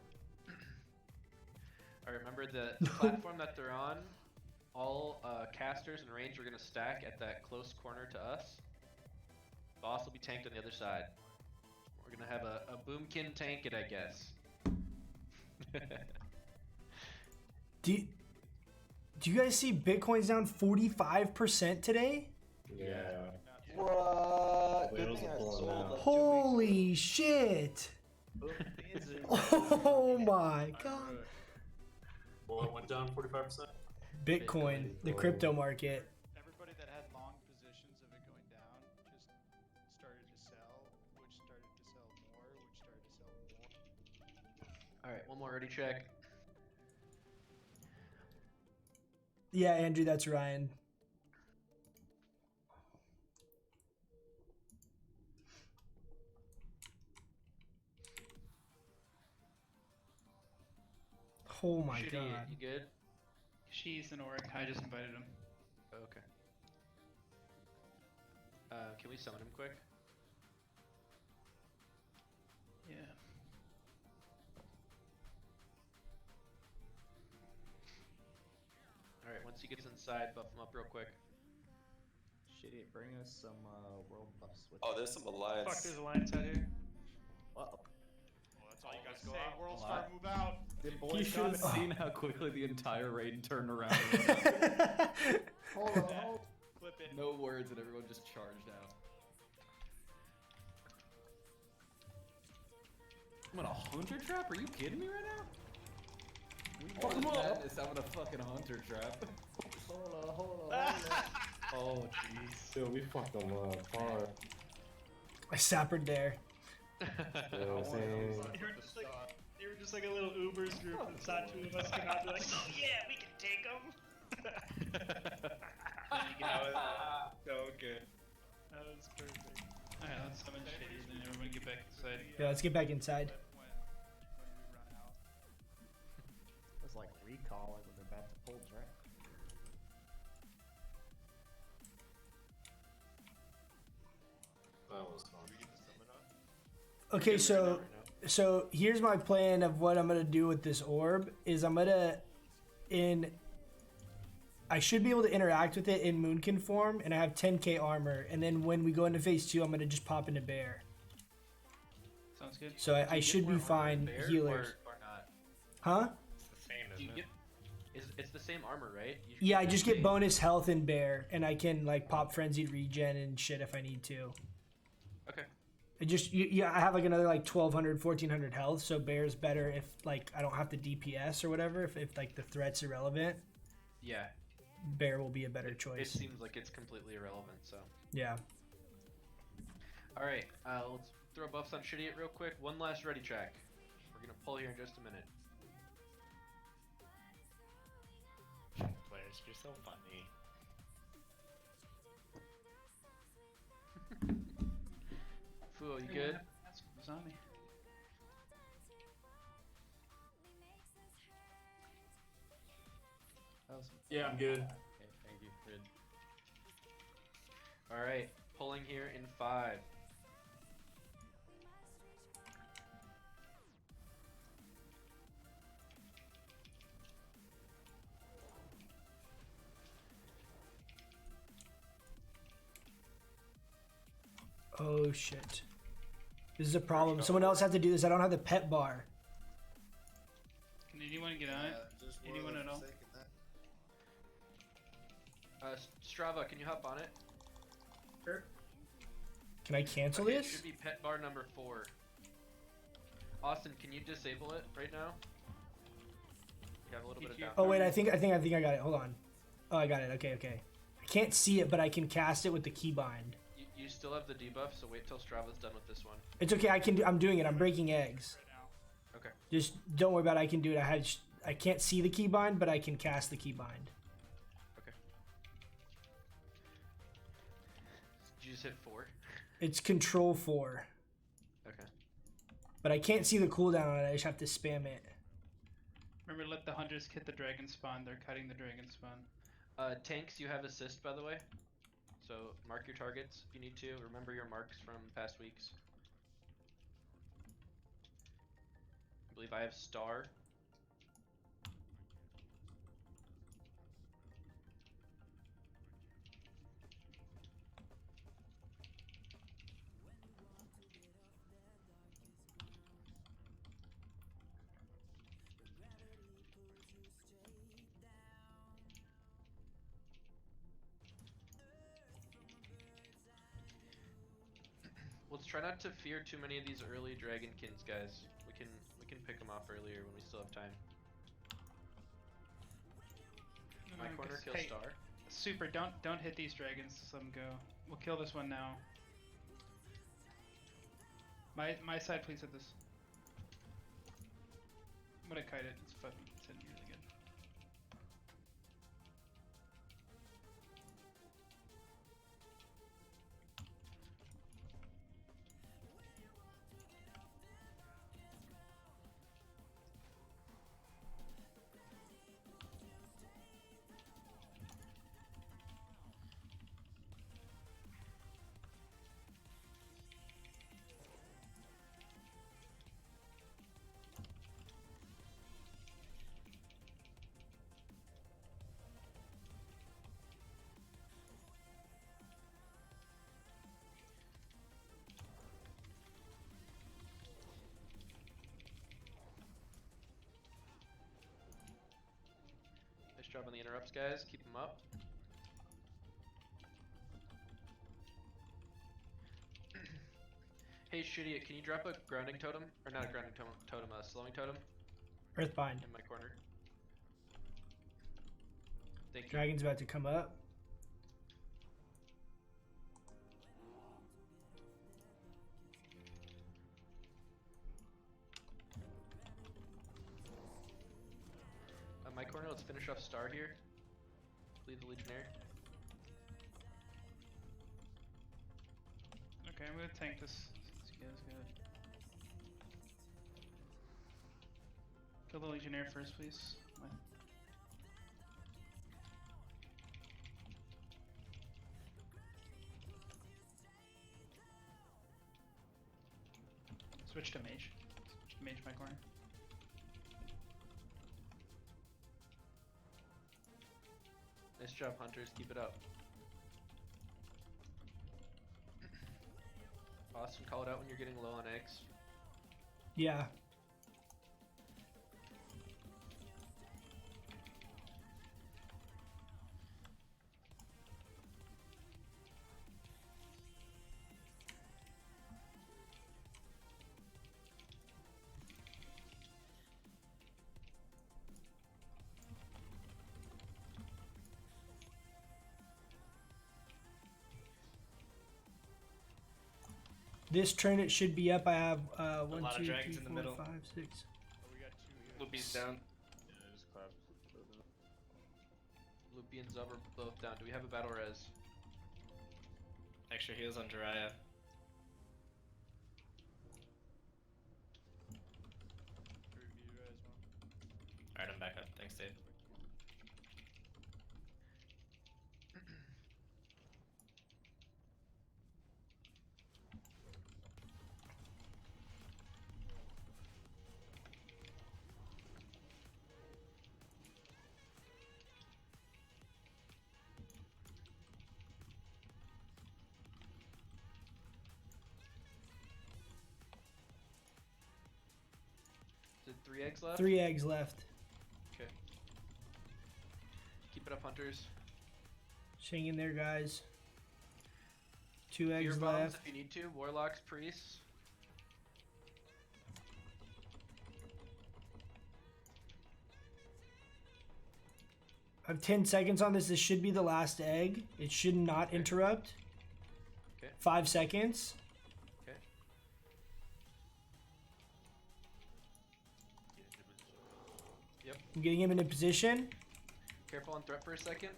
Alright, remember the platform that they're on, all casters and range are going to stack at that close corner to us. Boss will be tanked on the other side. We're going to have a boomkin tank it, I guess. Do you guys see Bitcoin's down 45% today? Yeah. What? The whales are pulling out. Holy shit! Oh my god. Well, it went down 45%. Bitcoin, the crypto market. Everybody that had long positions of it going down just started to sell, which started to sell more, which started to sell more. Alright, one more ready check. Yeah, Andrew, that's Ryan. Oh my Shitty, god. you good? She's an orc. I just invited him. Oh, okay. Can we summon him quick? Yeah. Alright, once he gets inside, buff him up real quick. Shitty, bring us some world buffs with Oh, there's some alliance. Fuck, there's alliance out here. Uh-oh. Well, that's all you guys go say. out. World Hold Star, on. move out. The You boys should have got it. seen how quickly the entire raid turned around. Hold on, hold. Flip it. No words and everyone just charged out. I'm gonna hunter trap? Are you kidding me right now? Fuck him up! I'm gonna fucking hunter trap. Hold on. Oh jeez. Dude, we fucked them up hard. I sappered there. You know what I'm saying? You were just like a little Uber's group and saw two of us come out and be like, oh yeah, we can take them. So good. That was perfect. Alright, let's summon Shitty and then everyone get back inside. Yeah, let's get back inside. When we run out. It was like recall, like we're about to pull track. That was fun. Okay, so here's my plan of what I'm gonna do with this orb. Is I should be able to interact with it in Moonkin form, and I have 10k armor. And then when we go into phase 2, I'm gonna just pop into bear. Sounds good. So I should be fine. Healers, Or not? huh? It's the same, Do you isn't it? get, it's the same armor, right? You Yeah, I just get bonus health in bear, and I can like pop frenzied regen and shit if I need to. Okay. It just I have like another like 1200, 1400 health, so bear's better if like I don't have to DPS or whatever. If like the threat's irrelevant, Yeah. bear will be a better It choice. seems like it's completely irrelevant, so. Yeah. Alright, let's throw buffs on Shitty real quick. One last ready check. We're gonna pull here in just a minute. Players, you're so funny. Fuo, you good? That's what's on me. Yeah, I'm good. Okay, thank you. Good. Alright, pulling here in 5. Oh shit. This is a problem. Someone else had to do this. I don't have the pet bar. Can anyone get on it? Just Anyone at all? Strava, can you hop on it? Can I cancel Okay, this? It should be pet bar number 4. Austin, can you disable it right now? You have a little bit of You- down. Oh wait, I think I got it. Hold on. Oh, I got it. Okay, okay. I can't see it, but I can cast it with the keybind. You still have the debuff, so wait till Strava's done with this one. It's okay. I can. I'm doing it. I'm breaking eggs. Right now. Okay. Just don't worry about it. I can do it. I can't see the keybind, but I can cast the keybind. Okay. Did you just hit 4? It's Control 4, Okay. but I can't see the cooldown on it. I just have to spam it. Remember, let the hunters hit the dragon spawn. They're cutting the dragon spawn. Tanks, you have assist, by the way. So mark your targets if you need to. Remember your marks from past weeks. I believe I have star. Let's try not to fear too many of these early dragonsons, guys. We can pick them off earlier when we still have time. My corner kill Hey, star. Super, don't hit these dragons. Just let them go. We'll kill this one now. My side, please hit this. I'm gonna kite it. It's fucking hitting really good. Nice job on the interrupts, guys. Keep them up. Hey, Shitty, can you drop a grounding totem? Or not a grounding totem, a slowing totem Earthbind. in my corner? Thank you. Dragon's about to come up. My corner, let's finish off star here. Leave the legionnaire. Okay, I'm gonna tank this. This guy's good. Kill the legionnaire first, please. Switch to mage. Switch to mage my corner. Nice job, hunters. Keep it up. Austin, call it out when you're getting low on eggs. Yeah. This turn it should be up. I have A 1, lot of 2, dragons 3, in the 4, middle. 5, 6. Oh, we got 2 here. Loopy's down. Yeah, just collapse. Loopy and Zub are both down. Do we have a battle res? Extra heals on Jiraiya. Review as well. Alright, I'm back up. Thanks, Dave. Is it 3 eggs left? 3 eggs left. Okay. Keep it up, hunters. Hang in there, guys. 2 Fear eggs bombs left. if you need to. Warlocks, priests. I have 10 seconds on this. This should be the last egg. It should not interrupt. Okay. 5 seconds. Okay. Yep. I'm getting him into position. Careful on threat for a second.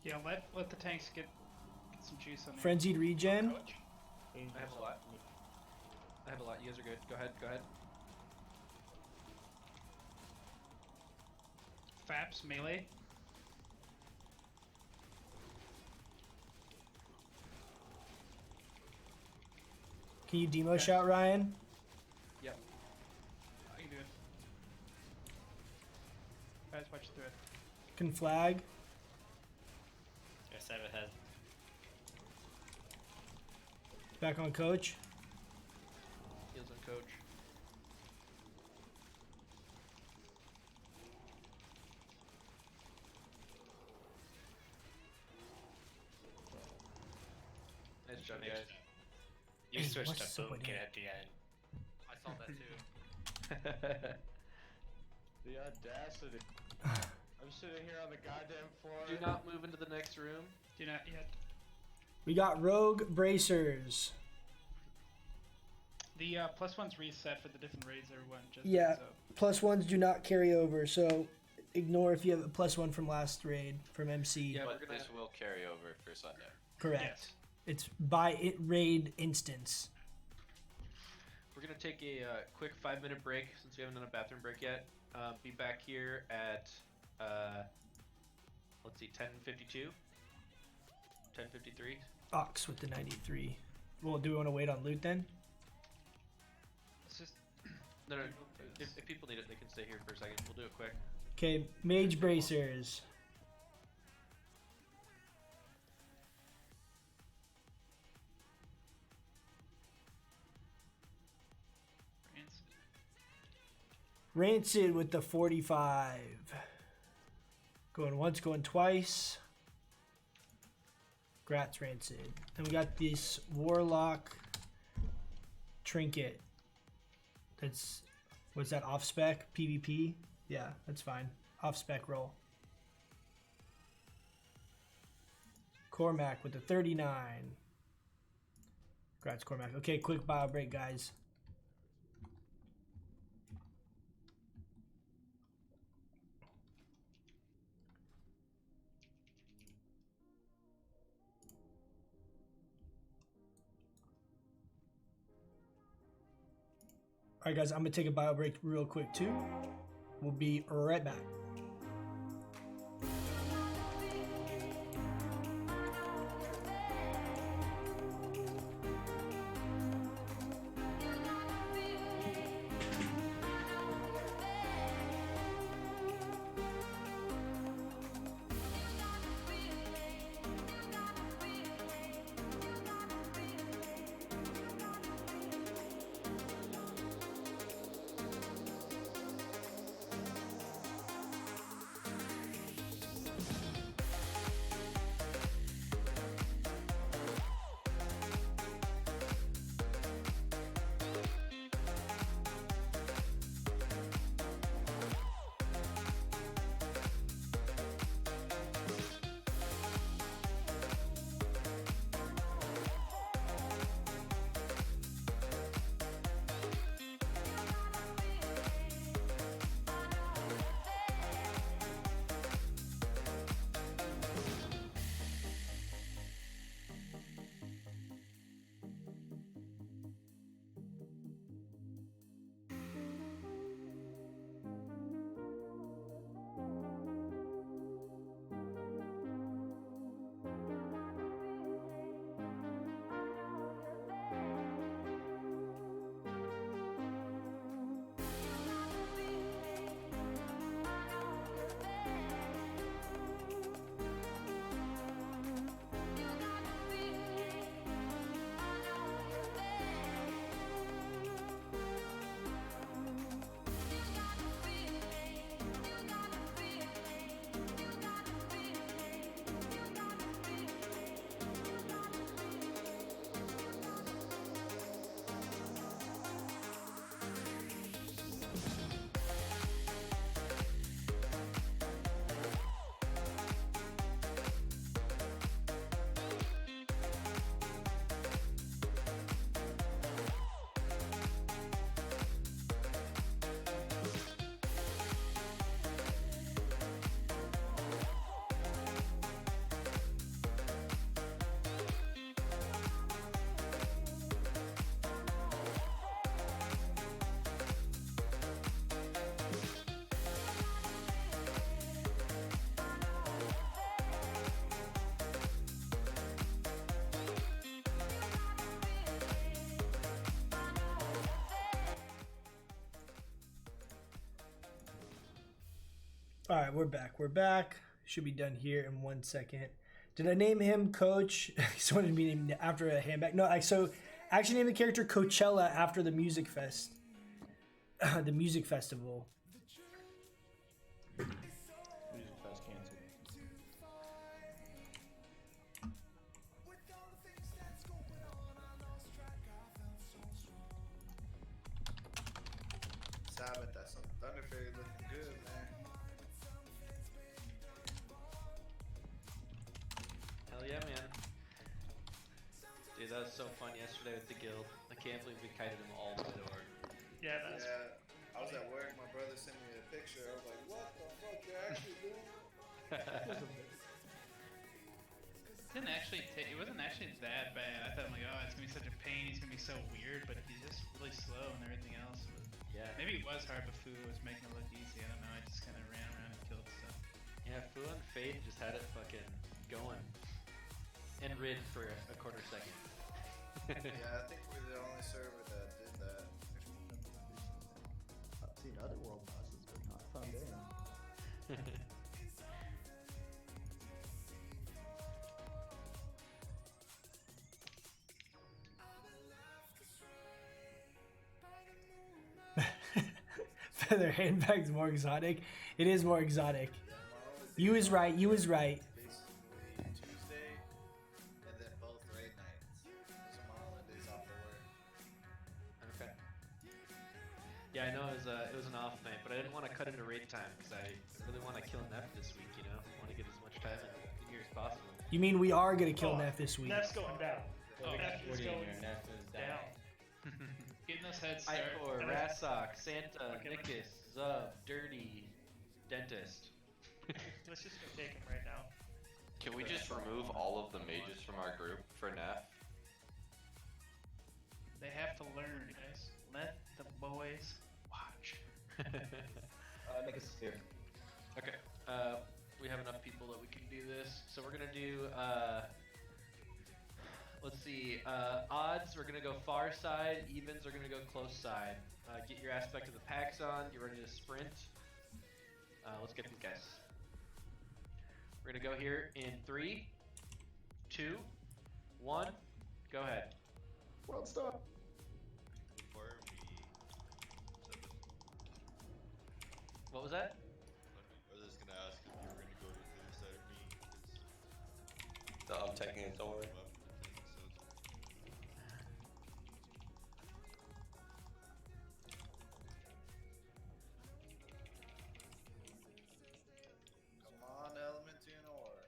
Yeah, let the tanks get some juice on there. Frenzied regen. I have a lot. I have a lot. You guys are good. Go ahead. Go ahead. Faps, melee. Can you demo shout, Ryan? Yep. I can do it. Guys, watch through it. Can flag. Yes, I have a head. Back on coach. Heals on coach. Nice job, guys. You Hey, switched what's to up with Boomkin it? at the end. I saw that too. The audacity. I'm sitting here on the goddamn floor. Do not move into the next room. Do not yet. We got rogue bracers. The +1's reset for the different raids, everyone. Just Yeah. So. +1s do not carry over, so ignore if you have a +1 from last raid from MC. Yeah, But we're gonna. this will carry over for Sunday. Correct. Yes. It's by it raid instance. We're gonna take a quick 5-minute break since we haven't done a bathroom break yet. Be back here at let's see, 10:52, 10:53. Ox with the 93. Well, do we want to wait on loot then? It's just No. If people need it, they can stay here for a second. We'll do it quick. Okay, mage bracers. Rancid with the 45. Going once, going twice. Grats Rancid. Then we got this Warlock Trinket. That's, what's that, off spec? PvP? Yeah, that's fine. Off spec roll. Cormac with the 39. Grats Cormac. Okay, quick bio break, guys. Alright guys, I'm going to take a bio break real quick too. We'll be right back. All right, we're back. We're back. Should be done here in 1 second. Did I name him Coach? He wanted to be named after a handbag. No, I actually named the character Coachella after the music fest, the music festival. Music fest canceled. Sabbath, that's some Thunder Fairy looking good, man. Hell yeah, man. Dude, that was so fun yesterday with the guild. I can't believe we kited them all the way to org. Yeah, that's Yeah, I was at work. My brother sent me a picture. I was like, "What the fuck? You're actually doing it?" It wasn't actually that bad. I thought, I'm like, oh, it's gonna be such a pain. He's gonna be so weird, but he's just really slow and everything else. But Yeah. maybe it was hard, but Fu was making it look easy. I don't know. I just kind of ran around and killed stuff. Yeah, Fu and Fade just had it fucking going. And rid for a quarter second. Yeah, I think we're the only server that did that. I've seen other world bosses, but not Thundering. Feather handbag's more exotic. It is more exotic. You is right. You is right. Basically Tuesday, and then both raid nights. Those are my only days off of work. Okay. Yeah, I know it was an off night, but I didn't want to cut into raid time because I really want to kill Neff this week. You know, I want to get as much time in here as possible. You mean we are gonna kill Neff this week? Neff's going down. Oh, Neff is going down. Getting those heads start. Icor, Rasok, Santa, Nickus, Zub, Dirty, Dentist. Let's just go take him right now. Can we just remove all of the mages from our group for Neff? They have to learn, guys. Let the boys watch. Make a sphere. Okay. We have enough people that we can do this. So we're gonna do let's see, odds, we're gonna go far side, evens are gonna go close side. Get your aspect of the packs on, you're ready to sprint. Let's get these guys. We're gonna go here in 3, 2, 1, go ahead. World star. Before What was that? I was just gonna ask if you were gonna go to the other side of me. No, I'm taking it, don't worry. Come on, Elemental Ore.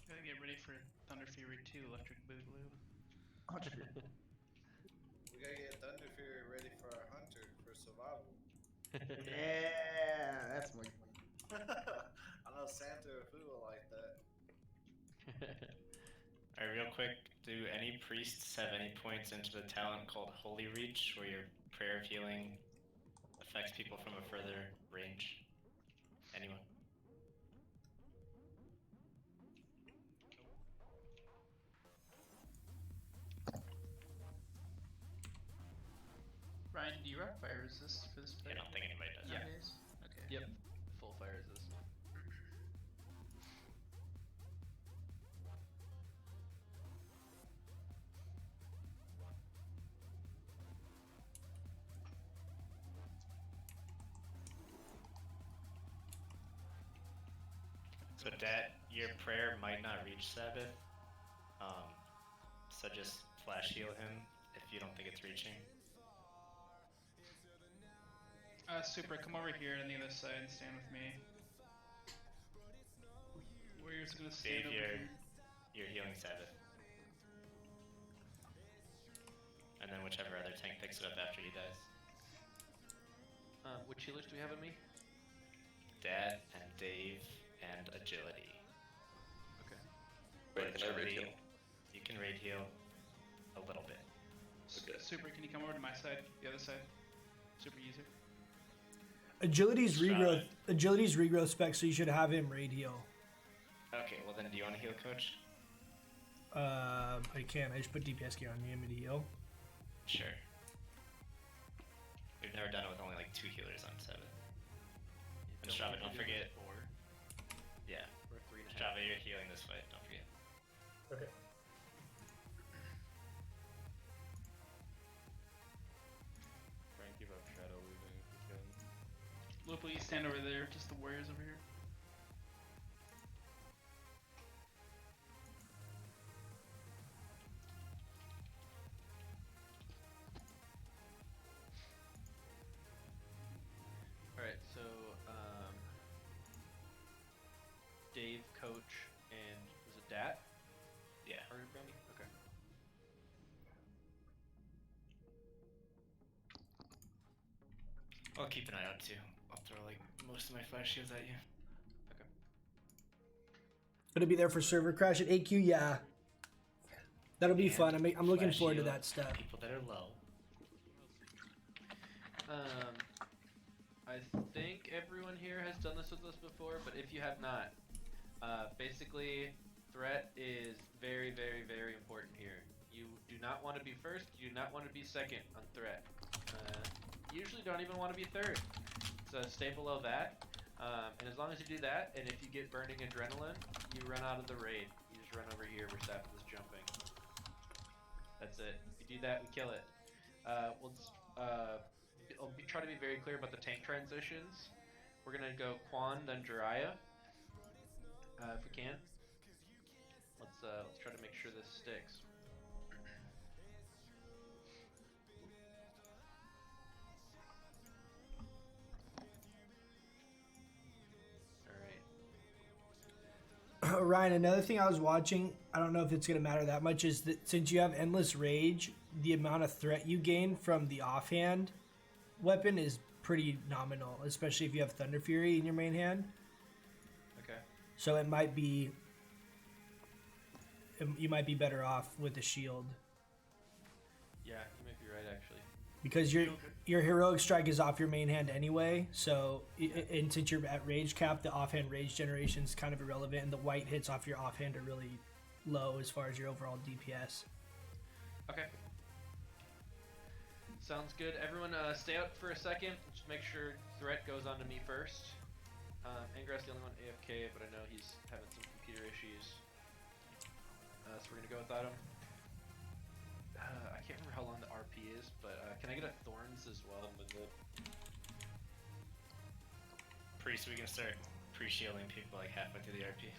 Gotta get ready for Thunder Fury 2 Electric Boogaloo. We gotta get Thunder Fury ready for our hunter for survival. Yeah, that's my. I know Santa or Fu will like that. Alright, real quick, do any priests have any points into the talent called Holy Reach, where your prayer of healing affects people from a further range? Anyone? Ryan, do you rock fire resist for this play? I don't think anybody does. Yeah. Nowadays? Okay. Yep. Full fire resist. So that your prayer might not reach Sabbath. So just flash heal him if you don't think it's reaching. Super, come over here on the other side and stand with me. Warrior's gonna stand Dave, over here. you're healing Sabbath. And then whichever other tank picks it up after he dies. Which healers do we have in me? Dad and Dave and agility. Okay. Wait, can I raid heal? You can raid heal a little bit. Okay. Super, can you come over to my side, the other side? Super user. Agility's regrowth spec, so you should have him raid heal. Okay, well then do you want to heal, Coach? I can. I just put DPS gear on him to heal. Sure. We've never done it with only like 2 healers on 7. And Strava, don't forget. 4. Yeah. We're 3.5. Strava, you're healing this fight. Don't forget. Okay. Try and keep up shadow weaving if you can. Lupo, you stand over there, just the warriors over here. Alright, so, Dave, Coach, and was it Dat? Yeah. Are you Brandy? Okay. I'll keep an eye out too. I'll throw like most of my flash shields at you. Okay. Gonna be there for server crash at AQ. Yeah, that'll be And fun. I'm looking flash forward to shield that stuff. People that are low. I think everyone here has done this with us before, but if you have not, basically, threat is very, very, very important here. You do not want to be first, you do not want to be second on threat. Usually don't even want to be third. So stay below that. And as long as you do that, and if you get burning adrenaline, you run out of the raid. You just run over here where Staff is jumping. That's it. If you do that, we kill it. Try to be very clear about the tank transitions. We're gonna go Quan, then Jiraiya, if we can. Let's try to make sure this sticks. All right. Ryan, another thing I was watching, I don't know if it's gonna matter that much, is that since you have endless rage, the amount of threat you gain from the offhand weapon is pretty nominal, especially if you have Thunder Fury in your main hand. Okay. So it might be, you might be better off with the shield. Yeah, you might be right actually. Because your heroic strike is off your main hand anyway, so and since you're at rage cap, the offhand rage generation is kind of irrelevant, and the white hits off your offhand are really low as far as your overall DPS. Okay. Sounds good. Everyone stay out for a second. Just make sure threat goes on to me first. Ingress the only one AFK, but I know he's having some computer issues. So we're gonna go without him. I can't remember how long the RP is, but can I get a Thorns as well? Priest, we can start pre-shielding people like halfway through the RP.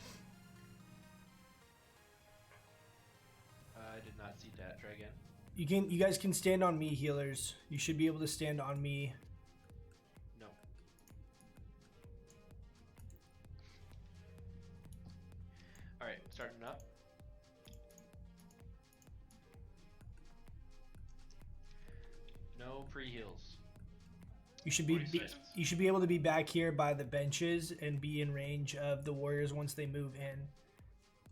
I did not see that. Try again. You guys can stand on me, healers. You should be able to stand on me. No. Alright, starting up. No pre-heals. You should be you should be able to be back here by the benches and be in range of the warriors once they move in.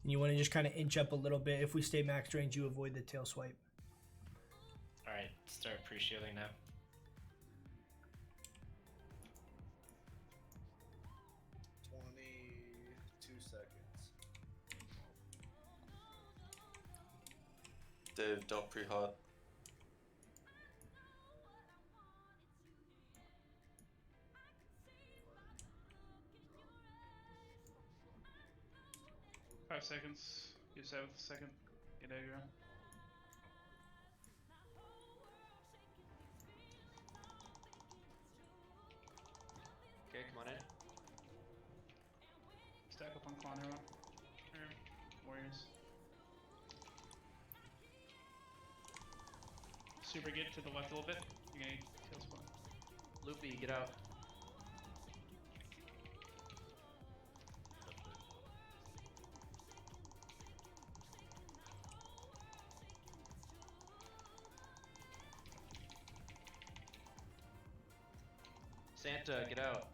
And you want to just kind of inch up a little bit. If we stay max range, you avoid the tail swipe. Alright, start pre-shielding now. Dave, don't pre-hot. Five seconds. Use that with a second. Get aggro. Okay, come on in. Stack up on Clan, everyone. Warriors. Super get to the left a little bit. You're gonna tail spawn. Loopy, get out. Santa, get out.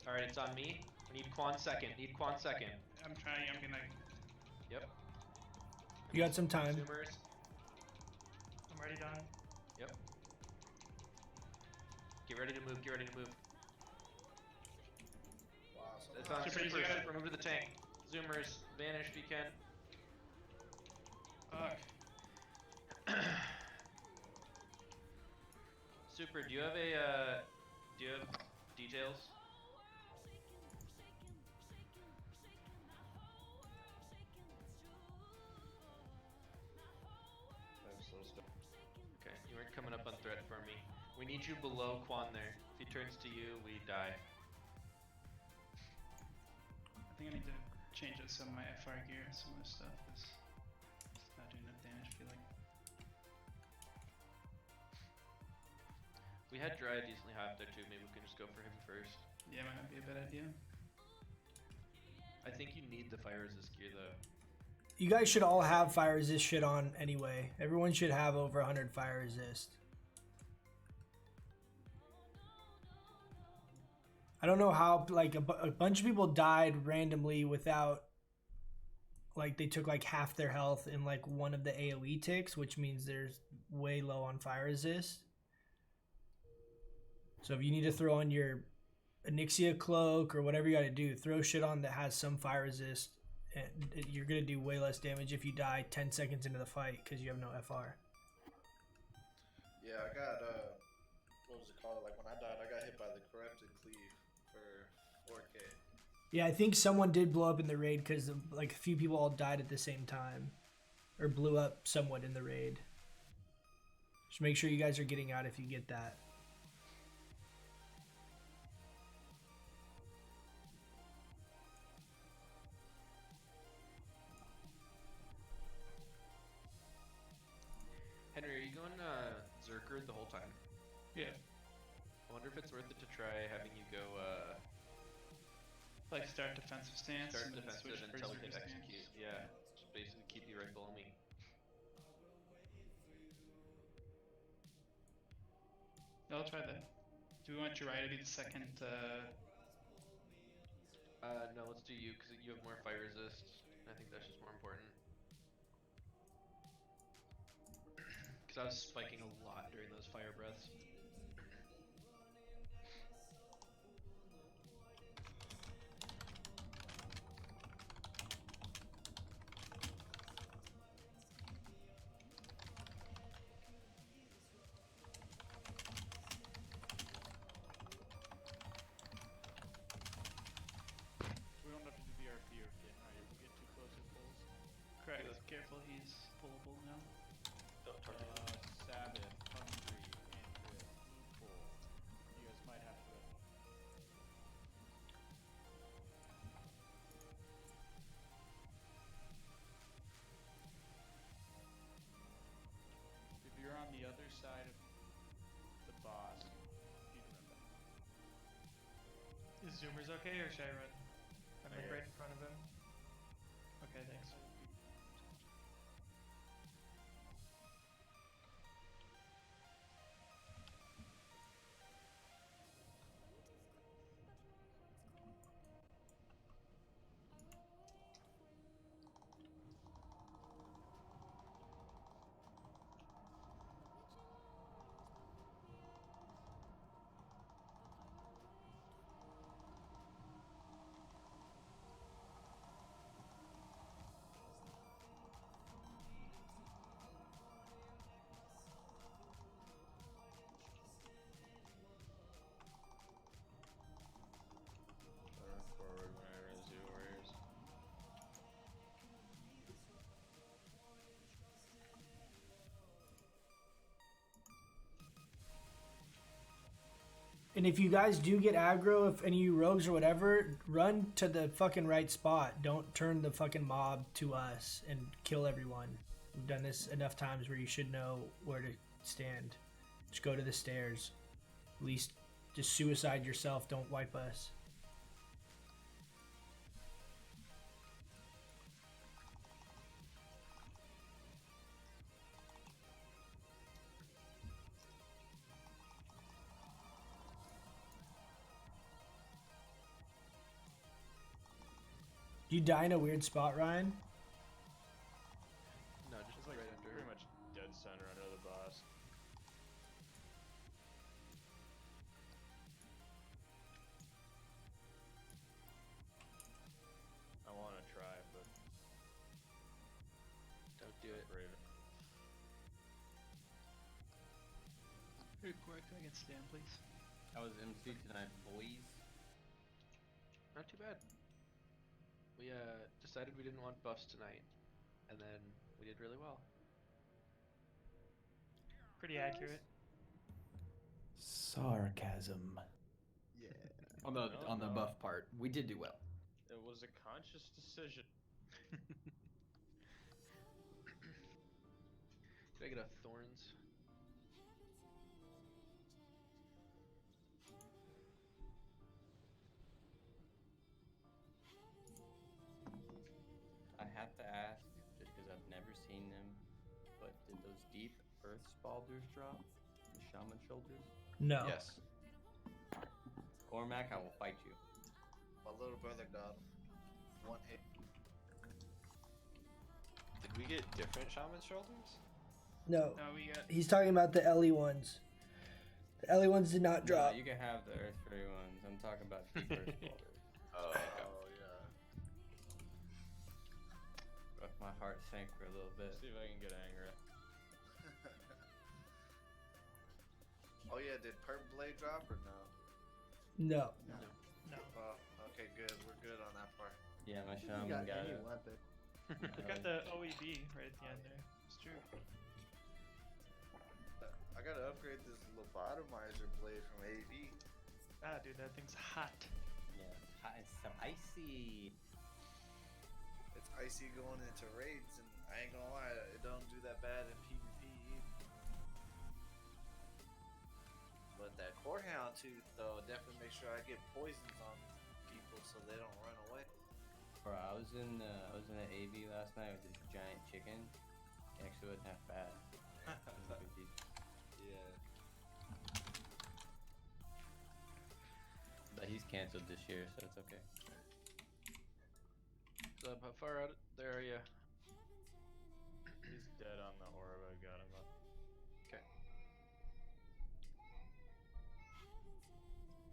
Alright, it's on me. I need Quan second. Need Quan second. I'm trying. I'm gonna. Yep. You got some time. Consumers. I'm already done. Yep. Get ready to move. Get ready to move. Wow, It's on super. Super. Move to the tank. Zoomers, vanish if you can. Fuck. Super, do you have details? Okay, you weren't coming up on threat for me. We need you below Quan there. If he turns to you, we die. I think I need to change up some of my FR gear and some of this stuff. It's not doing enough damage, I feel like. We had Druid decently high up there too. Maybe we can just go for him first. Yeah, might not be a bad idea. I think you need the fire resist gear though. You guys should all have fire resist shit on anyway. Everyone should have over 100 fire resist. I don't know how, like, a bunch of people died randomly without, like, they took like half their health in like one of the AoE ticks, which means there's way low on fire resist. So if you need to throw on your Onyxia cloak or whatever you gotta do, throw shit on that has some fire resist, and you're gonna do way less damage if you die 10 seconds into the fight because you have no FR. Yeah, I got what was it called? Like when I died, I got hit by the corrupted cleave for 4K. Yeah, I think someone did blow up in the raid because like a few people all died at the same time, or blew up somewhat in the raid. Just make sure you guys are getting out if you get that. Henry, are you going Zerker the whole time? Yeah. I wonder if it's worth it to try having you go Like start defensive stance. start and then defensive switch until we hit berserker execute. stance. Yeah, just basically keep you right below me. I'll try that. Do we want Uriah to be the second? No, let's do you because you have more fire resist. I think that's just more important. Because I was spiking a lot during those fire breaths. We don't have to do the RP or get, if we get too close it pulls. Correct. Careful, he's pullable now. Sabbath, Hungry, Andrea, Loophole. You guys might have to. If you're on the other side of the boss, you can run back. Is Zoomers okay, or should I run? I'm like Yeah. right in front of him. Okay, thanks. Forward, whenever Zoo Warriors. And if you guys do get aggro, if any of you rogues or whatever, run to the fucking right spot. Don't turn the fucking mob to us and kill everyone. We've done this enough times where you should know where to stand. Just go to the stairs. At least just suicide yourself. Don't wipe us. Do you die in a weird spot, Ryan? No, just Like right under. pretty much dead center under the boss. I want to try Raven. Hey, Corey, can I get Stan, please? How was MC tonight, boys? Not too bad. We decided we didn't want buffs tonight, and then we did really well. Pretty accurate. Sarcasm. Yeah. On the No, on the no. buff part, we did do well. It was a conscious decision. Can I get a thorns? I have to ask, just because I've never seen them, but did those deep earth spalders drop? The shaman shoulders? No. Yes. Cormac, I will fight you. My little brother got him. 1 hit. Did we get different shaman shoulders? No. No, we got. He's talking about the Ellie ones. The Ellie ones did not drop. No, you can have the earth fairy ones. I'm talking about deep earth spalders. Oh yeah. But my heart sank for a little bit. See if I can get angry. Oh yeah, did Purple Blade drop or no? No. No. Oh, okay, good. We're good on that part. Yeah, my You shaman got got any it. weapon. We got the OEB right at the end there. It's true. I gotta upgrade this lobotomizer blade from AB. Ah, dude, that thing's hot. Yeah, it's hot and spicy. It's icy going into raids, and I ain't gonna lie, it don't do that bad in PvP either. But that Corehound tooth, though, definitely make sure I get poisons on people so they don't run away. Bro, I was in the AV last night with this giant chicken. It actually wasn't half bad. It was pretty decent. Yeah. But he's canceled this year, so it's okay. So how far out there are you? He's dead on the orb. I got him up. Okay.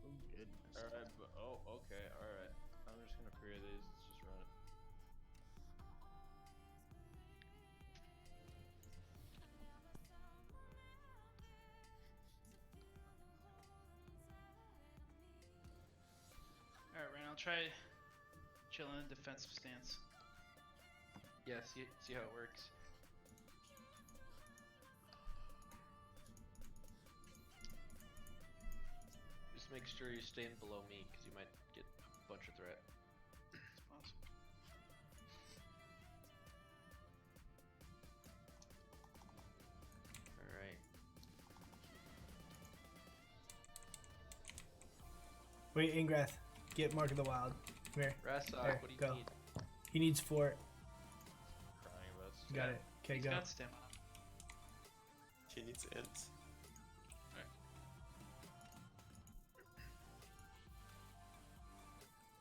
Oh goodness. Alright, oh, okay, alright. I'm just gonna create these. Let's just run it. Alright, Ryan, I'll try chill in a defensive stance. Yeah, see how it works. Just make sure you're staying below me, because you might get a bunch of threat. It's possible. Alright. Wait, Ingrath, get Mark of the Wild. Come here. Rasok, There, what do you go. need? He needs 4. Crying about You got it. Okay, He's go. got stamina. He needs int.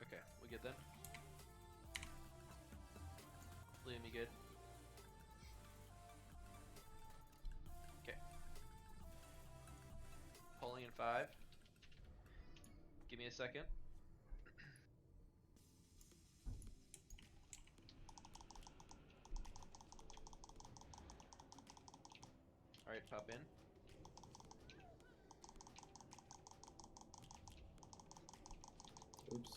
Okay, we good then? Liam, you good? Okay. Pulling in 5. Give me a second. Alright, pop in. Oops.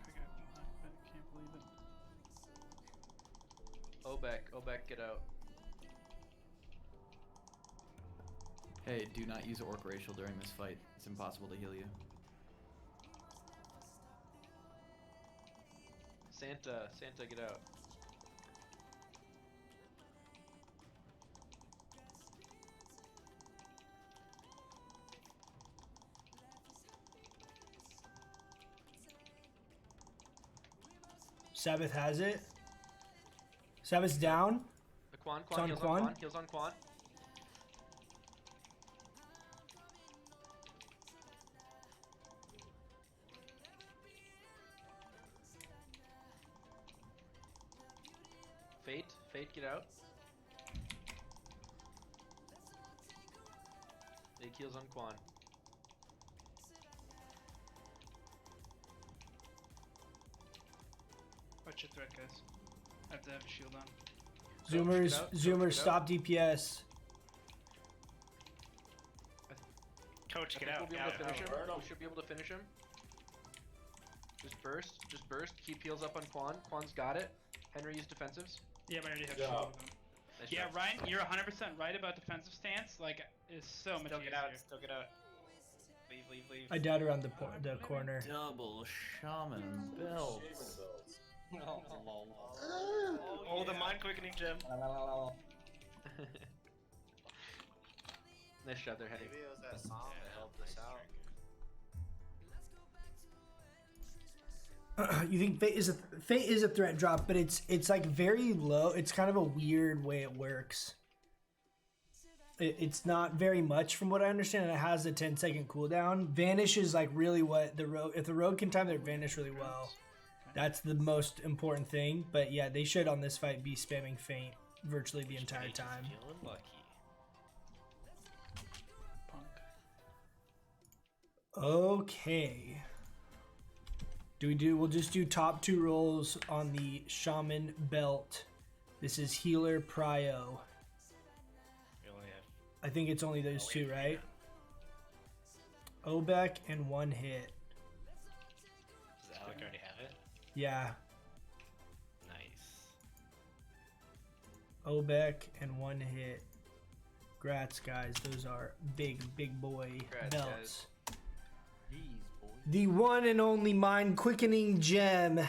I got knocked back, can't believe it. Obek, get out. Hey, do not use Orc Racial during this fight. It's impossible to heal you. Santa, get out. Sabbath has it. Sabbath's down. The Quan It's on heals Quan? on Quan, heals on Quan. Fate, get out. Big heals on Quan. Oh, What's your threat, guys? I have to have a shield on. Zoomers, out, Zoomers, check it out. stop DPS. Coach, I get think out. we'll be able to Get finish out. him. We should be able to finish him. Just burst. Just burst. Keep heals up on Quan. Quan's got it. Henry, use defensives. Yeah, but I already have Yeah. shield on. Nice Yeah, job. Ryan, you're 100% right about defensive stance. Like, it's so much Still easier. get out. Still get out. Leave, leave, leave. I doubt around the corner. Double shaman belt. Oh, the mind quickening gem. Nice job there, Henry. Maybe it was that song that helped us out. You think Fate is a threat drop, but it's like very low. It's kind of a weird way it works. It's not very much from what I understand, and it has a 10-second cooldown. Vanish is like really what the rogue. If the rogue can time their vanish really well, that's the most important thing. But yeah, they should on this fight be spamming Feint virtually the entire time. Feeling lucky. Okay. We'll just do top 2 rolls on the Shaman belt. This is healer prio. We only have. I think it's only those 2, right? Obek and 1 hit. Does Alec already have it? Yeah. Nice. Obek and 1 hit. Grats, guys. Those are big boy Congrats, belts. guys. The one and only mind quickening gem.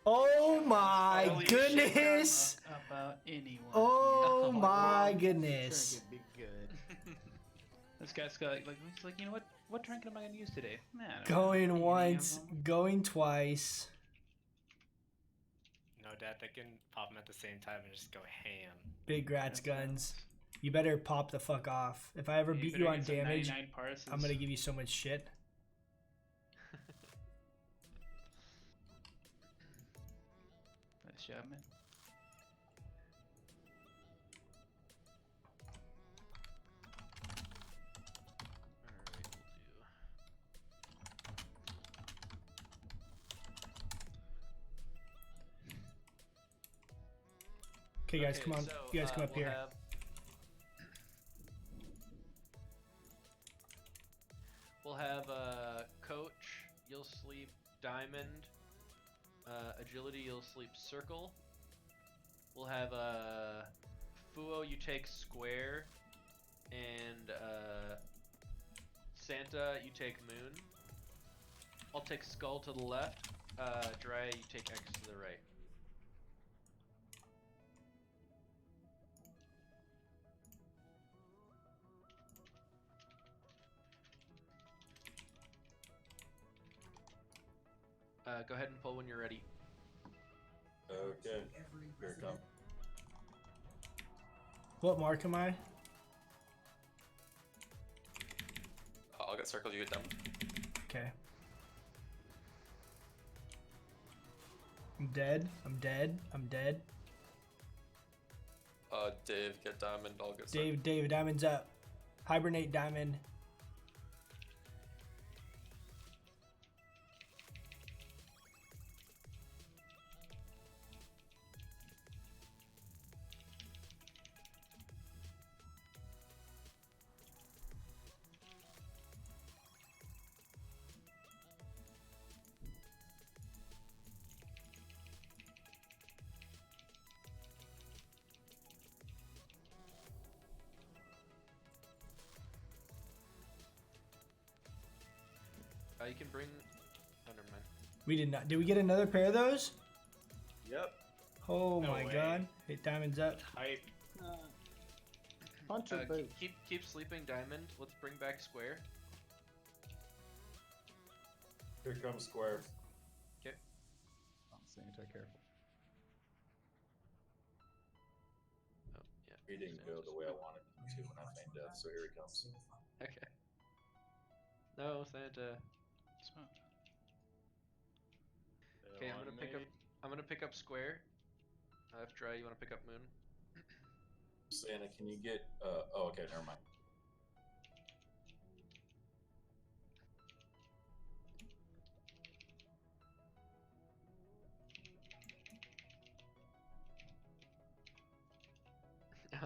Oh my Holy goodness. shit, about anyone. Oh my goodness. Trying to get big good. This guy's got he's like, you know what trinket am I gonna use today? Man. Going once, going twice. No doubt they can pop them at the same time and just go ham. Big grats, guns. You better pop the fuck off. If I ever beat you on damage, I'm gonna give you so much shit. Nice job, man. Okay, guys, come on. So, You guys come up we'll here. We'll have Coach, you'll sleep Diamond. Agility, you'll sleep Circle. We'll have Fuo, you take Square. And Santa, you take Moon. I'll take Skull to the left. Dry, you take X to the right. Go ahead and pull when you're ready. Okay, here it comes. What mark am I? I'll get circle, you get them. Okay. I'm dead. I'm dead. I'm dead. Dave, get diamond, I'll get circle. Dave, diamond's up. Hibernate diamond. You can bring. Oh, never mind. We did not. Did we get another pair of those? Yep. Oh No my way. god. Hit diamond's up. Hype. Hunter boot. Keep sleeping Diamond. Let's bring back Square. Here comes Square. Okay. Santa, careful. Oh, yeah. He didn't go the way I wanted him to when I feigned death, so here he comes. Okay. No, Santa. Smoke. Okay, I'm gonna pick up Square. If Dry, you wanna pick up Moon? Santa, can you get? Oh, okay, never mind.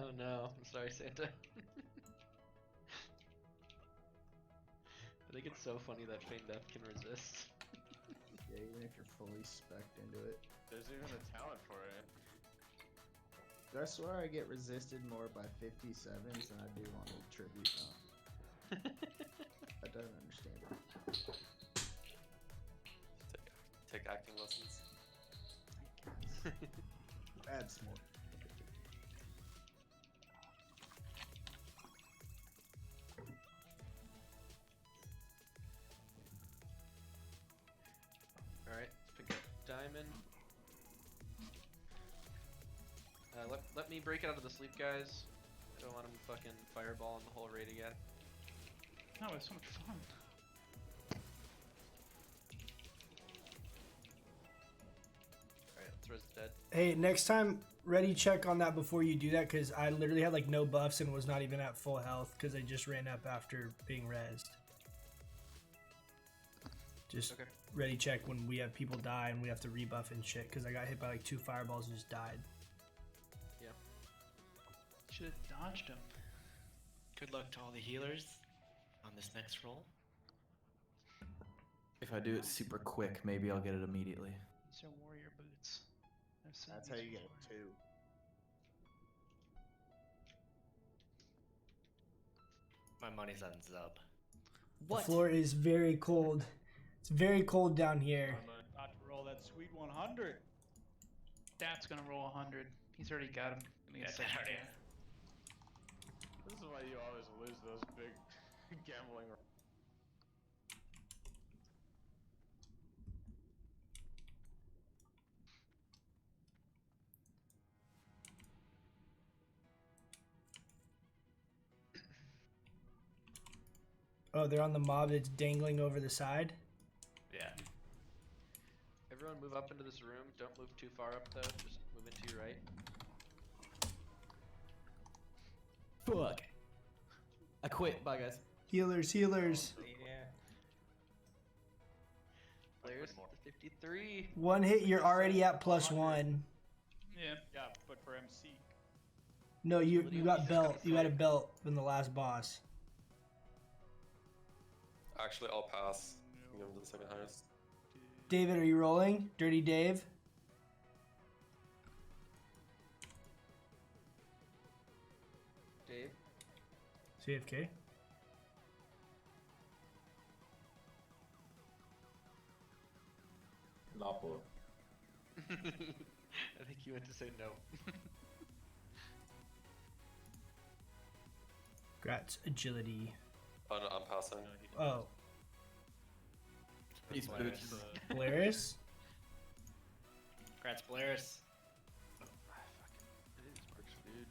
Oh no, I'm sorry, Santa. I think it's so funny that Feign Death can resist. Yeah, even if you're fully spec'd into it. There's even a talent for it. I swear I get resisted more by 57s than I do on the tribute now. I don't understand it. Take acting lessons. Bad sport. Alright, let's pick up Diamond. Let me break out of the sleep, guys. I don't want him fucking fireballing the whole raid again. No, it's so much fun. Alright, let's res the dead. Hey, next time, ready check on that before you do that, because I literally had like no buffs and was not even at full health because I just ran up after being rezzed. Just Okay. ready check when we have people die and we have to rebuff and shit, because I got hit by like 2 fireballs and just died. Yeah. Should have dodged him. Good luck to all the healers on this next roll. If I do it super quick, maybe I'll get it immediately. These are warrior boots. I've seen That's these how you get before. it too. My money's on Zub. The floor is very cold. It's very cold down here. I'm about to roll that sweet 100. That's gonna roll 100. He's already got him. Gonna get second already. here. This is why you always lose those big gambling. Oh, they're on the mob that's dangling over the side? Yeah. Everyone move up into this room. Don't move too far up though. Just move into your right. Fuck. I quit. Bye, guys. Healers, healers. Players 53. One hit, you're already at +1. Yeah. Yeah, but for MC. No, you got belt. You got a belt from the last boss. Actually, I'll pass. Give him the second highest. David, are you rolling? Dirty Dave? Dave. CFK? Napa. I think you meant to say no. Grats, agility. Oh no, I'm passing. Oh. Peace, boots. Polaris? Congrats, Polaris. Dude.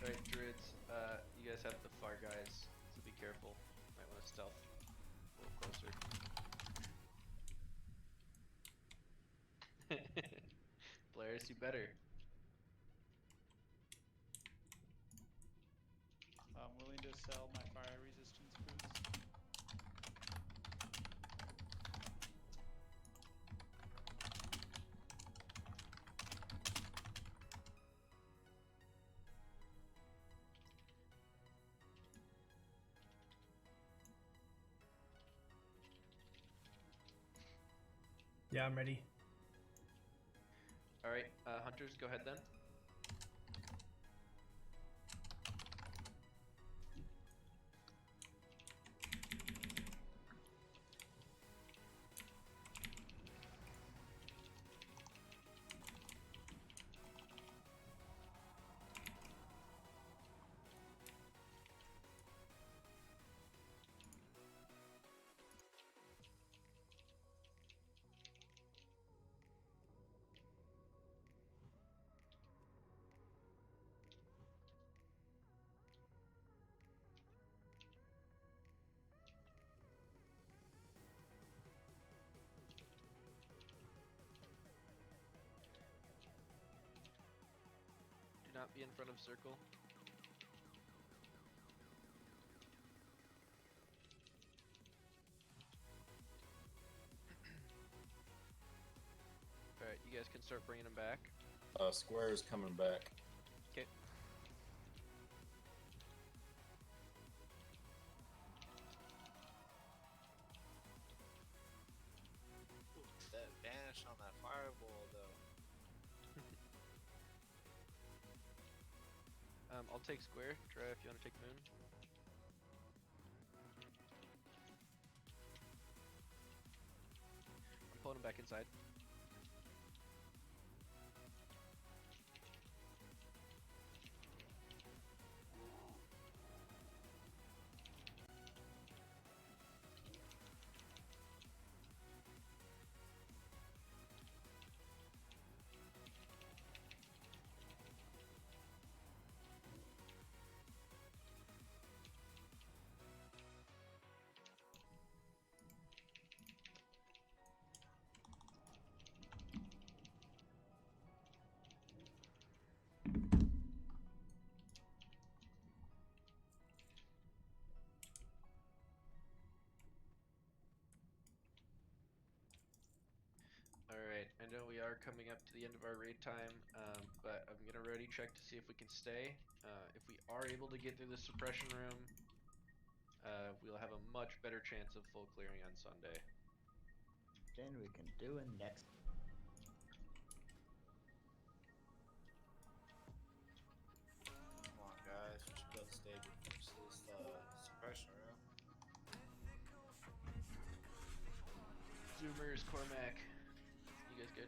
Alright, Druids, you guys have the far guys, so be careful. Might want to stealth a little closer. Polaris, you better. I'm willing to sell my fire resistance boots. Yeah, I'm ready. Alright, hunters, go ahead then. Do not be in front of circle. Alright, you guys can start bringing them back. Square is coming back. Okay. That vanish on that fireball though. I'll take square. Try if you want to take moon. I'm pulling him back inside. Alright, I know we are coming up to the end of our raid time, but I'm gonna ready check to see if we can stay. If we are able to get through the suppression room, we'll have a much better chance of full clearing on Sunday. Then we can do it next. Come on, guys. We should be able to stay before this suppression room. Zoomers, Cormac, you guys good?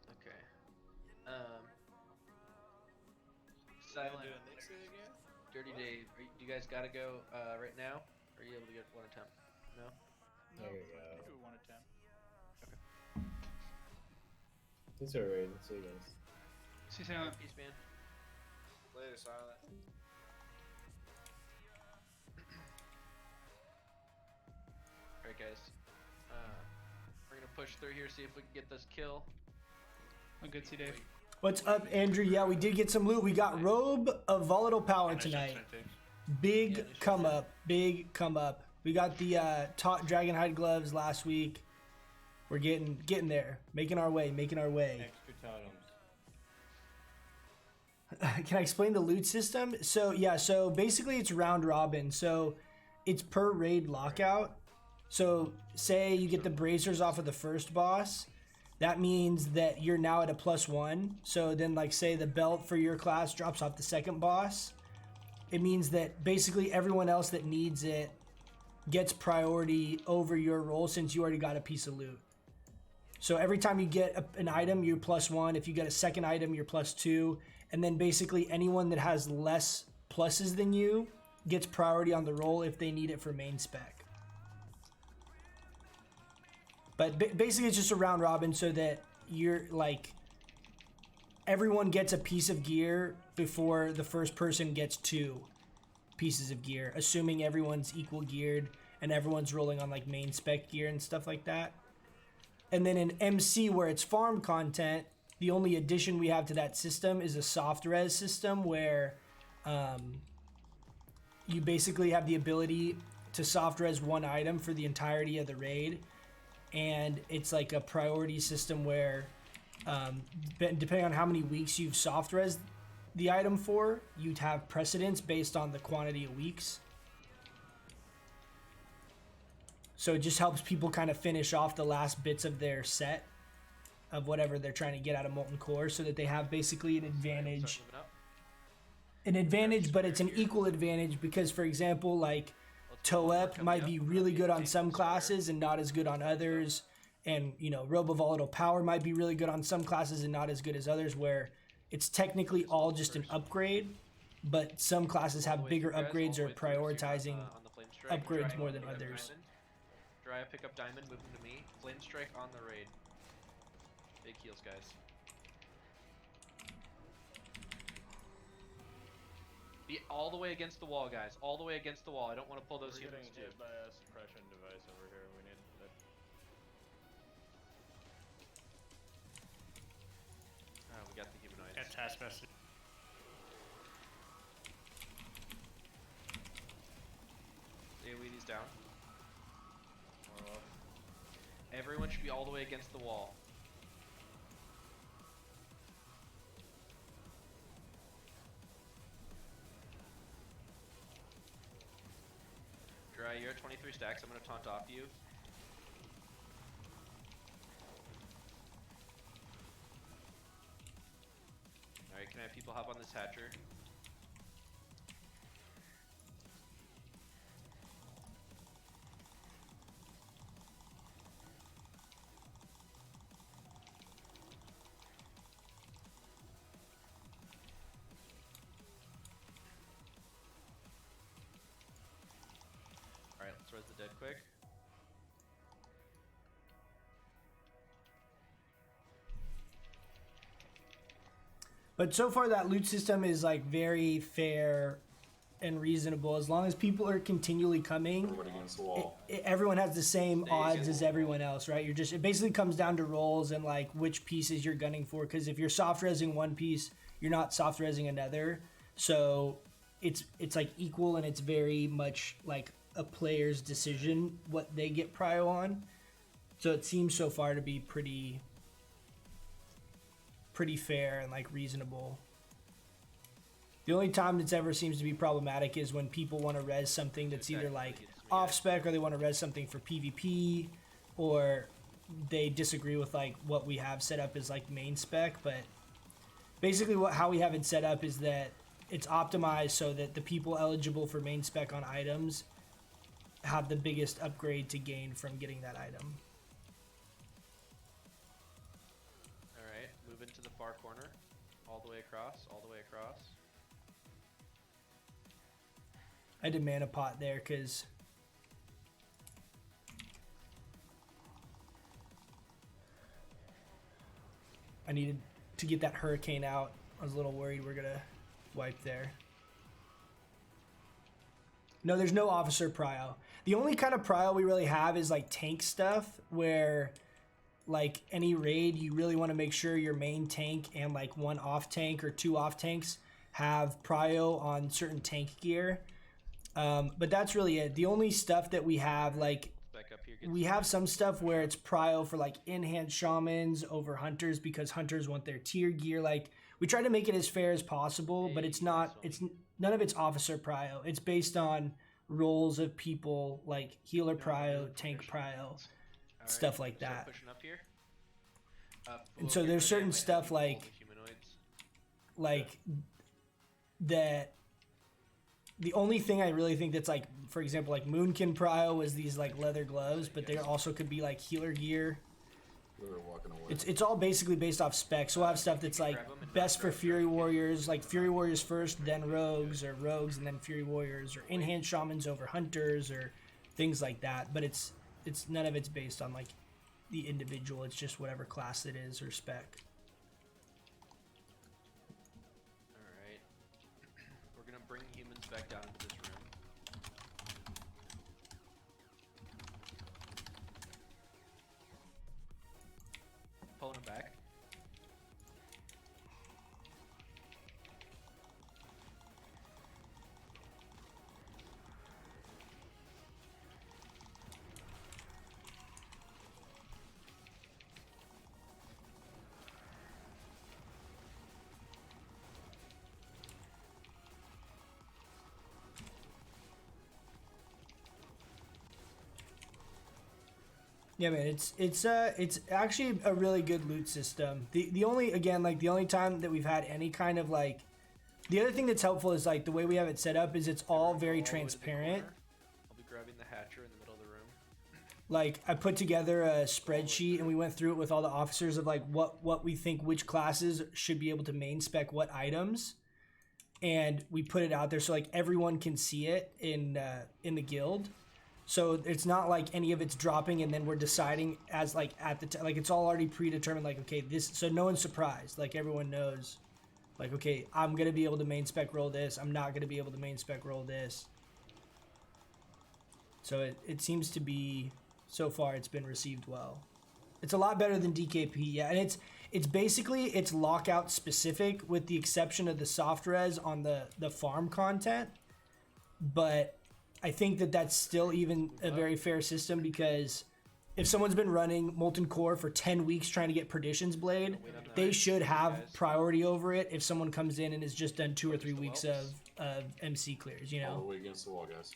Okay. Silent. Doing Nixie again? Dirty Dave, do you guys gotta go right now? Or are you able to get one attempt? No? No, There you we go. can do one attempt. It's alright. Let's see, guys. See Silent. Peace, man. Later, Silent. Alright, guys. We're gonna push through here, see if we can get this kill. Oh, good, see Dave. What's up, Andrew? Yeah, we did get some loot. We got Robe of Volatile Power tonight. Big come up. Big come up. We got the taut Dragonhide gloves last week. We're getting there. Making our way. Making our way. Extra totems. Can I explain the loot system? So yeah, so basically it's round robin. So it's per raid lockout. So say you get the bracers off of the first boss. That means that you're now at a +1. So then like say the belt for your class drops off the second boss. It means that basically everyone else that needs it gets priority over your role since you already got a piece of loot. So every time you get an item, you're +1. If you get a second item, you're +2. And then basically anyone that has less pluses than you gets priority on the roll if they need it for main spec. But basically it's just a round robin so that you're like everyone gets a piece of gear before the first person gets 2 pieces of gear, assuming everyone's equal geared and everyone's rolling on like main spec gear and stuff like that. And then in MC where it's farm content, the only addition we have to that system is a soft res system where you basically have the ability to soft res one item for the entirety of the raid. And it's like a priority system where depending on how many weeks you've soft res the item for, you'd have precedence based on the quantity of weeks. So it just helps people kind of finish off the last bits of their set of whatever they're trying to get out of Molten Core so that they have basically an advantage. An advantage, but it's an equal advantage because, for example, like Toep might be really good on some classes and not as good on others. And, you know, Robe of Volatile Power might be really good on some classes and not as good as others, where it's technically all just an upgrade, but some classes have bigger upgrades or prioritizing upgrades more than others. Dry, pick up Diamond, move him to me. Flame Strike on the raid. Big heals, guys. Be all the way against the wall, guys. All the way against the wall. I don't want to pull those We're humans getting too. hit by a suppression device over here. We need that. We got the human Taskmaster. AoE's down. More up. Everyone should be all the way against the wall. Dry, you're at 23 stacks. I'm gonna taunt off you. Alright, can I have people hop on this hatcher? Alright, let's res the dead quick. But so far, that loot system is like very fair and reasonable. As long as people are continually coming, Everybody against the wall. everyone has the same odds as everyone else, right? You're just, it basically comes down to rolls and like which pieces you're gunning for. Because if you're soft resing one piece, you're not soft resing another. So it's like equal, and it's very much like a player's decision what they get prio on. So it seems so far to be pretty fair and like reasonable. The only time that's ever seems to be problematic is when people want to res something that's either like off spec, or they want to res something for PvP, or they disagree with like what we have set up as like main spec. But basically how we have it set up is that it's optimized so that the people eligible for main spec on items have the biggest upgrade to gain from getting that item. Alright, move into the far corner. All the way across, all the way across. I did mana pot there because I needed to get that hurricane out. I was a little worried we're gonna wipe there. No, there's no officer prio. The only kind of prio we really have is like tank stuff, where like any raid, you really want to make sure your main tank and like one off tank or two off tanks have prio on certain tank gear. But that's really it. The only stuff that we have, like, we have some stuff where it's prio for like in-hand shamans over hunters, because hunters want their tier gear. Like, we try to make it as fair as possible, but it's not, none of it's officer prio. It's based on roles of people, like healer prio, tank prio, stuff like that. Pushing up here. And so there's certain stuff like that. The only thing I really think that's like, for example, like Moonkin prio is these like leather gloves, but there also could be like healer gear. It's all basically based off specs. So we'll have stuff that's like best for Fury Warriors, like Fury Warriors first, then Rogues, or Rogues and then Fury Warriors, or in-hand Shamans over Hunters, or things like that. But it's none of it's based on like the individual. It's just whatever class it is or spec. Alright. We're gonna bring humans back down into this room. Pulling them back. Yeah, man, it's actually a really good loot system. The only, again, like the only time that we've had any kind of like, the other thing that's helpful is like the way we have it set up is it's all very transparent. I'll be grabbing the hatcher in the middle of the room. Like, I put together a spreadsheet and we went through it with all the officers of like what we think which classes should be able to main spec what items, and we put it out there so like everyone can see it in the guild. So it's not like any of it's dropping and then we're deciding as like at the like it's all already predetermined, like, okay, this, so no one's surprised. Like, everyone knows, like, okay, I'm gonna be able to main spec roll this, I'm not gonna be able to main spec roll this. So it seems to be, so far it's been received well. It's a lot better than DKP, yeah, and it's basically it's lockout specific with the exception of the soft res on the farm content. But I think that that's still even a very fair system because if someone's been running Molten Core for 10 weeks trying to get Perdition's Blade, they should have priority over it if someone comes in and has just done 2 or 3 weeks of MC clears, you All know? the way against the wall, guys.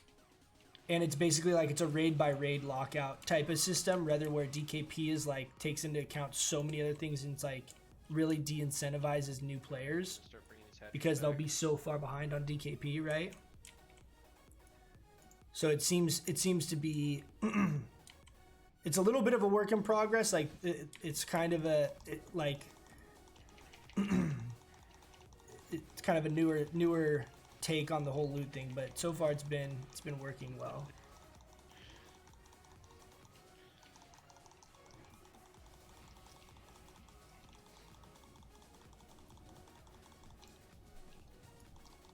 And it's basically like it's a raid by raid lockout type of system, rather where DKP is like takes into account so many other things and it's like really de-incentivizes new players because they'll be so far behind on DKP, right? So it seems to be it's a little bit of a work in progress. Like it's kind of a it's kind of a newer take on the whole loot thing, but so far it's been working well.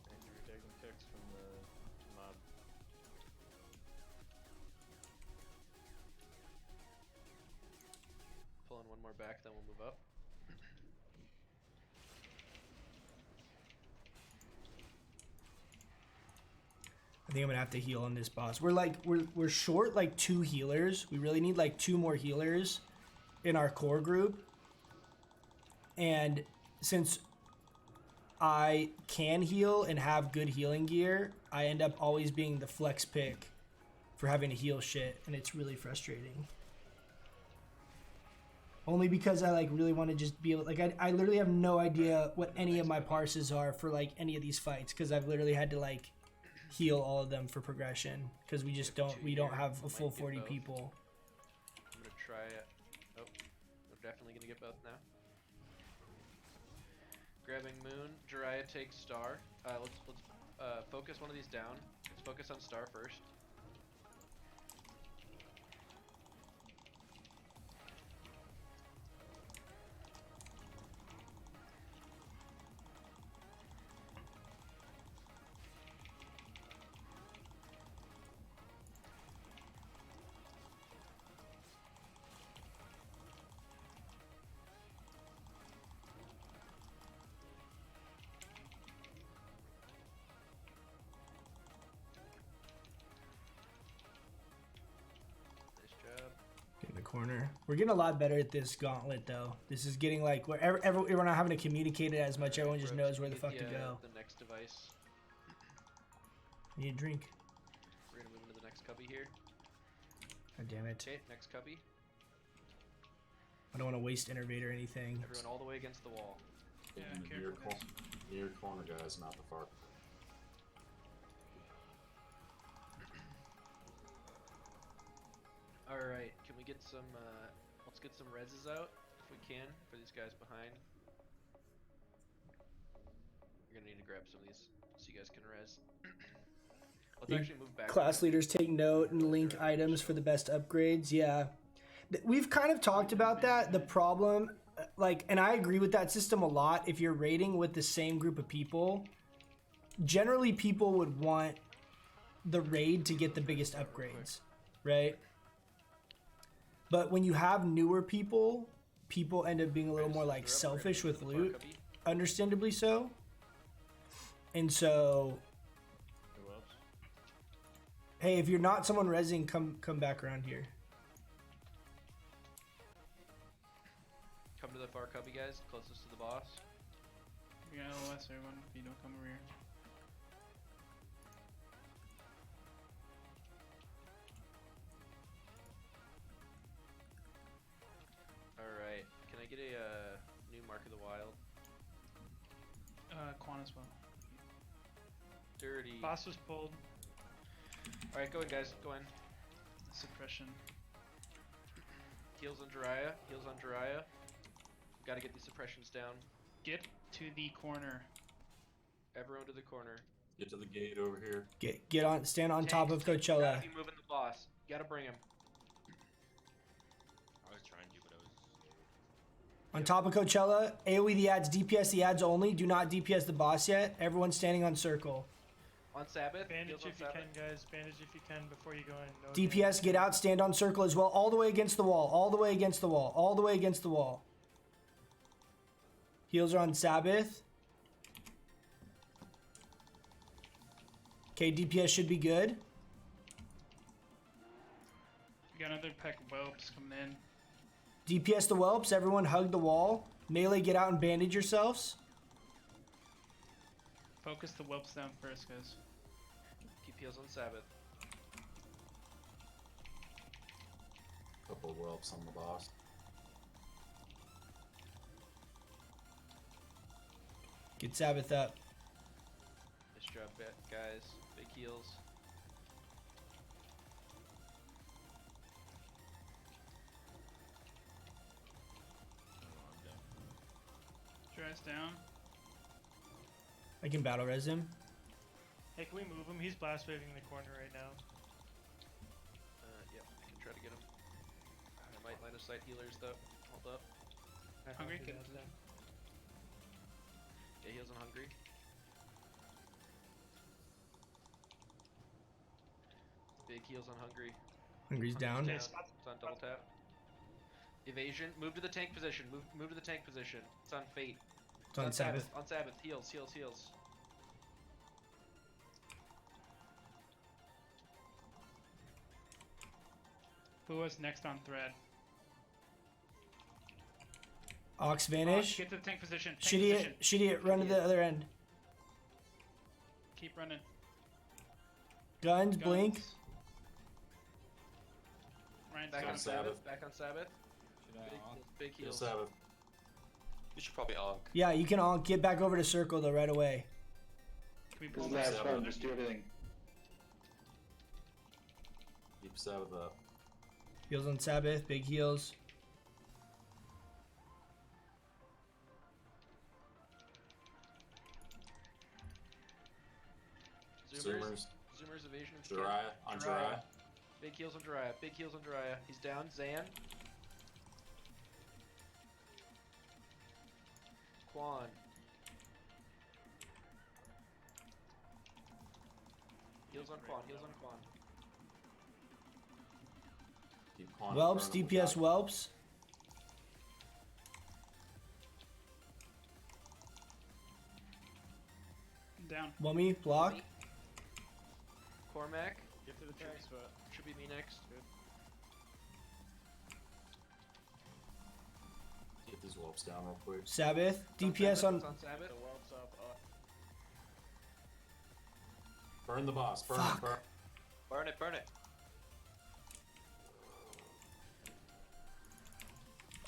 And you're taking kicks from the mob. Pulling one more back, then we'll move up. I think I'm gonna have to heal on this boss. We're short like 2 healers. We really need like 2 more healers in our core group. And since I can heal and have good healing gear, I end up always being the flex pick for having to heal shit, and it's really frustrating. Only because I like really want to just be able, like I literally have no idea what any of my parses are for like any of these fights because I've literally had to like heal all of them for progression because we don't have a full 40 people. I'm gonna try it. Oh, I'm definitely gonna get both now. Grabbing Moon, Jiraiya takes Star. Let's focus one of these down. Let's focus on Star first. In the corner. We're getting a lot better at this gauntlet though. This is getting like where we're not having to communicate it as much. Everyone just knows where the fuck to go. The next device. I need a drink. We're gonna move into the next cubby here. God damn it. Okay, next cubby. I don't want to waste innervate or anything. Everyone all the way against the wall. Yeah, near corner, guys, not the far. Alright, can we get some, let's get some reses out, if we can, for these guys behind. You're gonna need to grab some of these, so you guys can res. Let's actually move back. Class leaders take note and link items for the best upgrades. Yeah. We've kind of talked about that. The problem, like, and I agree with that system a lot. If you're raiding with the same group of people, generally people would want the raid to get the biggest upgrades, right? But when you have newer people, people end up being a little more like selfish with loot, understandably so. And so, hey, if you're not someone rezzing, come back around here. Come to the far cubby, guys, closest to the boss. You're gonna LOS everyone if you don't come over here. Alright, can I get a new Mark of the Wild? Quan as well. Dirty. Boss was pulled. Alright, go in, guys, go in. Suppression. Heals on Jiraiya, heals on Jiraiya. Gotta get these suppressions down. Get to the corner. Everyone to the corner. Get to the gate over here. Get on, stand on top of Coachella. Gotta be moving the boss. You gotta bring him. I was trying to, but I was. On top of Coachella, AoE the ads, DPS the ads only. Do not DPS the boss yet. Everyone's standing on circle. On Sabbath. Bandage heals on if you Sabbath. can, guys. Bandage if you can before you go in. No DPS, damage. get out, stand on circle as well. All the way against the wall. All the way against the wall. All the way against the wall. Heals are on Sabbath. Okay, DPS should be good. We got another pack of whelps coming in. DPS the whelps. Everyone hug the wall. Melee, get out and bandage yourselves. Focus the whelps down first, guys. Keep heals on Sabbath. Couple of whelps on the boss. Get Sabbath up. Nice job, guys. Big heals. Dries down. I can battle res him. Hey, can we move him? He's blast waving in the corner right now. Yep, I can try to get him. I might line of sight healers though. Hold up. Hungry? Get out there. Yeah, heals on hungry. Big heals on hungry. Hungry's down. It's on double tap. Evasion. Move to the tank position. Move to the tank position. It's on fate. It's on Sabbath. On Sabbath. Heals. Who was next on thread? Ox vanish. Get to the tank position. Shitty, run to the other end. Keep running. Guns, blink. Ryan's Back got on him. Sabbath. Back on Sabbath. Big Heal heals. Sabbath. You should probably Ankh. Yeah, you can all get back over to circle though right away. Can we pull This him last back? one, just do everything. Keep Sabbath up. Heals on Sabbath. Big heals. Zoomers. Zoomers evasion. Jiraiya. On Jiraiya. Big heals on Jiraiya. Big heals on Jiraiya. He's down. Zan. Quan. Heals on Quan. Heals on Quan. Keep Quan Whelps, in front of him. DPS whelps. Down. Mummy, block. Cormac. Get to the tanks, but Should be me next. Get these whelps down real quick. Sabbath. DPS on. It's on Sabbath. the whelps up. Burn the boss. Burn Fuck. it. Burn. Burn it. Burn it.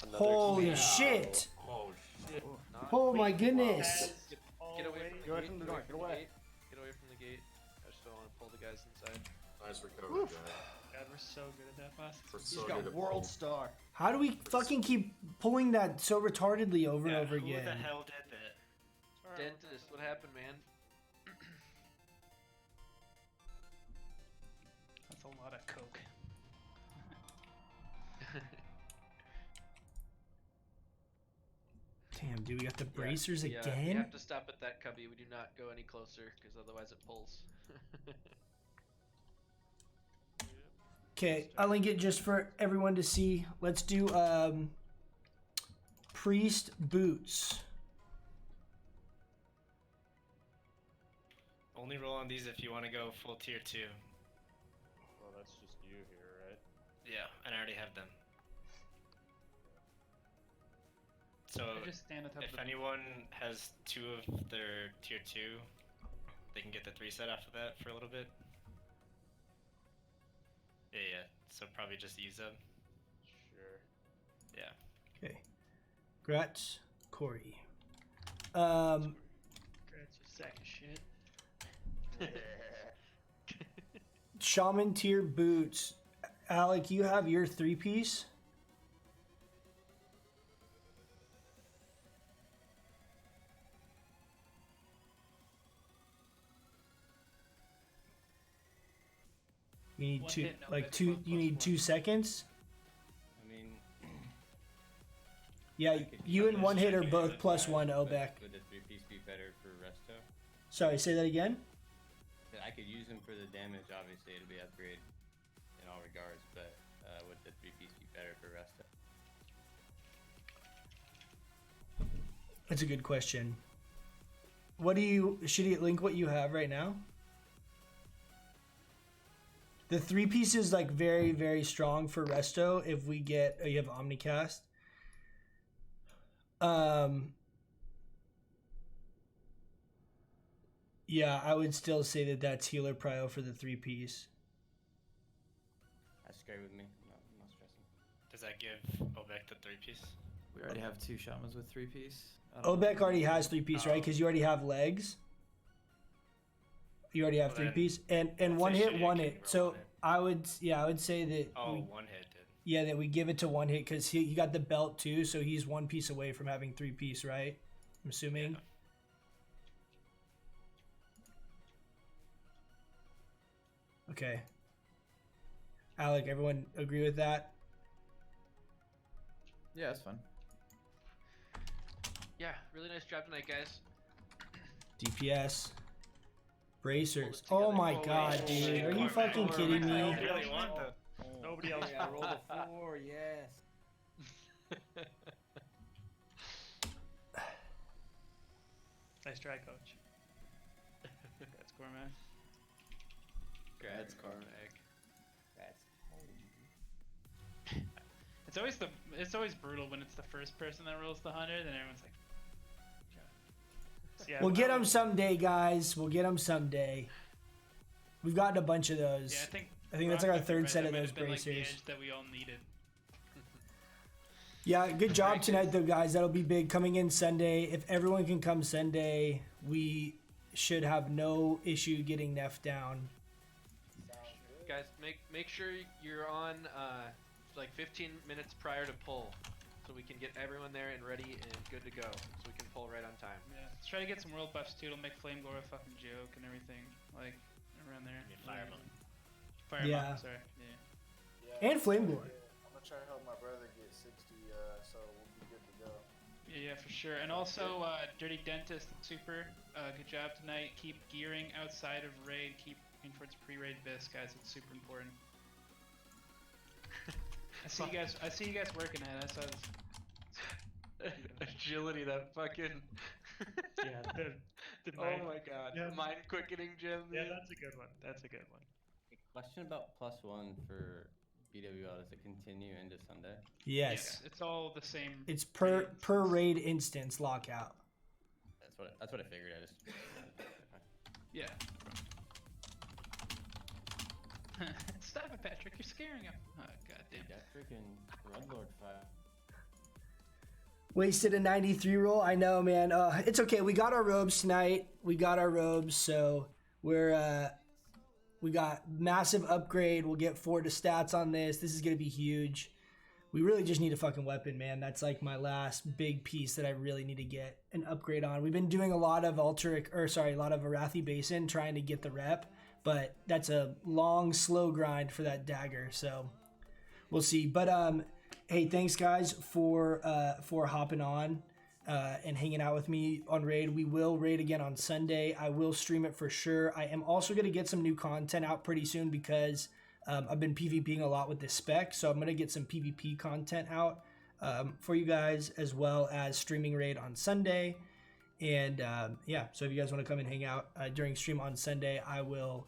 Another Holy clean. shit. Oh shit. Oh my goodness. Get away from the Get away gate. from the door, get away. Get away from the gate. I just don't want to pull the guys inside. Nice recovery, guys. God, we're so good at that boss. We're He's so good got at world pulling. star. How do we fucking keep pulling that so retardedly over and over Who again? the hell did that? Dentist, what happened, man? That's a lot of coke. Damn, dude, we got the bracers Yeah, we again? have to stop at that cubby. We do not go any closer, because otherwise it pulls. Okay, I'll link it just for everyone to see. Let's do priest boots. Only roll on these if you want to go full tier 2. Well, that's just you here, right? Yeah, and I already have them. So I just stand on top of if the anyone has 2 of their tier 2, they can get the 3 set after that for a little bit. Yeah, so probably just use them. Sure. Yeah. Okay. Gratz, Corey. Congrats, you sack of shit. Shaman tier boots. Alec, you have your 3-piece? You need One two, hit, no like bit, two. one You plus need one. 2 seconds. I mean, Yeah, I could you use and this one hit are chicken both with plus that, 1, but Obek. Would the 3-piece be better for resto? Sorry, say that again. I could use them for the damage. Obviously, it'll be upgrade in all regards, but would the 3-piece be better for resto? That's a good question. What do you should you link what you have right now? The 3-piece is like very, very strong for resto if we get you have Omnicast. Yeah, I would still say that that's healer prio for the 3-piece. That's great with me. I'm not stressing. Does that give Obek the 3-piece? We already have 2 shamans with 3-piece. I don't Obek know. already has 3-piece, right? Because you already have legs. You already have Well, 3-piece and I'd one say hit, Shitty one can hit. roll So one hit. I would say that. Oh, we, one hit did. Yeah, that we give it to one hit because he got the belt too, so he's 1 piece away from having 3-piece, right? I'm assuming. Yeah. Okay. Alec, everyone agree with that? Yeah, that's fine. Yeah, really nice job tonight, guys. DPS. Bracers. Oh my god, dude. Are you fucking kidding me? Nobody else want that. Nobody else Yeah, want roll the 4, yes. Nice try, coach. That's Gourmet. Congrats, Cormac. That's It's always brutal when it's the first person that rolls the 100, and everyone's like, Yeah, We'll get them someday, guys. We'll get them someday. We've gotten a bunch of those. yeah, I think that's like our Rock third Red, set that of might those have been, like, the bracers. edge that we all needed. Yeah, good job tonight, though, guys. That'll be big. Coming in Sunday. If everyone can come Sunday, we should have no issue getting Neff down. Guys, make sure you're on like 15 minutes prior to pull, so we can get everyone there and ready and good to go, so we can pull right on time. Yeah, let's try to get some world buffs too. It'll make Flame Gore a fucking joke and everything, like around there. Fireball. Fireball. Yeah. Sorry. Yeah. And Flame Gore. I'm gonna try to help my brother get 60, so we'll be good to go. Yeah, for sure. And also, Dirty Dentist, super. Good job tonight. Keep gearing outside of raid. Keep looking towards pre-raid bis, guys. It's super important. I see you guys working at it. I saw this. Agility, that fucking. Yeah, the Oh mind- my god. yeah. Mind quickening gem. Yeah, dude. that's a good one. That's a good one. Question about +1 for BWL. Does it continue into Sunday? Yes. It's all the same. It's per raid instance lockout. That's what I figured. I just. Yeah. Stop it, Patrick. You're scaring him. Oh, goddamn. That freaking Red Lord fire. Wasted a 93 roll. I know, man. It's okay. We got our robes tonight. We got our robes, so we got massive upgrade. We'll get 4 to stats on this. This is gonna be huge. We really just need a fucking weapon, man. That's like my last big piece that I really need to get an upgrade on. We've been doing a lot of a lot of Arathi Basin trying to get the rep, but that's a long, slow grind for that dagger. So we'll see. But hey, thanks guys for hopping on and hanging out with me on raid. We will raid again on Sunday. I will stream it for sure. I am also going to get some new content out pretty soon because I've been PvPing a lot with this spec, so I'm going to get some PvP content out for you guys, as well as streaming raid on Sunday. And yeah, so if you guys want to come and hang out during stream on Sunday, I will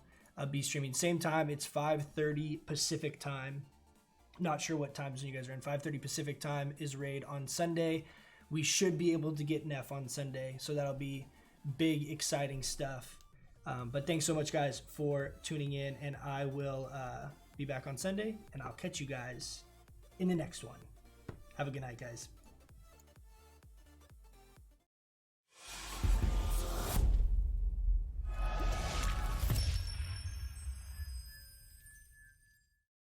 be streaming same time. It's 5:30 Pacific time. Not sure what time zone you guys are in. 5:30 Pacific time is raid on Sunday. We should be able to get Neff on Sunday, so that'll be big, exciting stuff. But thanks so much, guys, for tuning in, and I will be back on Sunday, and I'll catch you guys in the next one. Have a good night, guys.